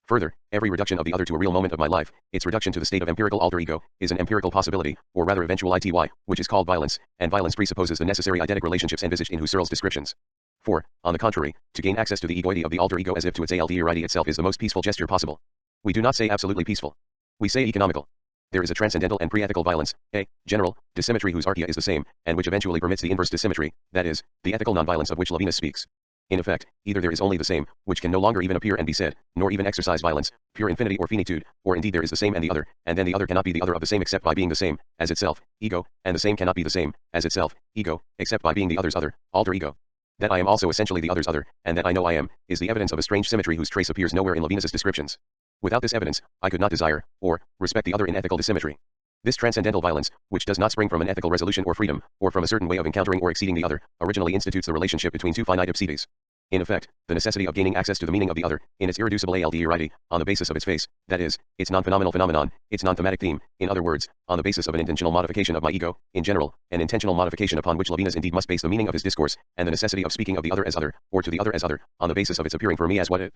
Further, every reduction of the other to a real moment of my life, its reduction to the state of empirical alter ego, is an empirical possibility, or rather eventual ity, which is called violence, and violence presupposes the necessary eidetic relationships envisaged in Husserl's descriptions. For, on the contrary, to gain access to the egoity of the alter ego as if to its alter itself is the most peaceful gesture possible. We do not say absolutely peaceful. We say economical. There is a transcendental and pre-ethical violence, a general dissymmetry whose archaea is the same, and which eventually permits the inverse dissymmetry, that is, the ethical non-violence of which Levinas speaks. In effect, either there is only the same, which can no longer even appear and be said, nor even exercise violence, pure infinity or finitude, or indeed there is the same and the other, and then the other cannot be the other of the same except by being the same, as itself, ego, and the same cannot be the same, as itself, ego, except by being the other's other, alter ego. That I am also essentially the other's other, and that I know I am, is the evidence of a strange symmetry whose trace appears nowhere in Levinas's descriptions. Without this evidence, I could not desire, or, respect the other in ethical dissymmetry. This transcendental violence, which does not spring from an ethical resolution or freedom, or from a certain way of encountering or exceeding the other, originally institutes the relationship between two finite ipsides. In effect, the necessity of gaining access to the meaning of the other, in its irreducible alter, on the basis of its face, that is, its non-phenomenal phenomenon, its non-thematic theme, in other words, on the basis of an intentional modification of my ego, in general, an intentional modification upon which Levinas indeed must base the meaning of his discourse, and the necessity of speaking of the other as other, or to the other as other, on the basis of its appearing for me as what it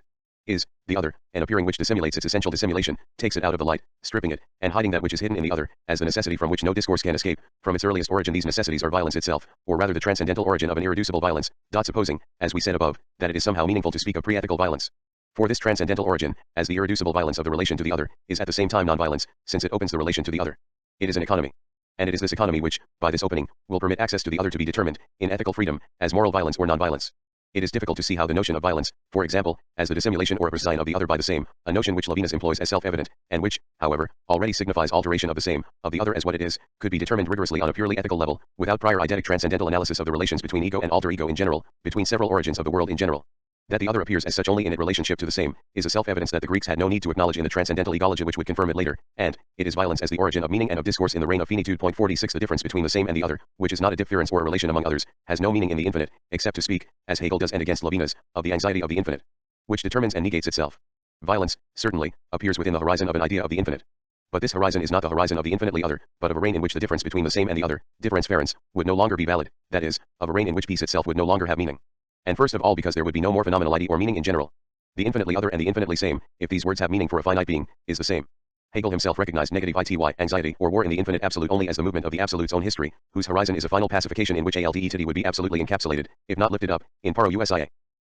is, the other, and appearing which dissimulates its essential dissimulation, takes it out of the light, stripping it, and hiding that which is hidden in the other, as the necessity from which no discourse can escape. From its earliest origin these necessities are violence itself, or rather the transcendental origin of an irreducible violence, supposing, as we said above, that it is somehow meaningful to speak of pre-ethical violence. For this transcendental origin, as the irreducible violence of the relation to the other, is at the same time non-violence, since it opens the relation to the other. It is an economy. And it is this economy which, by this opening, will permit access to the other to be determined, in ethical freedom, as moral violence or non-violence. It is difficult to see how the notion of violence, for example, as the dissimulation or opposition of the other by the same, a notion which Levinas employs as self-evident, and which, however, already signifies alteration of the same, of the other as what it is, could be determined rigorously on a purely ethical level, without prior eidetic transcendental analysis of the relations between ego and alter ego in general, between several origins of the world in general. That the other appears as such only in its relationship to the same, is a self-evidence that the Greeks had no need to acknowledge in the transcendental egology which would confirm it later, and it is violence as the origin of meaning and of discourse in the reign of finitude. 46 The difference between the same and the other, which is not a difference or a relation among others, has no meaning in the infinite, except to speak, as Hegel does and against Levinas, of the anxiety of the infinite, which determines and negates itself. Violence, certainly, appears within the horizon of an idea of the infinite. But this horizon is not the horizon of the infinitely other, but of a reign in which the difference between the same and the other, difference would no longer be valid, that is, of a reign in which peace itself would no longer have meaning. And first of all because there would be no more phenomenality or meaning in general. The infinitely other and the infinitely same, if these words have meaning for a finite being, is the same. Hegel himself recognized negative ity, anxiety, or war in the infinite absolute only as the movement of the absolute's own history, whose horizon is a final pacification in which altity would be absolutely encapsulated, if not lifted up, in paro usia.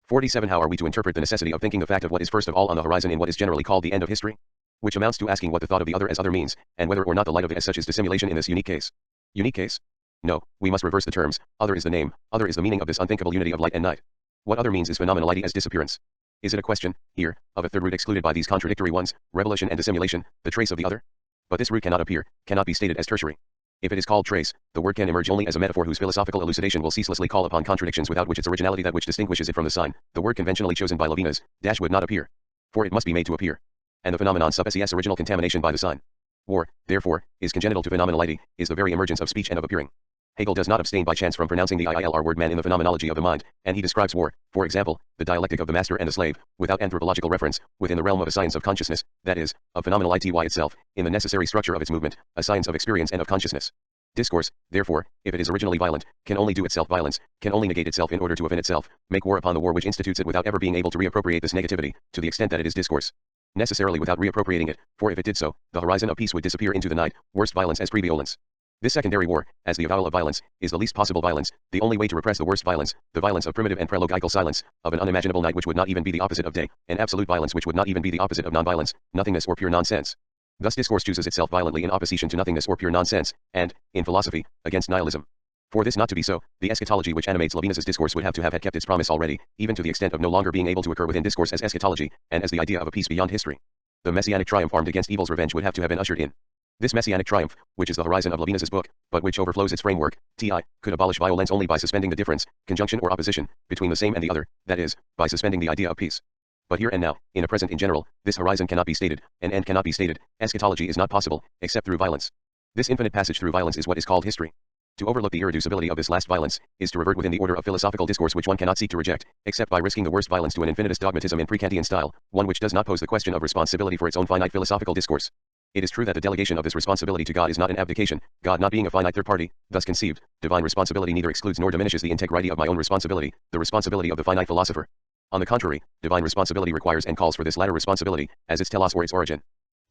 47 How are we to interpret the necessity of thinking the fact of what is first of all on the horizon in what is generally called the end of history? Which amounts to asking what the thought of the other as other means, and whether or not the light of it as such is dissimulation in this unique case. Unique case? No, we must reverse the terms. Other is the name, other is the meaning of this unthinkable unity of light and night. What other means is phenomenality as disappearance? Is it a question, here, of a third root excluded by these contradictory ones, revelation and dissimulation, the trace of the other? But this root cannot appear, cannot be stated as tertiary. If it is called trace, the word can emerge only as a metaphor whose philosophical elucidation will ceaselessly call upon contradictions without which its originality, that which distinguishes it from the sign, the word conventionally chosen by Levinas, would not appear. For it must be made to appear. And the phenomenon sub ses original contamination by the sign. War, therefore, is congenital to phenomenality, is the very emergence of speech and of appearing. Hegel does not abstain by chance from pronouncing the ILR word man in the phenomenology of the mind, and he describes war, for example, the dialectic of the master and the slave, without anthropological reference, within the realm of a science of consciousness, that is, of phenomenal ity itself, in the necessary structure of its movement, a science of experience and of consciousness. Discourse, therefore, if it is originally violent, can only do itself violence, can only negate itself in order to offend itself, make war upon the war which institutes it without ever being able to reappropriate this negativity, to the extent that it is discourse. Necessarily without reappropriating it, for if it did so, the horizon of peace would disappear into the night, worst violence as previolence. This secondary war, as the avowal of violence, is the least possible violence, the only way to repress the worst violence, the violence of primitive and prelogical silence, of an unimaginable night which would not even be the opposite of day, an absolute violence which would not even be the opposite of non-violence, nothingness or pure nonsense. Thus discourse chooses itself violently in opposition to nothingness or pure nonsense, and, in philosophy, against nihilism. For this not to be so, the eschatology which animates Levinas's discourse would have to have had kept its promise already, even to the extent of no longer being able to occur within discourse as eschatology, and as the idea of a peace beyond history. The messianic triumph armed against evil's revenge would have to have been ushered in. This messianic triumph, which is the horizon of Levinas's book, but which overflows its framework, could abolish violence only by suspending the difference, conjunction or opposition, between the same and the other, that is, by suspending the idea of peace. But here and now, in a present in general, this horizon cannot be stated, an end cannot be stated, eschatology is not possible, except through violence. This infinite passage through violence is what is called history. To overlook the irreducibility of this last violence, is to revert within the order of philosophical discourse which one cannot seek to reject, except by risking the worst violence to an infinitist dogmatism in pre-Kantian style, one which does not pose the question of responsibility for its own finite philosophical discourse. It is true that the delegation of this responsibility to God is not an abdication, God not being a finite third party, thus conceived, divine responsibility neither excludes nor diminishes the integrity of my own responsibility, the responsibility of the finite philosopher. On the contrary, divine responsibility requires and calls for this latter responsibility, as its telos or its origin.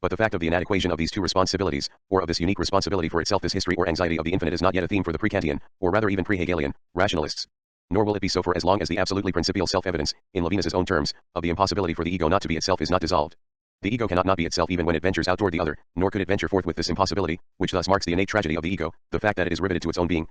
But the fact of the inadequation of these two responsibilities, or of this unique responsibility for itself, this history or anxiety of the infinite, is not yet a theme for the pre-Kantian, or rather even pre-Hegelian, rationalists. Nor will it be so for as long as the absolutely principial self-evidence, in Levinas's own terms, of the impossibility for the ego not to be itself is not dissolved. The ego cannot not be itself even when it ventures out toward the other, nor could it venture forth with this impossibility, which thus marks the innate tragedy of the ego, the fact that it is riveted to its own being,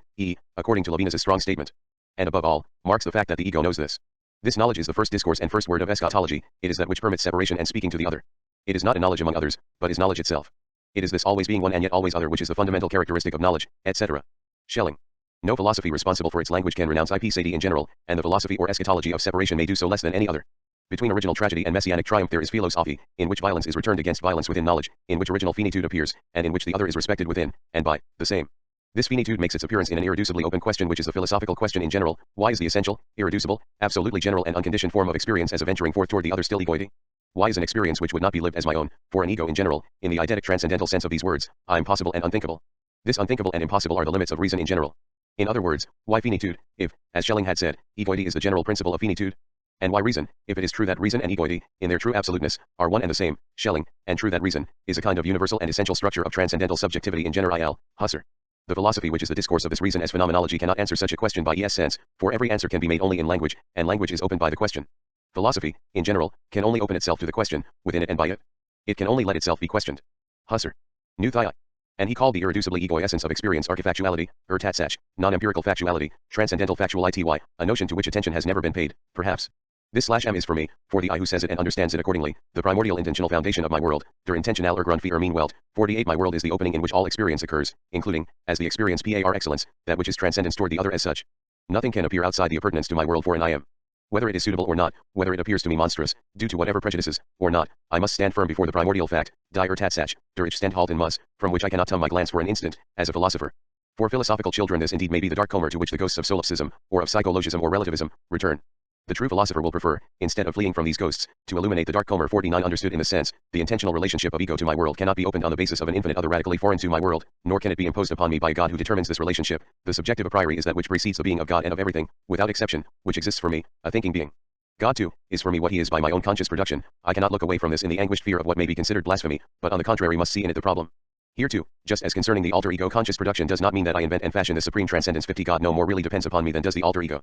according to Levinas's strong statement. And above all, marks the fact that the ego knows this. This knowledge is the first discourse and first word of eschatology, it is that which permits separation and speaking to the other. It is not a knowledge among others, but is knowledge itself. It is this always being one and yet always other which is the fundamental characteristic of knowledge, etc. Schelling. No philosophy responsible for its language can renounce ipsadi in general, and the philosophy or eschatology of separation may do so less than any other. Between original tragedy and messianic triumph there is philosophy, in which violence is returned against violence within knowledge, in which original finitude appears, and in which the other is respected within, and by, the same. This finitude makes its appearance in an irreducibly open question which is the philosophical question in general, why is the essential, irreducible, absolutely general and unconditioned form of experience as a venturing forth toward the other still egoity? Why is an experience which would not be lived as my own, for an ego in general, in the eidetic transcendental sense of these words, I am possible and unthinkable? This unthinkable and impossible are the limits of reason in general. In other words, why finitude, if, as Schelling had said, egoity is the general principle of finitude? And why reason, if it is true that reason and egoity, in their true absoluteness, are one and the same, Schelling, and true that reason, is a kind of universal and essential structure of transcendental subjectivity in general, Husserl. The philosophy which is the discourse of this reason as phenomenology cannot answer such a question by sense, for every answer can be made only in language, and language is opened by the question. Philosophy, in general, can only open itself to the question, within it and by it. It can only let itself be questioned. Husserl. New Thia. And he called the irreducibly ego essence of experience archifactuality, Tatsach, non-empirical factuality, transcendental factual ity, a notion to which attention has never been paid, perhaps. This/m is for me, for the I who says it and understands it accordingly, the primordial intentional foundation of my world, der intentional Grundvier mean Welt, 48 my world is the opening in which all experience occurs, including, as the experience par excellence, that which is transcendence toward the other as such. Nothing can appear outside the appurtenance to my world for an I am. Whether it is suitable or not, whether it appears to me monstrous, due to whatever prejudices, or not, I must stand firm before the primordial fact, die Tatsach, der ich stand halten muss, from which I cannot turn my glance for an instant, as a philosopher. For philosophical children this indeed may be the dark coma to which the ghosts of solipsism, or of psychologism or relativism, return. The true philosopher will prefer, instead of fleeing from these ghosts, to illuminate the dark coma. 49 Understood in the sense, the intentional relationship of ego to my world cannot be opened on the basis of an infinite other radically foreign to my world, nor can it be imposed upon me by a God who determines this relationship. The subjective a priori is that which precedes the being of God and of everything, without exception, which exists for me, a thinking being. God too, is for me what he is by my own conscious production. I cannot look away from this in the anguished fear of what may be considered blasphemy, but on the contrary must see in it the problem. Here too, just as concerning the alter ego conscious production does not mean that I invent and fashion the supreme transcendence. 50 God no more really depends upon me than does the alter ego.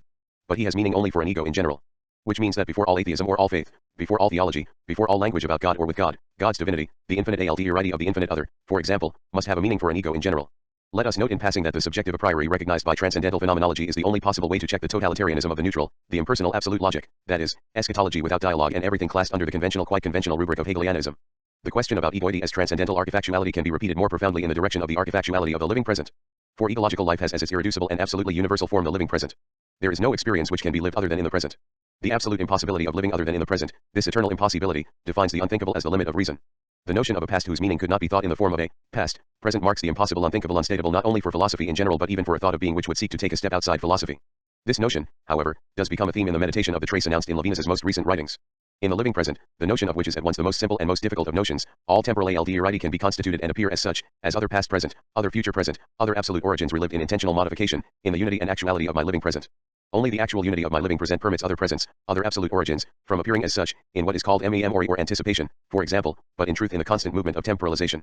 But he has meaning only for an ego in general. Which means that before all atheism or all faith, before all theology, before all language about God or with God, God's divinity, the infinite alteriity of the infinite other, for example, must have a meaning for an ego in general. Let us note in passing that the subjective a priori recognized by transcendental phenomenology is the only possible way to check the totalitarianism of the neutral, the impersonal absolute logic, that is, eschatology without dialogue and everything classed under the conventional quite conventional rubric of Hegelianism. The question about egoity as transcendental archifactuality can be repeated more profoundly in the direction of the archifactuality of the living present. For ecological life has as its irreducible and absolutely universal form the living present. There is no experience which can be lived other than in the present. The absolute impossibility of living other than in the present, this eternal impossibility, defines the unthinkable as the limit of reason. The notion of a past whose meaning could not be thought in the form of a past present marks the impossible, unthinkable, unstatable not only for philosophy in general but even for a thought of being which would seek to take a step outside philosophy. This notion, however, does become a theme in the meditation of the trace announced in Levinas's most recent writings. In the living present, the notion of which is at once the most simple and most difficult of notions, all temporal alteriity can be constituted and appear as such, as other past present, other future present, other absolute origins relived in intentional modification, in the unity and actuality of my living present. Only the actual unity of my living present permits other presents, other absolute origins, from appearing as such, in what is called memory or anticipation, for example, but in truth in the constant movement of temporalization.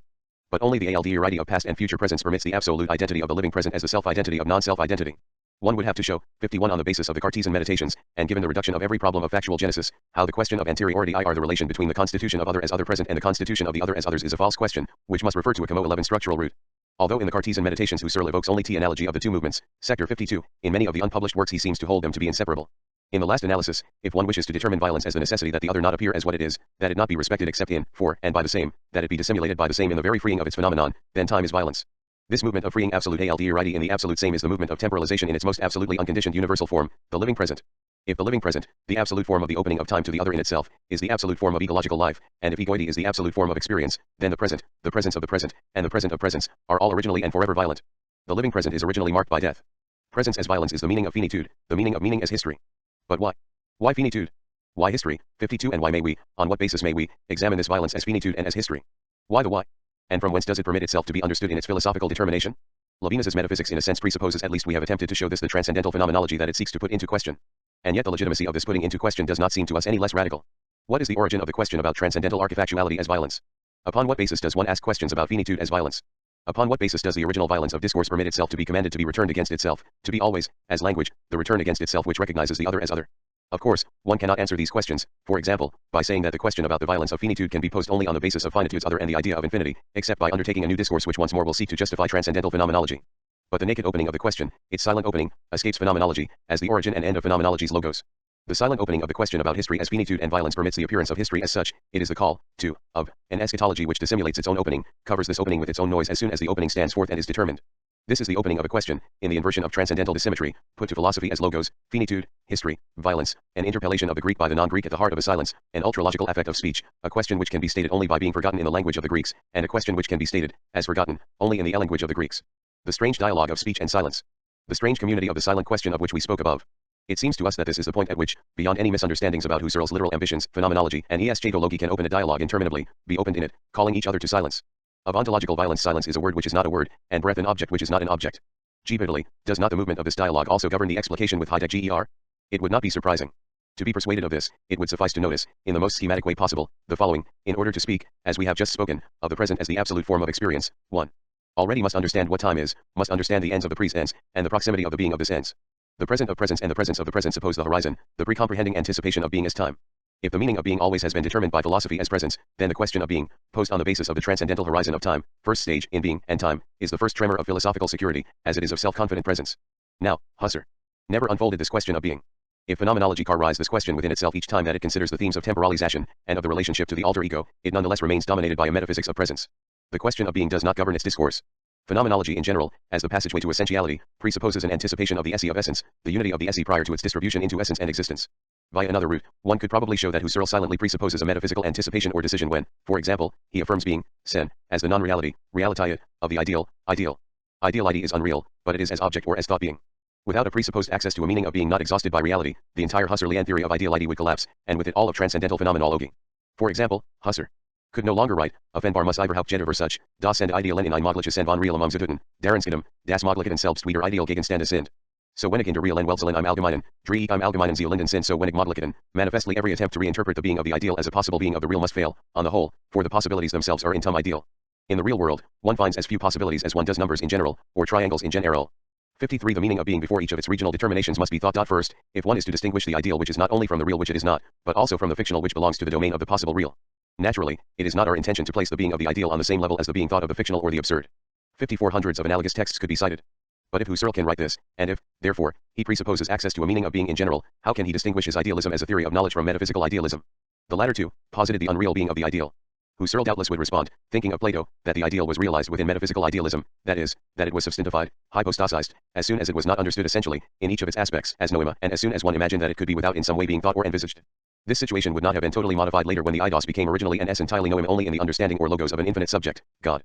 But only the alteriity of past and future presents permits the absolute identity of the living present as the self-identity of non-self-identity. One would have to show, 51 on the basis of the Cartesian meditations, and given the reduction of every problem of factual genesis, how the question of anteriority or the relation between the constitution of other as other present and the constitution of the other as others is a false question, which must refer to a Como 11 structural root. Although in the Cartesian meditations Husserl evokes only T analogy of the two movements, sector 52, in many of the unpublished works he seems to hold them to be inseparable. In the last analysis, if one wishes to determine violence as the necessity that the other not appear as what it is, that it not be respected except in, for, and by the same, that it be dissimulated by the same in the very freeing of its phenomenon, then time is violence. This movement of freeing absolute aldeirity in the absolute same is the movement of temporalization in its most absolutely unconditioned universal form, the living present. If the living present, the absolute form of the opening of time to the other in itself, is the absolute form of ecological life, and if egoity is the absolute form of experience, then the present, the presence of the present, and the present of presence, are all originally and forever violent. The living present is originally marked by death. Presence as violence is the meaning of finitude, the meaning of meaning as history. But why? Why finitude? Why history? 52 And why may we, on what basis may we, examine this violence as finitude and as history? Why the why? And from whence does it permit itself to be understood in its philosophical determination? Levinas's metaphysics in a sense presupposes, at least we have attempted to show this, the transcendental phenomenology that it seeks to put into question. And yet the legitimacy of this putting into question does not seem to us any less radical. What is the origin of the question about transcendental archifactuality as violence? Upon what basis does one ask questions about finitude as violence? Upon what basis does the original violence of discourse permit itself to be commanded to be returned against itself, to be always, as language, the return against itself which recognizes the other as other? Of course, one cannot answer these questions, for example, by saying that the question about the violence of finitude can be posed only on the basis of finitude's other and the idea of infinity, except by undertaking a new discourse which once more will seek to justify transcendental phenomenology. But the naked opening of the question, its silent opening, escapes phenomenology, as the origin and end of phenomenology's logos. The silent opening of the question about history as finitude and violence permits the appearance of history as such. It is the call, to, of, an eschatology which dissimulates its own opening, covers this opening with its own noise as soon as the opening stands forth and is determined. This is the opening of a question, in the inversion of transcendental dissymmetry, put to philosophy as logos, finitude, history, violence, an interpellation of the Greek by the non-Greek at the heart of a silence, an ultralogical affect of speech, a question which can be stated only by being forgotten in the language of the Greeks, and a question which can be stated, as forgotten, only in the language of the Greeks. The strange dialogue of speech and silence. The strange community of the silent question of which we spoke above. It seems to us that this is the point at which, beyond any misunderstandings about Husserl's literal ambitions, phenomenology, and eschatology can open a dialogue interminably, be opened in it, calling each other to silence. Of ontological violence, silence is a word which is not a word, and breath an object which is not an object. G. Does not the movement of this dialogue also govern the explication with Heidegger GER? It would not be surprising. To be persuaded of this, it would suffice to notice, in the most schematic way possible, the following, in order to speak, as we have just spoken, of the present as the absolute form of experience. 1. Already must understand what time is, must understand the ends of the presents, and the proximity of the being of this ends. The present of presence and the presence of the present suppose the horizon, the pre-comprehending anticipation of being as time. If the meaning of being always has been determined by philosophy as presence, then the question of being, posed on the basis of the transcendental horizon of time, first stage in being and time, is the first tremor of philosophical security, as it is of self-confident presence. Now, Husserl never unfolded this question of being. If phenomenology rise this question within itself each time that it considers the themes of temporalization, and of the relationship to the alter ego, it nonetheless remains dominated by a metaphysics of presence. The question of being does not govern its discourse. Phenomenology in general, as the passageway to essentiality, presupposes an anticipation of the esse of essence, the unity of the esse prior to its distribution into essence and existence. Via another route, one could probably show that Husserl silently presupposes a metaphysical anticipation or decision when, for example, he affirms being, sen, as the non-reality, realiteit, of the ideal. Ideality is unreal, but it is as object or as thought being. Without a presupposed access to a meaning of being not exhausted by reality, the entire Husserlian theory of ideality would collapse, and with it all of transcendental phenomenology. For example, Husserl could no longer write, offenbar muss überhaupt jeder Versuch, das sind Idealen in ein mögliches und von real among Zututen, deren Skidum, das möglichen selbst wieder Ideal Gegenstände sind. So wenig in der real and Weltsein im Allgemeinen, drehe im Allgemeinen Seelenden sind so wenig möglichen, manifestly every attempt to reinterpret the being of the ideal as a possible being of the real must fail, on the whole, for the possibilities themselves are in tum ideal. In the real world, one finds as few possibilities as one does numbers in general, or triangles in general. 53 The meaning of being before each of its regional determinations must be thought. First, if one is to distinguish the ideal which is not only from the real which it is not, but also from the fictional which belongs to the domain of the possible real. Naturally, it is not our intention to place the being of the ideal on the same level as the being thought of the fictional or the absurd. 54 Hundreds of analogous texts could be cited. But if Husserl can write this, and if, therefore, he presupposes access to a meaning of being in general, how can he distinguish his idealism as a theory of knowledge from metaphysical idealism? The latter two posited the unreal being of the ideal. Husserl doubtless would respond, thinking of Plato, that the ideal was realized within metaphysical idealism, that is, that it was substantified, hypostasized, as soon as it was not understood essentially, in each of its aspects, as noema, and as soon as one imagined that it could be without in some way being thought or envisaged. This situation would not have been totally modified later when the eidos became originally and entirely noema only in the understanding or logos of an infinite subject, God.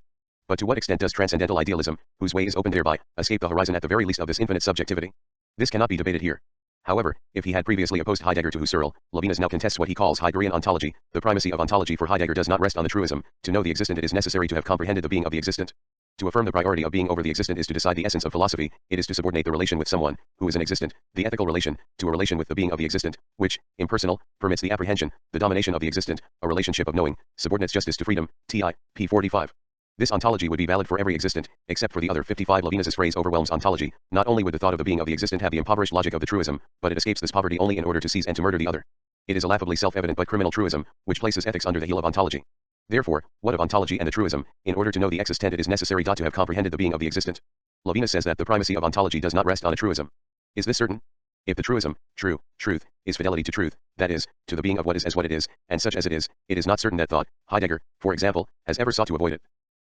But to what extent does transcendental idealism, whose way is opened thereby, escape the horizon at the very least of this infinite subjectivity? This cannot be debated here. However, if he had previously opposed Heidegger to Husserl, Levinas now contests what he calls Heideggerian ontology. The primacy of ontology for Heidegger does not rest on the truism. To know the existent it is necessary to have comprehended the being of the existent. To affirm the priority of being over the existent is to decide the essence of philosophy. It is to subordinate the relation with someone, who is an existent, the ethical relation, to a relation with the being of the existent, which, impersonal, permits the apprehension, the domination of the existent, a relationship of knowing, subordinates justice to freedom, t.i. p. 45. This ontology would be valid for every existent, except for the other 55. Levinas's phrase overwhelms ontology. Not only would the thought of the being of the existent have the impoverished logic of the truism, but it escapes this poverty only in order to seize and to murder the other. It is a laughably self-evident but criminal truism, which places ethics under the heel of ontology. Therefore, what of ontology and the truism? In order to know the existent, it is necessary to have comprehended the being of the existent. Levinas says that the primacy of ontology does not rest on a truism. Is this certain? If the truism, truth, is fidelity to truth, that is, to the being of what is as what it is, and such as it is not certain that thought, Heidegger, for example, has ever sought to avoid it.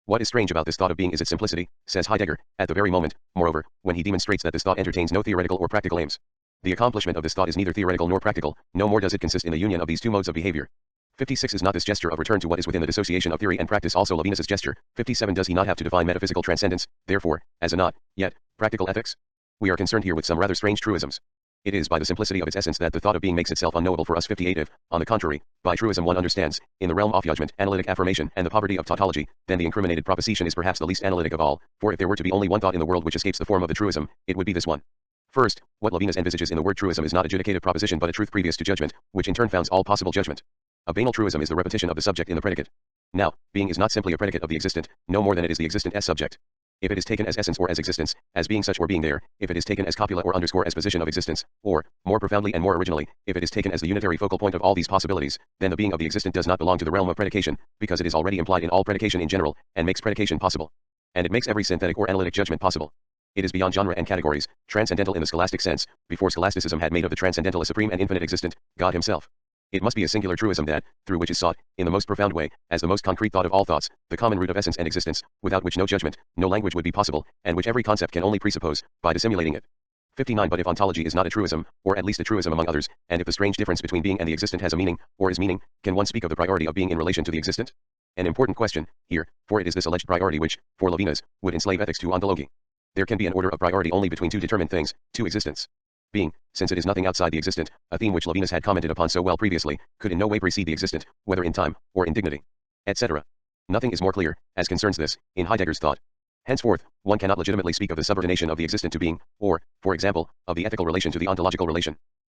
What is strange about this thought of being is its simplicity, says Heidegger, at the very moment, moreover, when he demonstrates that this thought entertains no theoretical or practical aims. The accomplishment of this thought is neither theoretical nor practical, no more does it consist in the union of these two modes of behavior. 56 is not this gesture of return to what is within the dissociation of theory and practice also Levinas's gesture. 57 does he not have to define metaphysical transcendence, therefore, as a not, yet, practical ethics? We are concerned here with some rather strange truisms. It is by the simplicity of its essence that the thought of being makes itself unknowable for us. 58 If, on the contrary, by truism one understands, in the realm of judgment, analytic affirmation, and the poverty of tautology, then the incriminated proposition is perhaps the least analytic of all, for if there were to be only one thought in the world which escapes the form of the truism, it would be this one. First, what Levinas envisages in the word truism is not adjudicative proposition but a truth previous to judgment, which in turn founds all possible judgment. A banal truism is the repetition of the subject in the predicate. Now, being is not simply a predicate of the existent, no more than it is the existent as subject. If it is taken as essence or as existence, as being such or being there, if it is taken as copula or underscore as position of existence, or, more profoundly and more originally, if it is taken as the unitary focal point of all these possibilities, then the being of the existent does not belong to the realm of predication, because it is already implied in all predication in general, and makes predication possible. And it makes every synthetic or analytic judgment possible. It is beyond genre and categories, transcendental in the scholastic sense, before scholasticism had made of the transcendental a supreme and infinite existent, God himself. It must be a singular truism that, through which is sought, in the most profound way, as the most concrete thought of all thoughts, the common root of essence and existence, without which no judgment, no language would be possible, and which every concept can only presuppose, by dissimulating it. 59 But if ontology is not a truism, or at least a truism among others, and if the strange difference between being and the existent has a meaning, or is meaning, can one speak of the priority of being in relation to the existent? An important question, here, for it is this alleged priority which, for Levinas, would enslave ethics to ontology. There can be an order of priority only between two determined things, two existents. Being, since it is nothing outside the existent, a theme which Levinas had commented upon so well previously, could in no way precede the existent, whether in time, or in dignity, etc. Nothing is more clear, as concerns this, in Heidegger's thought. Henceforth, one cannot legitimately speak of the subordination of the existent to being, or, for example, of the ethical relation to the ontological relation.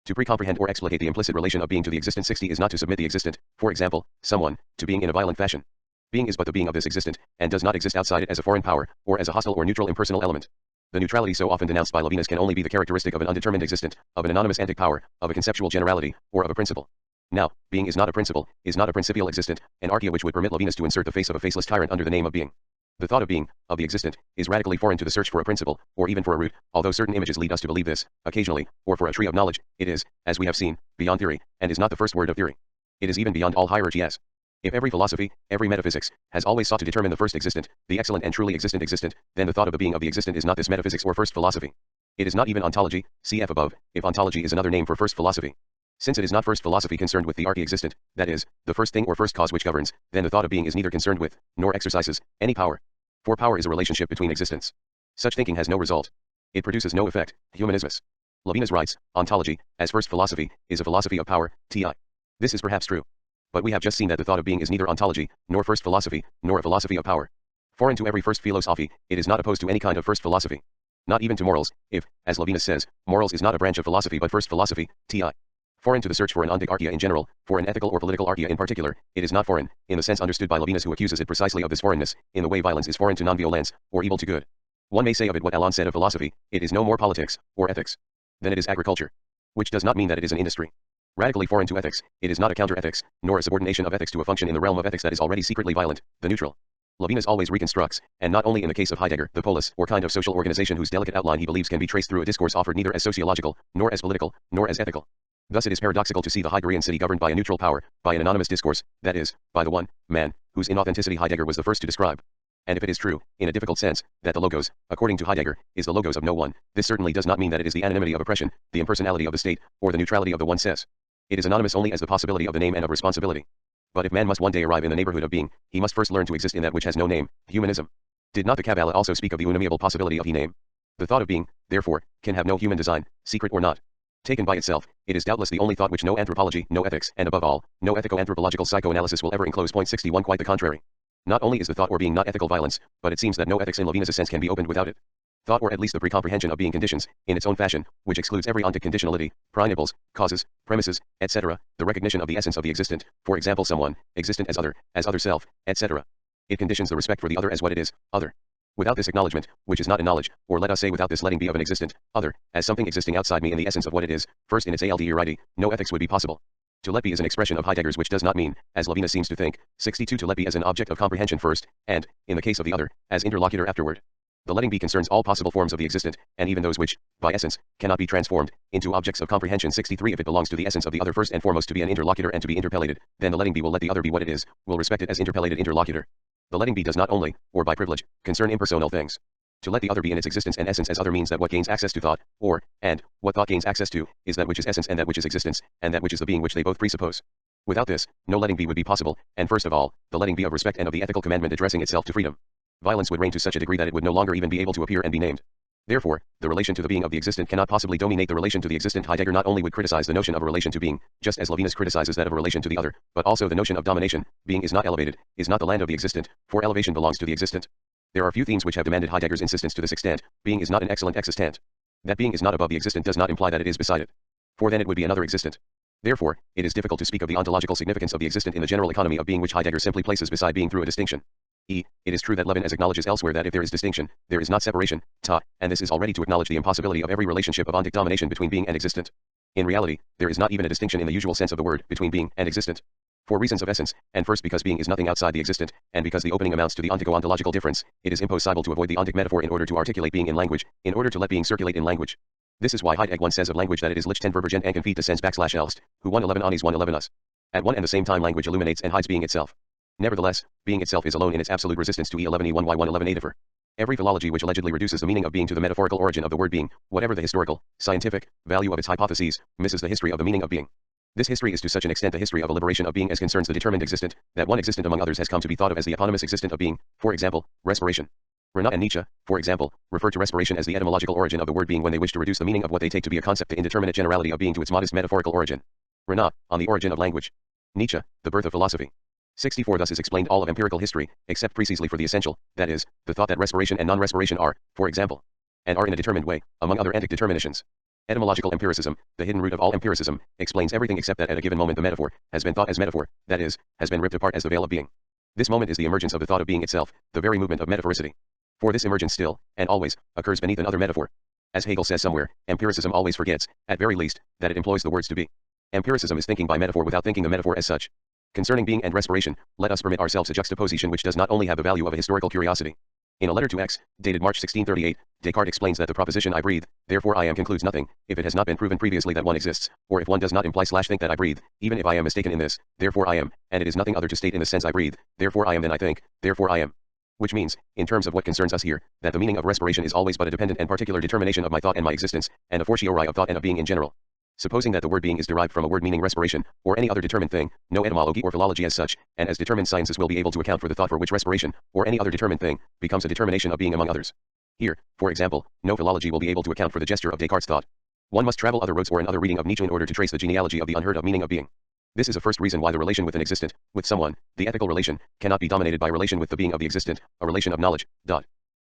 To pre-comprehend or explicate the implicit relation of being to the existent 60 is not to submit the existent, for example, someone, to being in a violent fashion. Being is but the being of this existent, and does not exist outside it as a foreign power, or as a hostile or neutral impersonal element. The neutrality so often denounced by Levinas can only be the characteristic of an undetermined existent, of an anonymous antic power, of a conceptual generality, or of a principle. Now, being is not a principle, is not a principial existent, an archaea which would permit Levinas to insert the face of a faceless tyrant under the name of being. The thought of being, of the existent, is radically foreign to the search for a principle, or even for a root, although certain images lead us to believe this, occasionally, or for a tree of knowledge, it is, as we have seen, beyond theory, and is not the first word of theory. It is even beyond all hierarchy as. If every philosophy, every metaphysics, has always sought to determine the first existent, the excellent and truly existent, then the thought of the being of the existent is not this metaphysics or first philosophy. It is not even ontology, cf. above, if ontology is another name for first philosophy. Since it is not first philosophy concerned with the archae-existent, that is, the first thing or first cause which governs, then the thought of being is neither concerned with, nor exercises, any power. For power is a relationship between existents. Such thinking has no result. It produces no effect, humanismus. Levinas writes, ontology, as first philosophy, is a philosophy of power, ti. This is perhaps true. But we have just seen that the thought of being is neither ontology, nor first philosophy, nor a philosophy of power. Foreign to every first philosophy, it is not opposed to any kind of first philosophy. Not even to morals, if, as Levinas says, morals is not a branch of philosophy but first philosophy, ti. Foreign to the search for an ontic archaea in general, for an ethical or political archaea in particular, it is not foreign, in the sense understood by Levinas who accuses it precisely of this foreignness, in the way violence is foreign to non-violence, or evil to good. One may say of it what Alon said of philosophy, it is no more politics, or ethics, than it is agriculture. Which does not mean that it is an industry. Radically foreign to ethics, it is not a counter-ethics, nor a subordination of ethics to a function in the realm of ethics that is already secretly violent, the neutral. Levinas always reconstructs, and not only in the case of Heidegger, the polis, or kind of social organization whose delicate outline he believes can be traced through a discourse offered neither as sociological, nor as political, nor as ethical. Thus it is paradoxical to see the Heideggerian city governed by a neutral power, by an anonymous discourse, that is, by the one, man, whose inauthenticity Heidegger was the first to describe. And if it is true, in a difficult sense, that the logos, according to Heidegger, is the logos of no one, this certainly does not mean that it is the anonymity of oppression, the impersonality of the state, or the neutrality of the one says. It is anonymous only as the possibility of the name and of responsibility. But if man must one day arrive in the neighborhood of being, he must first learn to exist in that which has no name, humanism. Did not the Kabbalah also speak of the unamiable possibility of he name? The thought of being, therefore, can have no human design, secret or not. Taken by itself, it is doubtless the only thought which no anthropology, no ethics, and above all, no ethico-anthropological psychoanalysis will ever enclose. 61 Quite the contrary. Not only is the thought or being not ethical violence, but it seems that no ethics in Levinas' sense can be opened without it. Thought or at least the pre-comprehension of being conditions, in its own fashion, which excludes every ontic conditionality, principles, causes, premises, etc., the recognition of the essence of the existent, for example someone, existent as other self, etc. It conditions the respect for the other as what it is, other. Without this acknowledgement, which is not a knowledge, or let us say without this letting be of an existent, other, as something existing outside me in the essence of what it is, first in its aldi, no ethics would be possible. To let be is an expression of Heidegger's which does not mean, as Levinas seems to think, 62 to let be as an object of comprehension first, and, in the case of the other, as interlocutor afterward. The letting be concerns all possible forms of the existent, and even those which, by essence, cannot be transformed into objects of comprehension 63 if it belongs to the essence of the other first and foremost to be an interlocutor and to be interpellated, then the letting be will let the other be what it is, will respect it as interpellated interlocutor. The letting be does not only, or by privilege, concern impersonal things. To let the other be in its existence and essence as other means that what gains access to thought, or, and, what thought gains access to, is that which is essence and that which is existence, and that which is the being which they both presuppose. Without this, no letting be would be possible, and first of all, the letting be of respect and of the ethical commandment addressing itself to freedom. Violence would reign to such a degree that it would no longer even be able to appear and be named. Therefore, the relation to the being of the existent cannot possibly dominate the relation to the existent. Heidegger not only would criticize the notion of a relation to being, just as Levinas criticizes that of a relation to the other, but also the notion of domination. Being is not elevated, is not the land of the existent, for elevation belongs to the existent. There are few themes which have demanded Heidegger's insistence to this extent. Being is not an excellent existent. That being is not above the existent does not imply that it is beside it. For then it would be another existent. Therefore, it is difficult to speak of the ontological significance of the existent in the general economy of being which Heidegger simply places beside being through a distinction. It is true that Levinas acknowledges elsewhere that if there is distinction, there is not separation, and this is already to acknowledge the impossibility of every relationship of ontic domination between being and existent. In reality, there is not even a distinction in the usual sense of the word between being and existent. For reasons of essence, and first because being is nothing outside the existent, and because the opening amounts to the ontico-ontological difference, it is impossible to avoid the ontic metaphor in order to articulate being in language, in order to let being circulate in language. This is why Heidegger once says of language that it is lich ten verbergent and confit sens /elst, who 111 onis 111 us. At one and the same time language illuminates and hides being itself. Nevertheless, being itself is alone in its absolute resistance to E11E1Y111 Every philology which allegedly reduces the meaning of being to the metaphorical origin of the word being, whatever the historical, scientific, value of its hypotheses, misses the history of the meaning of being. This history is to such an extent the history of a liberation of being as concerns the determined existent, that one existent among others has come to be thought of as the eponymous existent of being, for example, respiration. Renan and Nietzsche, for example, refer to respiration as the etymological origin of the word being when they wish to reduce the meaning of what they take to be a concept to indeterminate generality of being to its modest metaphorical origin. Renan, on the origin of language. Nietzsche, the birth of philosophy. 64 Thus is explained all of empirical history, except precisely for the essential, that is, the thought that respiration and non-respiration are, for example, and are in a determined way, among other antic determinations. Etymological empiricism, the hidden root of all empiricism, explains everything except that at a given moment the metaphor has been thought as metaphor, that is, has been ripped apart as the veil of being. This moment is the emergence of the thought of being itself, the very movement of metaphoricity. For this emergence still, and always, occurs beneath another metaphor. As Hegel says somewhere, empiricism always forgets, at very least, that it employs the words to be. Empiricism is thinking by metaphor without thinking the metaphor as such. Concerning being and respiration, let us permit ourselves a juxtaposition which does not only have the value of a historical curiosity. In a letter to X, dated March 1638, Descartes explains that the proposition I breathe, therefore I am concludes nothing, if it has not been proven previously that one exists, or if one does not imply/think that I breathe, even if I am mistaken in this, therefore I am, and it is nothing other to state in the sense I breathe, therefore I am than I think, therefore I am. Which means, in terms of what concerns us here, that the meaning of respiration is always but a dependent and particular determination of my thought and my existence, and a fortiori of thought and of being in general. Supposing that the word being is derived from a word meaning respiration, or any other determined thing, no etymology or philology as such, and as determined sciences will be able to account for the thought for which respiration, or any other determined thing, becomes a determination of being among others. Here, for example, no philology will be able to account for the gesture of Descartes' thought. One must travel other roads or another reading of Nietzsche in order to trace the genealogy of the unheard of meaning of being. This is a first reason why the relation with an existent, with someone, the ethical relation, cannot be dominated by relation with the being of the existent, a relation of knowledge.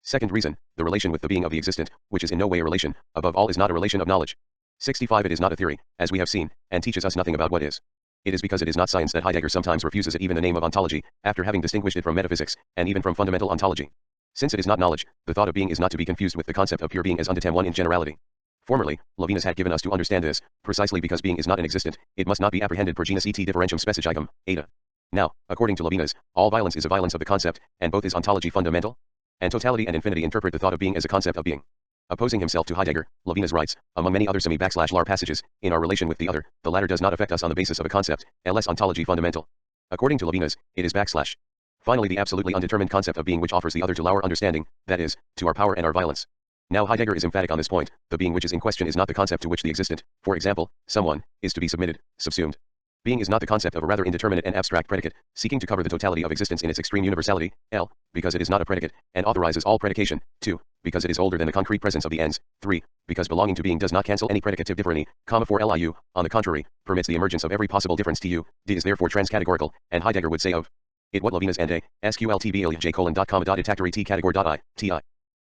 Second reason, the relation with the being of the existent, which is in no way a relation, above all is not a relation of knowledge. 65 It is not a theory, as we have seen, and teaches us nothing about what is. It is because it is not science that Heidegger sometimes refuses it even the name of ontology, after having distinguished it from metaphysics, and even from fundamental ontology. Since it is not knowledge, the thought of being is not to be confused with the concept of pure being as undetermined one in generality. Formerly, Levinas had given us to understand this, precisely because being is not an existent, it must not be apprehended per genus et differentium specificum, eta. Now, according to Levinas, all violence is a violence of the concept, and both is ontology fundamental, and totality and infinity interpret the thought of being as a concept of being. Opposing himself to Heidegger, Levinas writes, among many other semi-lar passages, in our relation with the other, the latter does not affect us on the basis of a concept, ls ontology fundamental. According to Levinas, it is / Finally the absolutely undetermined concept of being which offers the other to our understanding, that is, to our power and our violence. Now Heidegger is emphatic on this point, the being which is in question is not the concept to which the existent, for example, someone, is to be submitted, subsumed. Being is not the concept of a rather indeterminate and abstract predicate, seeking to cover the totality of existence in its extreme universality, L, because it is not a predicate, and authorizes all predication, 2, because it is older than the concrete presence of the ends, 3, because belonging to being does not cancel any predicative differently, 4 liu, on the contrary, permits the emergence of every possible difference tu, d is therefore transcategorical, and Heidegger would say of it what Levinas and a, sqltblj::com.attactory t categor.I, ti.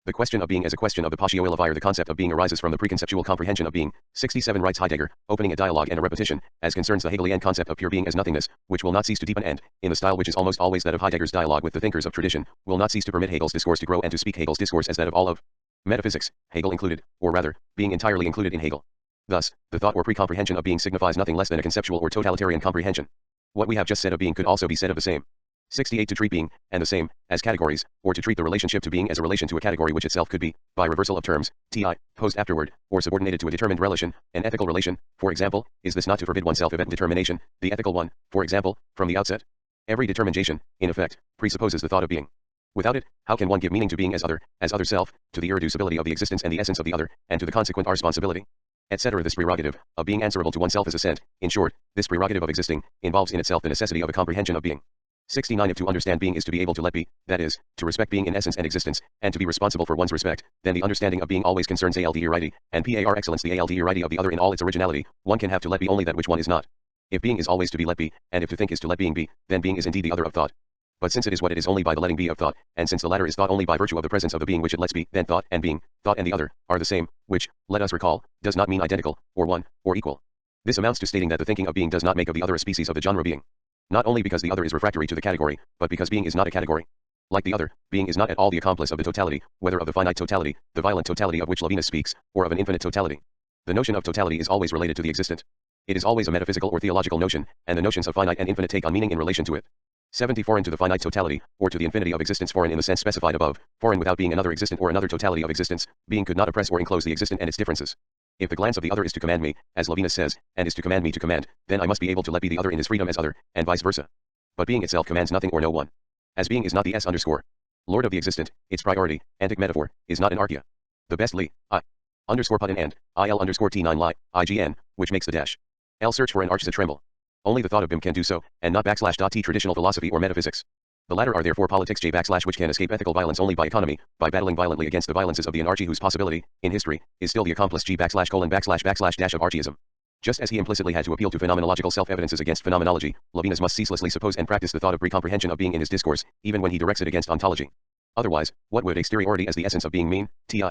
The question of being as a question of the postio the concept of being arises from the preconceptual comprehension of being. 67 writes Heidegger, opening a dialogue and a repetition, as concerns the Hegelian concept of pure being as nothingness, which will not cease to deepen and, in the style which is almost always that of Heidegger's dialogue with the thinkers of tradition, will not cease to permit Hegel's discourse to grow and to speak Hegel's discourse as that of all of metaphysics, Hegel included, or rather, being entirely included in Hegel. Thus, the thought or pre-comprehension of being signifies nothing less than a conceptual or totalitarian comprehension. What we have just said of being could also be said of the same. 68 To treat being, and the same, as categories, or to treat the relationship to being as a relation to a category which itself could be, by reversal of terms, ti, posed afterward, or subordinated to a determined relation, an ethical relation, for example, is this not to forbid oneself event determination, the ethical one, for example, from the outset? Every determination, in effect, presupposes the thought of being. Without it, how can one give meaning to being as other self, to the irreducibility of the existence and the essence of the other, and to the consequent responsibility? Etc. This prerogative, of being answerable to oneself is assent, in short, this prerogative of existing, involves in itself the necessity of a comprehension of being. 69 If to understand being is to be able to let be, that is, to respect being in essence and existence, and to be responsible for one's respect, then the understanding of being always concerns alteriority, and par excellence the alteriority of the other in all its originality. One can have to let be only that which one is not. If being is always to be let be, and if to think is to let being be, then being is indeed the other of thought. But since it is what it is only by the letting be of thought, and since the latter is thought only by virtue of the presence of the being which it lets be, then thought and being, thought and the other, are the same, which, let us recall, does not mean identical, or one, or equal. This amounts to stating that the thinking of being does not make of the other a species of the genre being. Not only because the other is refractory to the category, but because being is not a category. Like the other, being is not at all the accomplice of the totality, whether of the finite totality, the violent totality of which Levinas speaks, or of an infinite totality. The notion of totality is always related to the existent. It is always a metaphysical or theological notion, and the notions of finite and infinite take on meaning in relation to it. 70 Foreign to the finite totality, or to the infinity of existence, foreign in the sense specified above, foreign without being another existent or another totality of existence, being could not oppress or enclose the existent and its differences. If the glance of the other is to command me, as Levinas says, and is to command me to command, then I must be able to let be the other in his freedom as other, and vice versa. But being itself commands nothing or no one. As being is not the Lord of the existent, its priority, antic metaphor, is not an archaea. The best li, I. Putin and, il T9 li, ign, which makes the dash. L search for an arch to tremble. Only the thought of BIM can do so, and not /t traditional philosophy or metaphysics. The latter are therefore politics j which can escape ethical violence only by economy, by battling violently against the violences of the anarchy whose possibility, in history, is still the accomplice g /:/ dash of archaeism. Just as he implicitly had to appeal to phenomenological self-evidences against phenomenology, Levinas must ceaselessly suppose and practice the thought of pre-comprehension of being in his discourse, even when he directs it against ontology. Otherwise, what would exteriority as the essence of being mean, ti?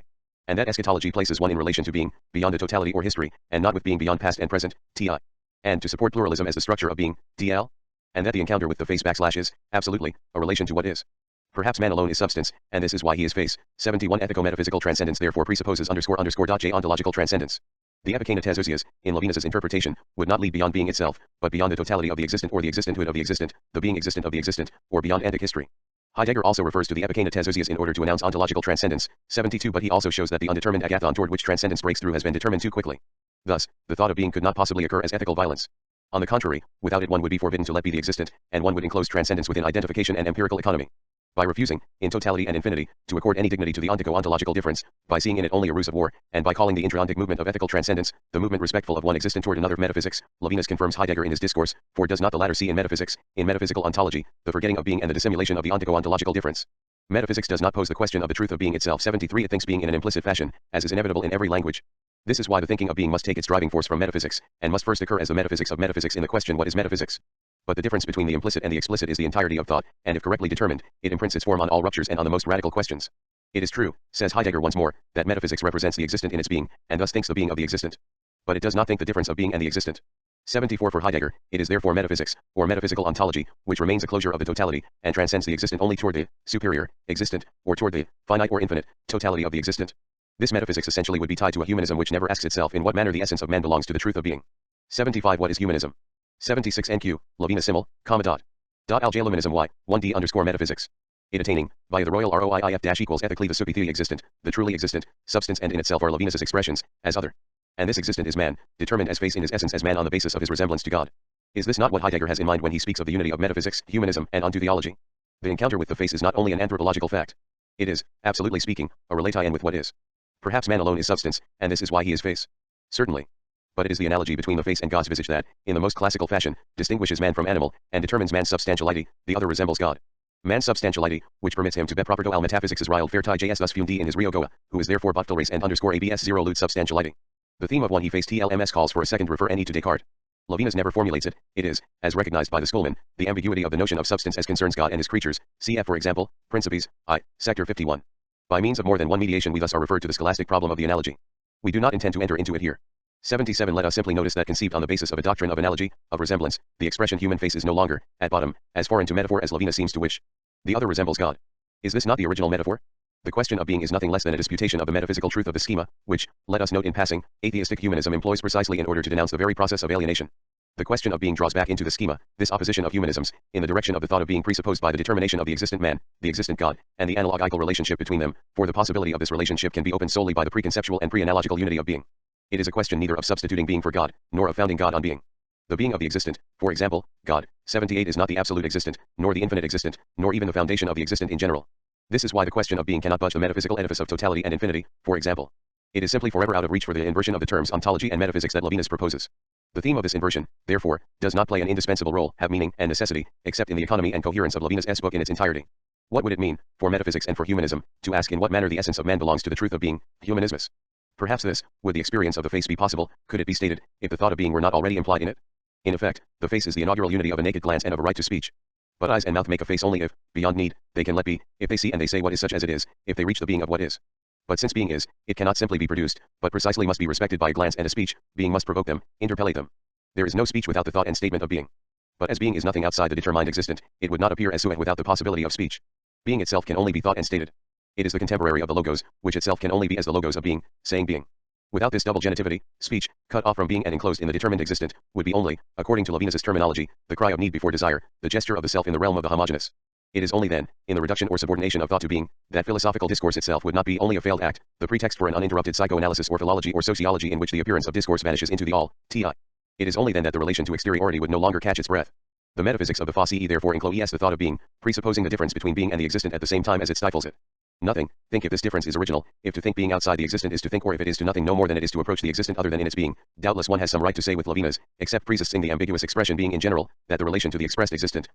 And that eschatology places one in relation to being, beyond a totality or history, and not with being beyond past and present, ti. And to support pluralism as the structure of being, tl? And that the encounter with the face / is, absolutely, a relation to what is. Perhaps man alone is substance, and this is why he is face. 71 Ethico-metaphysical transcendence therefore presupposes __.j ontological transcendence. The epikenetes, in Levinas's interpretation, would not lead beyond being itself, but beyond the totality of the existent or the existenthood of the existent, the being existent of the existent, or beyond antic history. Heidegger also refers to the epikenetes in order to announce ontological transcendence, 72 but he also shows that the undetermined agathon toward which transcendence breaks through has been determined too quickly. Thus, the thought of being could not possibly occur as ethical violence. On the contrary, without it one would be forbidden to let be the existent, and one would enclose transcendence within identification and empirical economy. By refusing, in totality and infinity, to accord any dignity to the ontico-ontological difference, by seeing in it only a ruse of war, and by calling the intra-ontic movement of ethical transcendence, the movement respectful of one existent toward another of metaphysics, Levinas confirms Heidegger in his discourse, for does not the latter see in metaphysics, in metaphysical ontology, the forgetting of being and the dissimulation of the ontico-ontological difference? Metaphysics does not pose the question of the truth of being itself. 73 It thinks being in an implicit fashion, as is inevitable in every language. This is why the thinking of being must take its driving force from metaphysics, and must first occur as the metaphysics of metaphysics in the question what is metaphysics. But the difference between the implicit and the explicit is the entirety of thought, and if correctly determined, it imprints its form on all ruptures and on the most radical questions. It is true, says Heidegger once more, that metaphysics represents the existent in its being, and thus thinks the being of the existent. But it does not think the difference of being and the existent. 74 For Heidegger, it is therefore metaphysics, or metaphysical ontology, which remains a closure of the totality, and transcends the existent only toward the superior, existent, or toward the finite or infinite, totality of the existent. This metaphysics essentially would be tied to a humanism which never asks itself in what manner the essence of man belongs to the truth of being. 75 What is humanism? 76 NQ, Levinas simul, comma dot. Algelimanism y, 1d metaphysics. It attaining, via the royal ROIIF equals ethically the superior existent, the truly existent, substance and in itself are Levinas's expressions, as other. And this existent is man, determined as face in his essence as man on the basis of his resemblance to God. Is this not what Heidegger has in mind when he speaks of the unity of metaphysics, humanism, and ontotheology? The encounter with the face is not only an anthropological fact. It is, absolutely speaking, a relation with what is. Perhaps man alone is substance, and this is why he is face. Certainly. But it is the analogy between the face and God's visage that, in the most classical fashion, distinguishes man from animal, and determines man's substantiality, the other resembles God. Man's substantiality, which permits him to be proper to al metaphysics is rild fairtai js thus fumed in his Rio Goa, who is therefore botful race and _abs 0 lute substantiality. The theme of one he faced TLMS calls for a second refer any to Descartes. Levinas never formulates it, it is, as recognized by the schoolman, the ambiguity of the notion of substance as concerns God and his creatures, cf for example, Principes, I, Sector 51. By means of more than one mediation we thus are referred to the scholastic problem of the analogy. We do not intend to enter into it here. 77 Let us simply notice that conceived on the basis of a doctrine of analogy, of resemblance, the expression human face is no longer, at bottom, as foreign to metaphor as Levinas seems to wish. The other resembles God. Is this not the original metaphor? The question of being is nothing less than a disputation of the metaphysical truth of the schema, which, let us note in passing, atheistic humanism employs precisely in order to denounce the very process of alienation. The question of being draws back into the schema, this opposition of humanisms, in the direction of the thought of being presupposed by the determination of the existent man, the existent God, and the analogical relationship between them, for the possibility of this relationship can be opened solely by the preconceptual and pre-analogical unity of being. It is a question neither of substituting being for God, nor of founding God on being. The being of the existent, for example, God, 78 is not the absolute existent, nor the infinite existent, nor even the foundation of the existent in general. This is why the question of being cannot budge the metaphysical edifice of totality and infinity, for example. It is simply forever out of reach for the inversion of the terms ontology and metaphysics that Levinas proposes. The theme of this inversion, therefore, does not play an indispensable role, have meaning, and necessity, except in the economy and coherence of Levinas' book in its entirety. What would it mean, for metaphysics and for humanism, to ask in what manner the essence of man belongs to the truth of being, humanismus? Perhaps this, would the experience of the face be possible, could it be stated, if the thought of being were not already implied in it? In effect, the face is the inaugural unity of a naked glance and of a right to speech. But eyes and mouth make a face only if, beyond need, they can let be, if they see and they say what is such as it is, if they reach the being of what is. But since being is, it cannot simply be produced, but precisely must be respected by a glance and a speech, being must provoke them, interpellate them. There is no speech without the thought and statement of being. But as being is nothing outside the determined existent, it would not appear as suet without the possibility of speech. Being itself can only be thought and stated. It is the contemporary of the logos, which itself can only be as the logos of being, saying being. Without this double genitivity, speech, cut off from being and enclosed in the determined existent, would be only, according to Levinas' terminology, the cry of need before desire, the gesture of the self in the realm of the homogeneous. It is only then, in the reduction or subordination of thought to being, that philosophical discourse itself would not be only a failed act, the pretext for an uninterrupted psychoanalysis or philology or sociology in which the appearance of discourse vanishes into the all, ti. It is only then that the relation to exteriority would no longer catch its breath. The metaphysics of the Phasis therefore include the thought of being, presupposing the difference between being and the existent at the same time as it stifles it. Nothing, think if this difference is original, if to think being outside the existent is to think or if it is to nothing no more than it is to approach the existent other than in its being, doubtless one has some right to say with Levinas, except presisting the ambiguous expression being in general, that the relation to the expressed existent,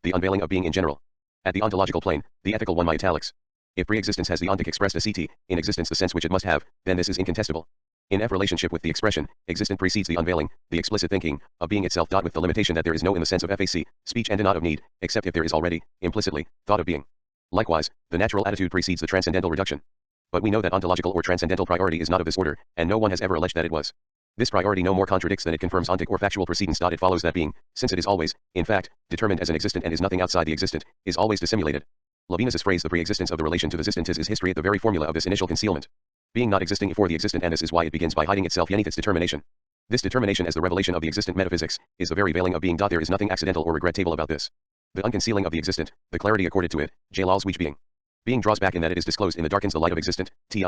the unveiling of being in general. At the ontological plane, the ethical one my italics. If pre-existence has the ontic expressed as CT, in existence the sense which it must have, then this is incontestable. In F relationship with the expression, existent precedes the unveiling, the explicit thinking, of being itself. With the limitation that there is no in the sense of FAC, speech and not of need, except if there is already, implicitly, thought of being. Likewise, the natural attitude precedes the transcendental reduction. But we know that ontological or transcendental priority is not of this order, and no one has ever alleged that it was. This priority no more contradicts than it confirms ontic or factual precedence. It follows that being, since it is always, in fact, determined as an existent and is nothing outside the existent, is always dissimulated. Levinas' phrase the pre-existence of the relation to the existent is history at the very formula of this initial concealment. Being not existing for the existent, and this is why it begins by hiding itself beneath its determination. This determination as the revelation of the existent metaphysics, is the very veiling of being. There is nothing accidental or regrettable about this. The unconcealing of the existent, the clarity accorded to it, Jalal which being. Being draws back in that it is disclosed in the darkens the light of existent, ti.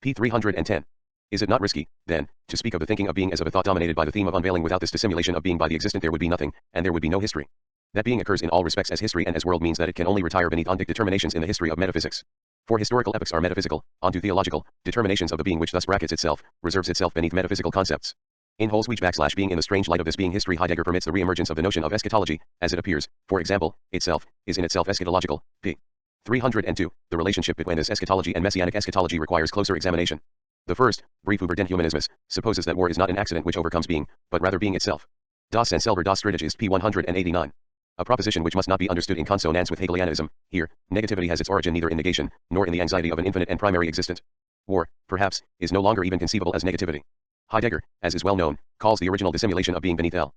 P 310. Is it not risky, then, to speak of the thinking of being as of a thought dominated by the theme of unveiling? Without this dissimulation of being by the existent there would be nothing, and there would be no history. That being occurs in all respects as history and as world means that it can only retire beneath ontic determinations in the history of metaphysics. For historical epochs are metaphysical, onto theological, determinations of the being which thus brackets itself, reserves itself beneath metaphysical concepts. In whole speech / being in the strange light of this being history Heidegger permits the re-emergence of the notion of eschatology, as it appears, for example, itself, is in itself eschatological, p. 302. The relationship between this eschatology and messianic eschatology requires closer examination. The first, brief über den Humanismus, supposes that war is not an accident which overcomes being, but rather being itself. Das and Selber das Strittige ist p. 189. A proposition which must not be understood in consonance with Hegelianism. Here, negativity has its origin neither in negation, nor in the anxiety of an infinite and primary existent. War, perhaps, is no longer even conceivable as negativity. Heidegger, as is well known, calls the original dissimulation of being beneath L.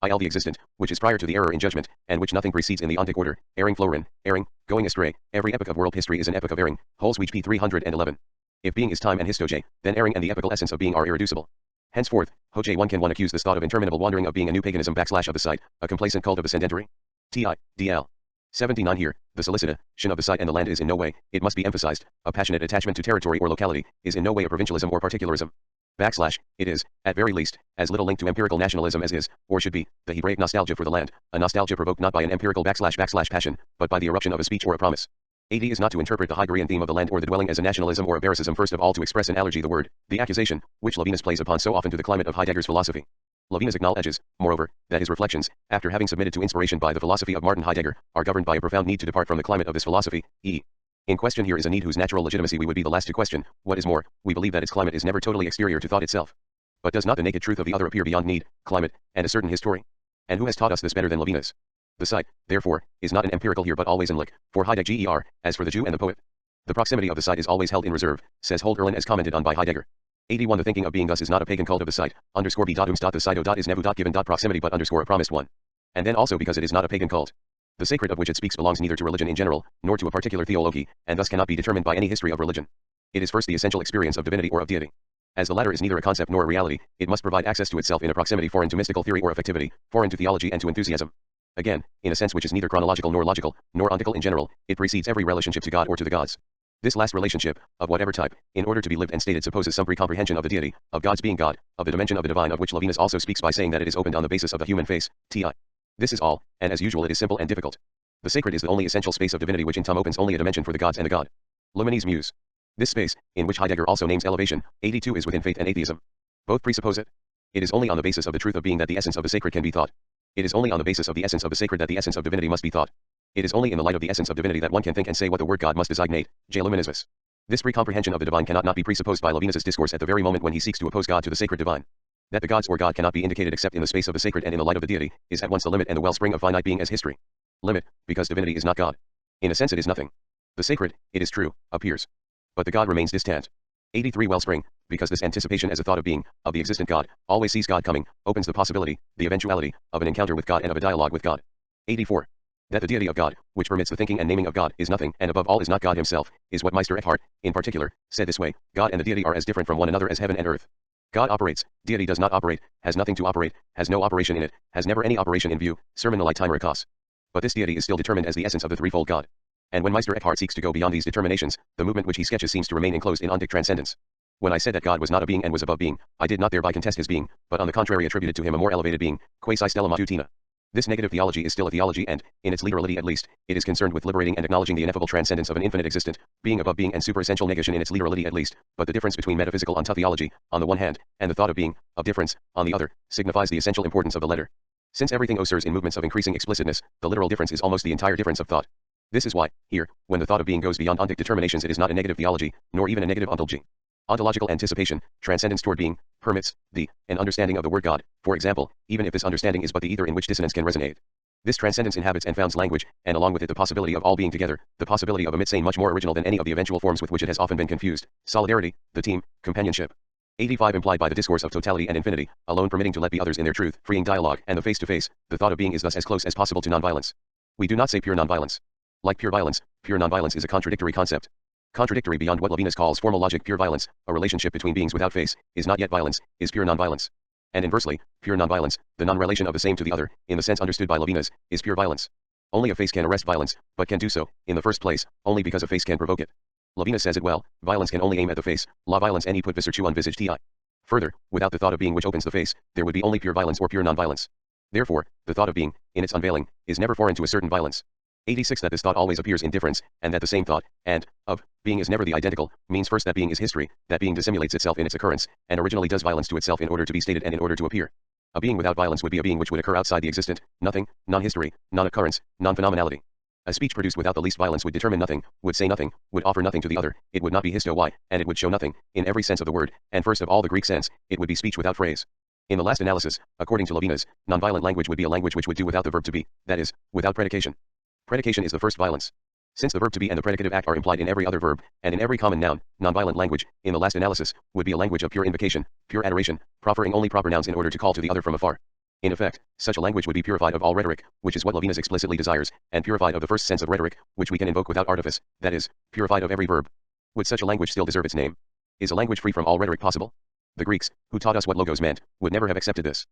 Il the existent, which is prior to the error in judgment, and which nothing precedes in the ontic order, erring florin, erring, going astray. Every epoch of world history is an epoch of erring. Holzweich p. 311. If being is time and histoge, then erring and the epochal essence of being are irreducible. Henceforth, hoje one accuse this thought of interminable wandering of being a new paganism / of the sight, a complacent cult of the sedentary. Ti, dl. 79 Here, the solicitation of the site and the land is in no way, it must be emphasized, a passionate attachment to territory or locality, is in no way a provincialism or particularism. It is, at very least, as little linked to empirical nationalism as is, or should be, the Hebraic nostalgia for the land, a nostalgia provoked not by an empirical / passion, but by the eruption of a speech or a promise. AD is not to interpret the Heideggerian theme of the land or the dwelling as a nationalism or a Baricism, first of all to express an allergy the word, the accusation, which Levinas plays upon so often to the climate of Heidegger's philosophy. Levinas acknowledges, moreover, that his reflections, after having submitted to inspiration by the philosophy of Martin Heidegger, are governed by a profound need to depart from the climate of this philosophy, e. In question here is a need whose natural legitimacy we would be the last to question. What is more, we believe that its climate is never totally exterior to thought itself. But does not the naked truth of the other appear beyond need, climate, and a certain history? And who has taught us this better than Levinas? The sight, therefore, is not an empirical here but always in look, for Heidegger, as for the Jew and the poet. The proximity of the sight is always held in reserve, says Holderlin as commented on by Heidegger. 81 The thinking of being thus is not a pagan cult of the sight, underscore b. Ums. The sight is never given. Proximity but underscore a promised one. And then also because it is not a pagan cult. The sacred of which it speaks belongs neither to religion in general, nor to a particular theology, and thus cannot be determined by any history of religion. It is first the essential experience of divinity or of deity. As the latter is neither a concept nor a reality, it must provide access to itself in a proximity foreign to mystical theory or affectivity, foreign to theology and to enthusiasm. Again, in a sense which is neither chronological nor logical, nor ontical in general, it precedes every relationship to God or to the gods. This last relationship, of whatever type, in order to be lived and stated supposes some pre-comprehension of the deity, of God's being God, of the dimension of the divine of which Levinus also speaks by saying that it is opened on the basis of the human face, ti. This is all, and as usual it is simple and difficult. The sacred is the only essential space of divinity which in Tom opens only a dimension for the gods and the God. Leibniz's Muse. This space, in which Heidegger also names elevation, 82 is within faith and atheism. Both presuppose it. It is only on the basis of the truth of being that the essence of the sacred can be thought. It is only on the basis of the essence of the sacred that the essence of divinity must be thought. It is only in the light of the essence of divinity that one can think and say what the word God must designate, J. Luminismus. This pre-comprehension of the divine cannot not be presupposed by Levinus's discourse at the very moment when he seeks to oppose God to the sacred divine. That the gods or God cannot be indicated except in the space of the sacred and in the light of the deity, is at once the limit and the wellspring of finite being as history. Limit, because divinity is not God. In a sense it is nothing. The sacred, it is true, appears. But the God remains distant. 83 Wellspring, because this anticipation as a thought of being, of the existent God, always sees God coming, opens the possibility, the eventuality, of an encounter with God and of a dialogue with God. 84. That the deity of God, which permits the thinking and naming of God, is nothing, and above all is not God himself, is what Meister Eckhart, in particular, said this way: God and the deity are as different from one another as heaven and earth. God operates, deity does not operate, has nothing to operate, has no operation in it, has never any operation in view, sermon Timer Cos. But this deity is still determined as the essence of the threefold God. And when Meister Eckhart seeks to go beyond these determinations, the movement which he sketches seems to remain enclosed in ontic transcendence. When I said that God was not a being and was above being, I did not thereby contest his being, but on the contrary attributed to him a more elevated being, quasi stella matutina. This negative theology is still a theology and, in its literality at least, it is concerned with liberating and acknowledging the ineffable transcendence of an infinite existent, being above being and superessential negation in its literality at least, but the difference between metaphysical ontotheology, on the one hand, and the thought of being, of difference, on the other, signifies the essential importance of the letter. Since everything occurs in movements of increasing explicitness, the literal difference is almost the entire difference of thought. This is why, here, when the thought of being goes beyond ontic determinations it is not a negative theology, nor even a negative ontology. Ontological anticipation, transcendence toward being, permits, an understanding of the word God, for example, even if this understanding is but the ether in which dissonance can resonate. This transcendence inhabits and founds language, and along with it the possibility of all being together, the possibility of a mitsane much more original than any of the eventual forms with which it has often been confused, solidarity, the team, companionship. 85 Implied by the discourse of totality and infinity, alone permitting to let be others in their truth, freeing dialogue, and the face-to-face, the thought of being is thus as close as possible to nonviolence. We do not say pure nonviolence. Like pure nonviolence is a contradictory concept. Contradictory beyond what Levinus calls formal logic. Pure violence, a relationship between beings without face, is not yet violence, is pure nonviolence. And inversely, pure nonviolence, the non-relation of the same to the other, in the sense understood by Levinus, is pure violence. Only a face can arrest violence, but can do so, in the first place, only because a face can provoke it. Levinus says it well: violence can only aim at the face, la violence any put viscertu on visage ti. Further, without the thought of being which opens the face, there would be only pure violence or pure nonviolence. Therefore, the thought of being, in its unveiling, is never foreign to a certain violence. 86 That this thought always appears in difference, and that the same thought, and, of, being is never the identical, means first that being is history, that being dissimulates itself in its occurrence, and originally does violence to itself in order to be stated and in order to appear. A being without violence would be a being which would occur outside the existent, nothing, non-history, non-occurrence, non-phenomenality. A speech produced without the least violence would determine nothing, would say nothing, would offer nothing to the other, it would not be histo-y, and it would show nothing, in every sense of the word, and first of all the Greek sense, it would be speech without phrase. In the last analysis, according to Levinus, non-violent language would be a language which would do without the verb to be, that is, without predication. Predication is the first violence. Since the verb to be and the predicative act are implied in every other verb, and in every common noun, non-violent language, in the last analysis, would be a language of pure invocation, pure adoration, proffering only proper nouns in order to call to the other from afar. In effect, such a language would be purified of all rhetoric, which is what Levinus explicitly desires, and purified of the first sense of rhetoric, which we can invoke without artifice, that is, purified of every verb. Would such a language still deserve its name? Is a language free from all rhetoric possible? The Greeks, who taught us what logos meant, would never have accepted this.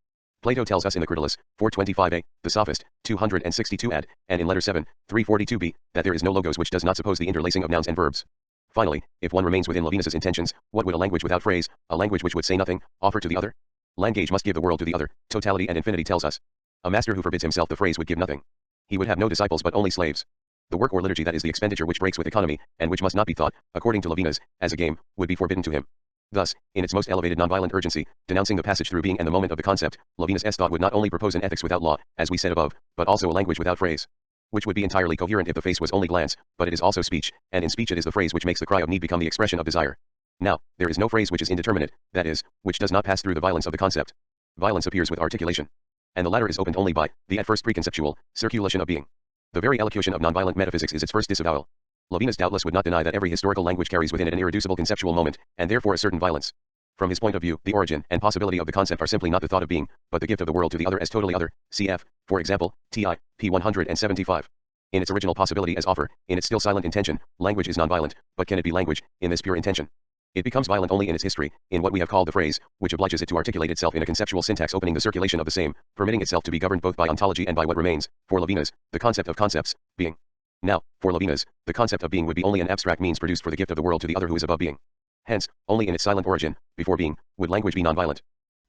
Plato tells us in the Critylus, 425a, the Sophist, 262 ad, and in letter 7, 342b, that there is no logos which does not suppose the interlacing of nouns and verbs. Finally, if one remains within Levinus's intentions, what would a language without phrase, a language which would say nothing, offer to the other? Language must give the world to the other, totality and infinity tells us. A master who forbids himself the phrase would give nothing. He would have no disciples but only slaves. The work or liturgy that is the expenditure which breaks with economy, and which must not be thought, according to Levinus, as a game, would be forbidden to him. Thus, in its most elevated nonviolent urgency, denouncing the passage through being and the moment of the concept, Levinus' thought would not only propose an ethics without law, as we said above, but also a language without phrase. Which would be entirely coherent if the face was only glance, but it is also speech, and in speech it is the phrase which makes the cry of need become the expression of desire. Now, there is no phrase which is indeterminate, that is, which does not pass through the violence of the concept. Violence appears with articulation. And the latter is opened only by, the at first preconceptual, circulation of being. The very elocution of nonviolent metaphysics is its first disavowal. Levinas doubtless would not deny that every historical language carries within it an irreducible conceptual moment, and therefore a certain violence. From his point of view, the origin and possibility of the concept are simply not the thought of being, but the gift of the world to the other as totally other, cf., for example, TI, p. 175. In its original possibility as offer, in its still silent intention, language is non-violent, but can it be language, in this pure intention? It becomes violent only in its history, in what we have called the phrase, which obliges it to articulate itself in a conceptual syntax opening the circulation of the same, permitting itself to be governed both by ontology and by what remains, for Levinas, the concept of concepts, being. Now, for Levinas, the concept of being would be only an abstract means produced for the gift of the world to the other who is above being. Hence, only in its silent origin, before being, would language be non-violent.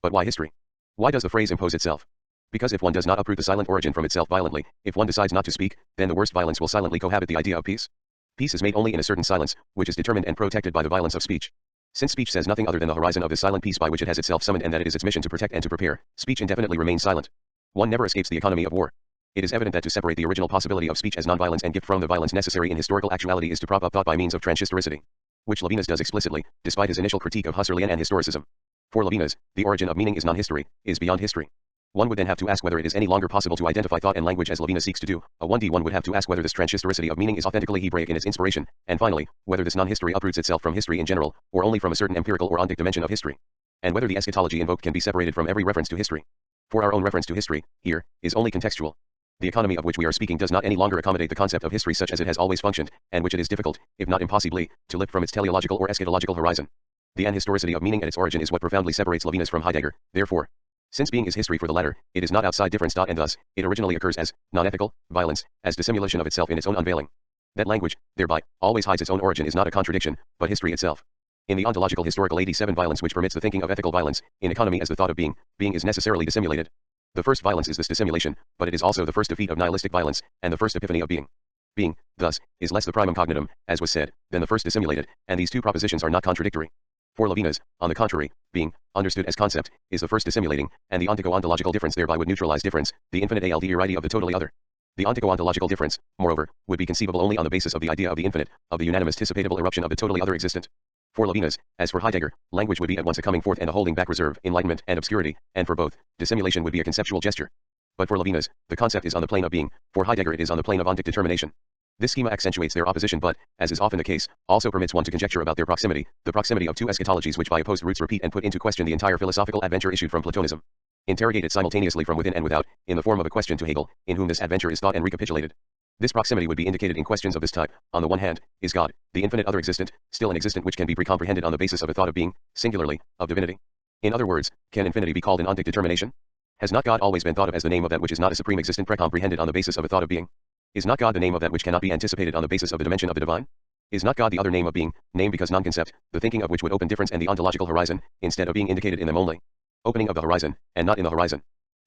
But why history? Why does the phrase impose itself? Because if one does not uproot the silent origin from itself violently, if one decides not to speak, then the worst violence will silently cohabit the idea of peace. Peace is made only in a certain silence, which is determined and protected by the violence of speech. Since speech says nothing other than the horizon of this silent peace by which it has itself summoned and that it is its mission to protect and to prepare, speech indefinitely remains silent. One never escapes the economy of war. It is evident that to separate the original possibility of speech as non-violence and gift from the violence necessary in historical actuality is to prop up thought by means of transhistoricity, which Levinas does explicitly, despite his initial critique of Husserlian and historicism. For Levinas, the origin of meaning is non-history, is beyond history. One would then have to ask whether it is any longer possible to identify thought and language as Levinas seeks to do. A 1D one would have to ask whether this transhistoricity of meaning is authentically Hebraic in its inspiration, and finally, whether this non-history uproots itself from history in general, or only from a certain empirical or ontic dimension of history. And whether the eschatology invoked can be separated from every reference to history. For our own reference to history, here, is only contextual. The economy of which we are speaking does not any longer accommodate the concept of history such as it has always functioned, and which it is difficult, if not impossibly, to lift from its teleological or eschatological horizon. The anhistoricity of meaning at its origin is what profoundly separates Levinas from Heidegger, therefore. Since being is history for the latter, it is not outside difference. And thus, it originally occurs as non-ethical violence, as dissimulation of itself in its own unveiling. That language, thereby, always hides its own origin is not a contradiction, but history itself. In the ontological historical 87 violence which permits the thinking of ethical violence, in economy as the thought of being, being is necessarily dissimulated. The first violence is this dissimulation, but it is also the first defeat of nihilistic violence, and the first epiphany of being. Being, thus, is less the primum cognitum, as was said, than the first dissimulated, and these two propositions are not contradictory. For Levinas, on the contrary, being, understood as concept, is the first dissimilating, and the ontico-ontological difference thereby would neutralize difference, the infinite aldirity of the totally other. The ontico-ontological difference, moreover, would be conceivable only on the basis of the idea of the infinite, of the unanimous anticipatable eruption of the totally other existent. For Levinas, as for Heidegger, language would be at once a coming forth and a holding back, reserve, enlightenment, and obscurity, and for both, dissimulation would be a conceptual gesture. But for Levinas, the concept is on the plane of being, for Heidegger it is on the plane of ontic determination. This schema accentuates their opposition but, as is often the case, also permits one to conjecture about their proximity, the proximity of two eschatologies which by opposed roots repeat and put into question the entire philosophical adventure issued from Platonism. Interrogate it simultaneously from within and without, in the form of a question to Hegel, in whom this adventure is thought and recapitulated. This proximity would be indicated in questions of this type. On the one hand, is God, the infinite other existent, still an existent which can be precomprehended on the basis of a thought of being, singularly, of divinity? In other words, can infinity be called an ontic determination? Has not God always been thought of as the name of that which is not a supreme existent precomprehended on the basis of a thought of being? Is not God the name of that which cannot be anticipated on the basis of the dimension of the divine? Is not God the other name of being, name because non-concept, the thinking of which would open difference and the ontological horizon, instead of being indicated in them only? Opening of the horizon, and not in the horizon.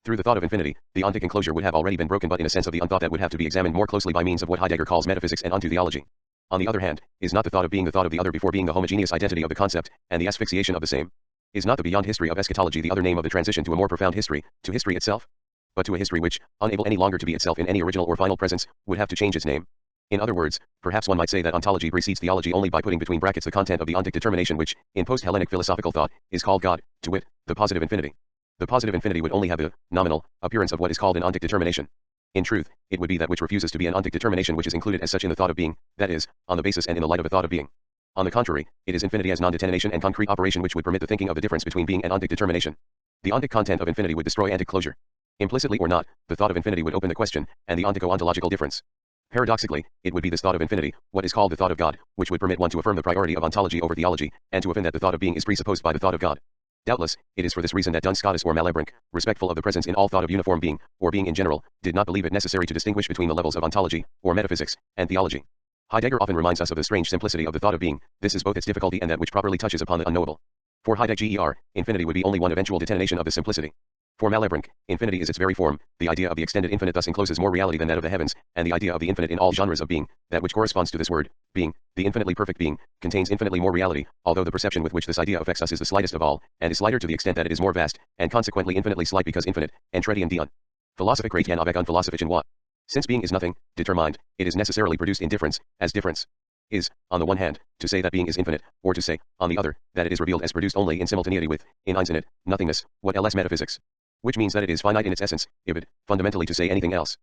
Through the thought of infinity, the ontic enclosure would have already been broken but in a sense of the unthought that would have to be examined more closely by means of what Heidegger calls metaphysics and onto theology. On the other hand, is not the thought of being the thought of the other before being the homogeneous identity of the concept, and the asphyxiation of the same? Is not the beyond history of eschatology the other name of the transition to a more profound history, to history itself? But to a history which, unable any longer to be itself in any original or final presence, would have to change its name. In other words, perhaps one might say that ontology precedes theology only by putting between brackets the content of the ontic determination which, in post-Hellenic philosophical thought, is called God, to wit, the positive infinity. The positive infinity would only have the nominal appearance of what is called an ontic determination. In truth, it would be that which refuses to be an ontic determination which is included as such in the thought of being, that is, on the basis and in the light of a thought of being. On the contrary, it is infinity as non-determination and concrete operation which would permit the thinking of the difference between being and ontic determination. The ontic content of infinity would destroy ontic closure. Implicitly or not, the thought of infinity would open the question, and the ontico-ontological difference. Paradoxically, it would be this thought of infinity, what is called the thought of God, which would permit one to affirm the priority of ontology over theology, and to affirm that the thought of being is presupposed by the thought of God. Doubtless, it is for this reason that Duns Scotus or Malebranche, respectful of the presence in all thought of uniform being, or being in general, did not believe it necessary to distinguish between the levels of ontology, or metaphysics, and theology. Heidegger often reminds us of the strange simplicity of the thought of being. This is both its difficulty and that which properly touches upon the unknowable. For Heidegger, infinity would be only one eventual determination of this simplicity. For Malebranche, infinity is its very form. The idea of the extended infinite thus encloses more reality than that of the heavens, and the idea of the infinite in all genres of being, that which corresponds to this word, being, the infinitely perfect being, contains infinitely more reality, although the perception with which this idea affects us is the slightest of all, and is slighter to the extent that it is more vast, and consequently infinitely slight because infinite, entreti and dion. Philosophic ratian avec un philosophic what? Since being is nothing, determined, it is necessarily produced in difference, as difference is, on the one hand, to say that being is infinite, or to say, on the other, that it is revealed as produced only in simultaneity with, in einsinnet, nothingness, what else metaphysics. Which means that it is finite in its essence, ibid, fundamentally to say anything else.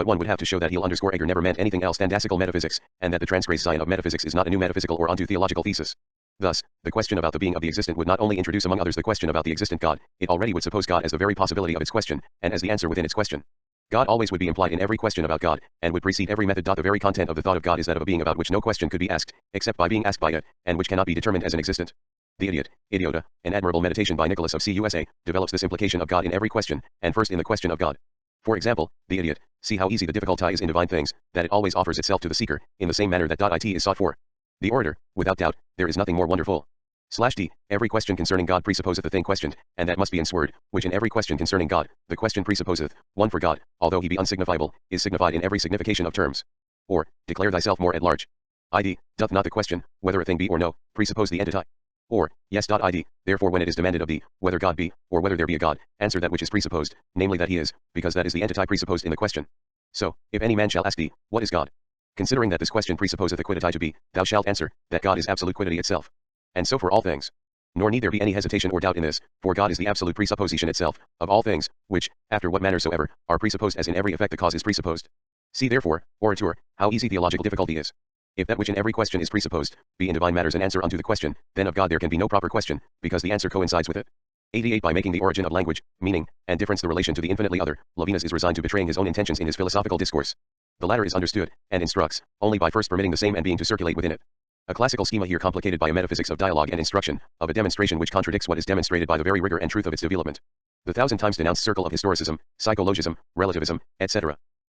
But one would have to show that He'll_Egger never meant anything else than classical metaphysics, and that the transgressed science of metaphysics is not a new metaphysical or onto theological thesis. Thus, the question about the being of the existent would not only introduce among others the question about the existent God, it already would suppose God as the very possibility of its question, and as the answer within its question. God always would be implied in every question about God, and would precede every method. The very content of the thought of God is that of a being about which no question could be asked, except by being asked by it, and which cannot be determined as an existent. The Idiot, Idiota, an admirable meditation by Nicholas of CUSA, develops this implication of God in every question, and first in the question of God. For example, the idiot, see how easy the difficulty is in divine things, that it always offers itself to the seeker, in the same manner that it is sought for. The orator, without doubt, there is nothing more wonderful. /d, every question concerning God presupposeth the thing questioned, and that must be in word, which in every question concerning God, the question presupposeth, one for God, although he be unsignifiable, is signified in every signification of terms. Or, declare thyself more at large. Id, doth not the question, whether a thing be or no, presuppose the entity? Or, yes. Id, therefore when it is demanded of thee, whether God be, or whether there be a God, answer that which is presupposed, namely that he is, because that is the entity presupposed in the question. So, if any man shall ask thee, what is God? Considering that this question presupposeth a quiddity to be, thou shalt answer, that God is absolute quiddity itself. And so for all things. Nor need there be any hesitation or doubt in this, for God is the absolute presupposition itself, of all things, which, after what manner soever, are presupposed as in every effect the cause is presupposed. See therefore, orator, how easy theological difficulty is. If that which in every question is presupposed, be in divine matters an answer unto the question, then of God there can be no proper question, because the answer coincides with it. 88 By making the origin of language, meaning, and difference the relation to the infinitely other, Levinus is resigned to betraying his own intentions in his philosophical discourse. The latter is understood, and instructs, only by first permitting the same and being to circulate within it. A classical schema here complicated by a metaphysics of dialogue and instruction, of a demonstration which contradicts what is demonstrated by the very rigor and truth of its development. The 1,000 times denounced circle of historicism, psychologism, relativism, etc.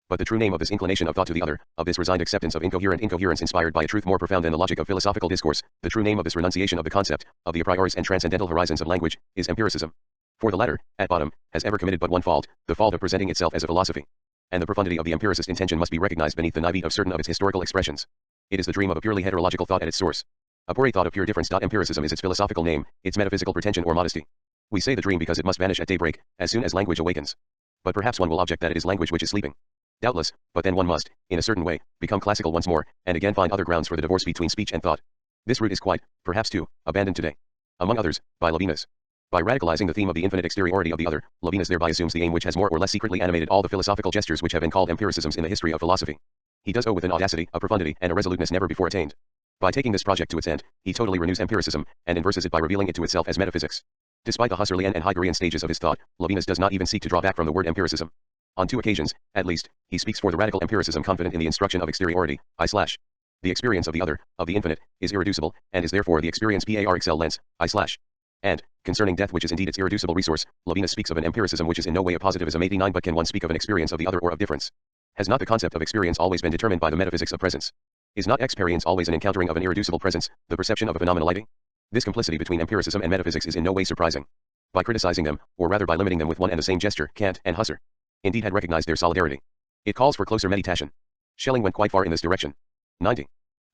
But the true name of this inclination of thought to the other, of this resigned acceptance of incoherence inspired by a truth more profound than the logic of philosophical discourse, the true name of this renunciation of the concept, of the a prioris and transcendental horizons of language, is empiricism. For the latter, at bottom, has ever committed but one fault, the fault of presenting itself as a philosophy. And the profundity of the empiricist intention must be recognized beneath the naivete of certain of its historical expressions. It is the dream of a purely heterological thought at its source. A pure thought of pure difference. Empiricism is its philosophical name, its metaphysical pretension or modesty. We say the dream because it must vanish at daybreak, as soon as language awakens. But perhaps one will object that it is language which is sleeping. Doubtless, but then one must, in a certain way, become classical once more, and again find other grounds for the divorce between speech and thought. This route is quite, perhaps too, abandoned today. Among others, by Levinus. By radicalizing the theme of the infinite exteriority of the other, Levinus thereby assumes the aim which has more or less secretly animated all the philosophical gestures which have been called empiricisms in the history of philosophy. He does so with an audacity, a profundity, and a resoluteness never before attained. By taking this project to its end, he totally renews empiricism, and inverses it by revealing it to itself as metaphysics. Despite the Husserlian and Heideggerian stages of his thought, Levinus does not even seek to draw back from the word empiricism. On 2 occasions, at least, he speaks for the radical empiricism confident in the instruction of exteriority, the experience of the other, of the infinite, is irreducible, and is therefore the experience par excellence, And, concerning death which is indeed its irreducible resource, Levinus speaks of an empiricism which is in no way a positivism. 89 But can one speak of an experience of the other or of difference? Has not the concept of experience always been determined by the metaphysics of presence? Is not experience always an encountering of an irreducible presence, the perception of a phenomenality? This complicity between empiricism and metaphysics is in no way surprising. By criticizing them, or rather by limiting them with one and the same gesture, Kant and Husserl indeed had recognized their solidarity. It calls for closer meditation. Schelling went quite far in this direction. 90.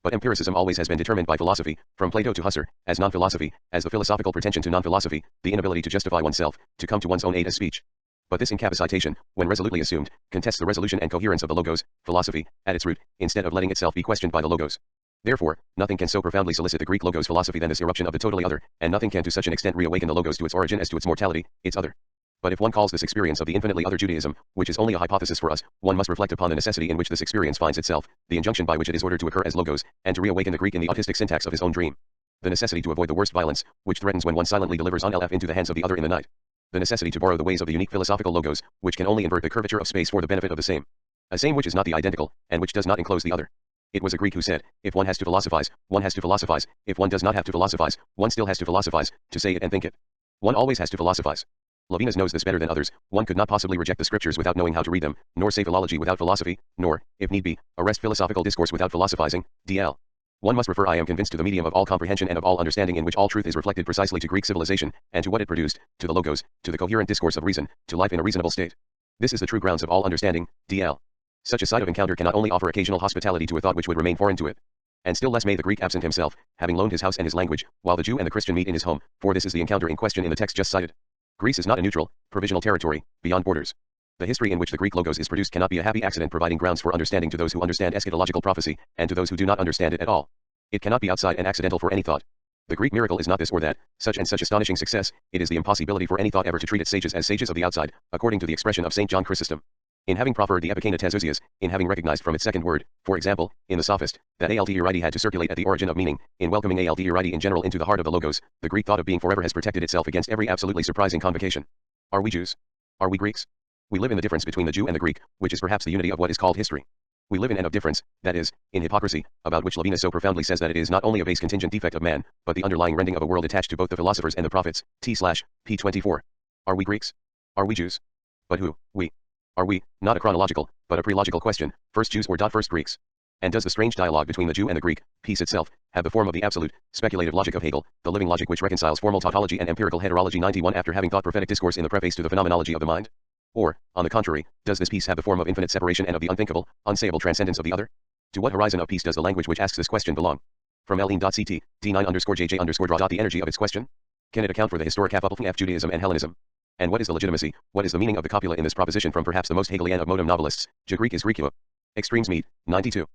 But empiricism always has been determined by philosophy, from Plato to Husserl, as non-philosophy, as the philosophical pretension to non-philosophy, the inability to justify oneself, to come to one's own aid as speech. But this incapacitation, when resolutely assumed, contests the resolution and coherence of the logos, philosophy, at its root, instead of letting itself be questioned by the logos. Therefore, nothing can so profoundly solicit the Greek logos philosophy than this eruption of the totally other, and nothing can to such an extent reawaken the logos to its origin as to its mortality, its other. But if one calls this experience of the infinitely other Judaism, which is only a hypothesis for us, one must reflect upon the necessity in which this experience finds itself, the injunction by which it is ordered to occur as logos, and to reawaken the Greek in the autistic syntax of his own dream. The necessity to avoid the worst violence, which threatens when one silently delivers on LF into the hands of the other in the night. The necessity to borrow the ways of the unique philosophical logos, which can only invert the curvature of space for the benefit of the same. A same which is not the identical, and which does not enclose the other. It was a Greek who said, if one has to philosophize, one has to philosophize, if one does not have to philosophize, one still has to philosophize, to say it and think it. One always has to philosophize. Levinus knows this better than others. One could not possibly reject the scriptures without knowing how to read them, nor say philology without philosophy, nor, if need be, arrest philosophical discourse without philosophizing, dl. One must refer I am convinced to the medium of all comprehension and of all understanding in which all truth is reflected precisely to Greek civilization, and to what it produced, to the logos, to the coherent discourse of reason, to life in a reasonable state. This is the true grounds of all understanding, dl. Such a side of encounter cannot only offer occasional hospitality to a thought which would remain foreign to it. And still less may the Greek absent himself, having loaned his house and his language, while the Jew and the Christian meet in his home, for this is the encounter in question in the text just cited. Greece is not a neutral, provisional territory, beyond borders. The history in which the Greek logos is produced cannot be a happy accident providing grounds for understanding to those who understand eschatological prophecy, and to those who do not understand it at all. It cannot be outside and accidental for any thought. The Greek miracle is not this or that, such and such astonishing success, it is the impossibility for any thought ever to treat its sages as sages of the outside, according to the expression of St. John Chrysostom. In having proffered the epikena tesousias, in having recognized from its second word, for example, in the sophist, that alt euridae had to circulate at the origin of meaning, in welcoming alt euridae in general into the heart of the logos, the Greek thought of being forever has protected itself against every absolutely surprising convocation. Are we Jews? Are we Greeks? We live in the difference between the Jew and the Greek, which is perhaps the unity of what is called history. We live in and of difference, that is, in hypocrisy, about which Levinas so profoundly says that it is not only a base contingent defect of man, but the underlying rending of a world attached to both the philosophers and the prophets, T/P24. Are we Greeks? Are we Jews? But who, we? Are we, not a chronological, but a prelogical question, first Jews or first Greeks? And does the strange dialogue between the Jew and the Greek, peace itself, have the form of the absolute, speculative logic of Hegel, the living logic which reconciles formal tautology and empirical heterology 91 after having thought prophetic discourse in the preface to the phenomenology of the mind? Or, on the contrary, does this peace have the form of infinite separation and of the unthinkable, unsayable transcendence of the other? To what horizon of peace does the language which asks this question belong? From L.ct. D9_JJ_draw. The energy of its question? Can it account for the historic coupling of Judaism and Hellenism? And what is the legitimacy, what is the meaning of the copula in this proposition from perhaps the most Hegelian of modem novelists, Greek is Greekula. Extremes meet, 92.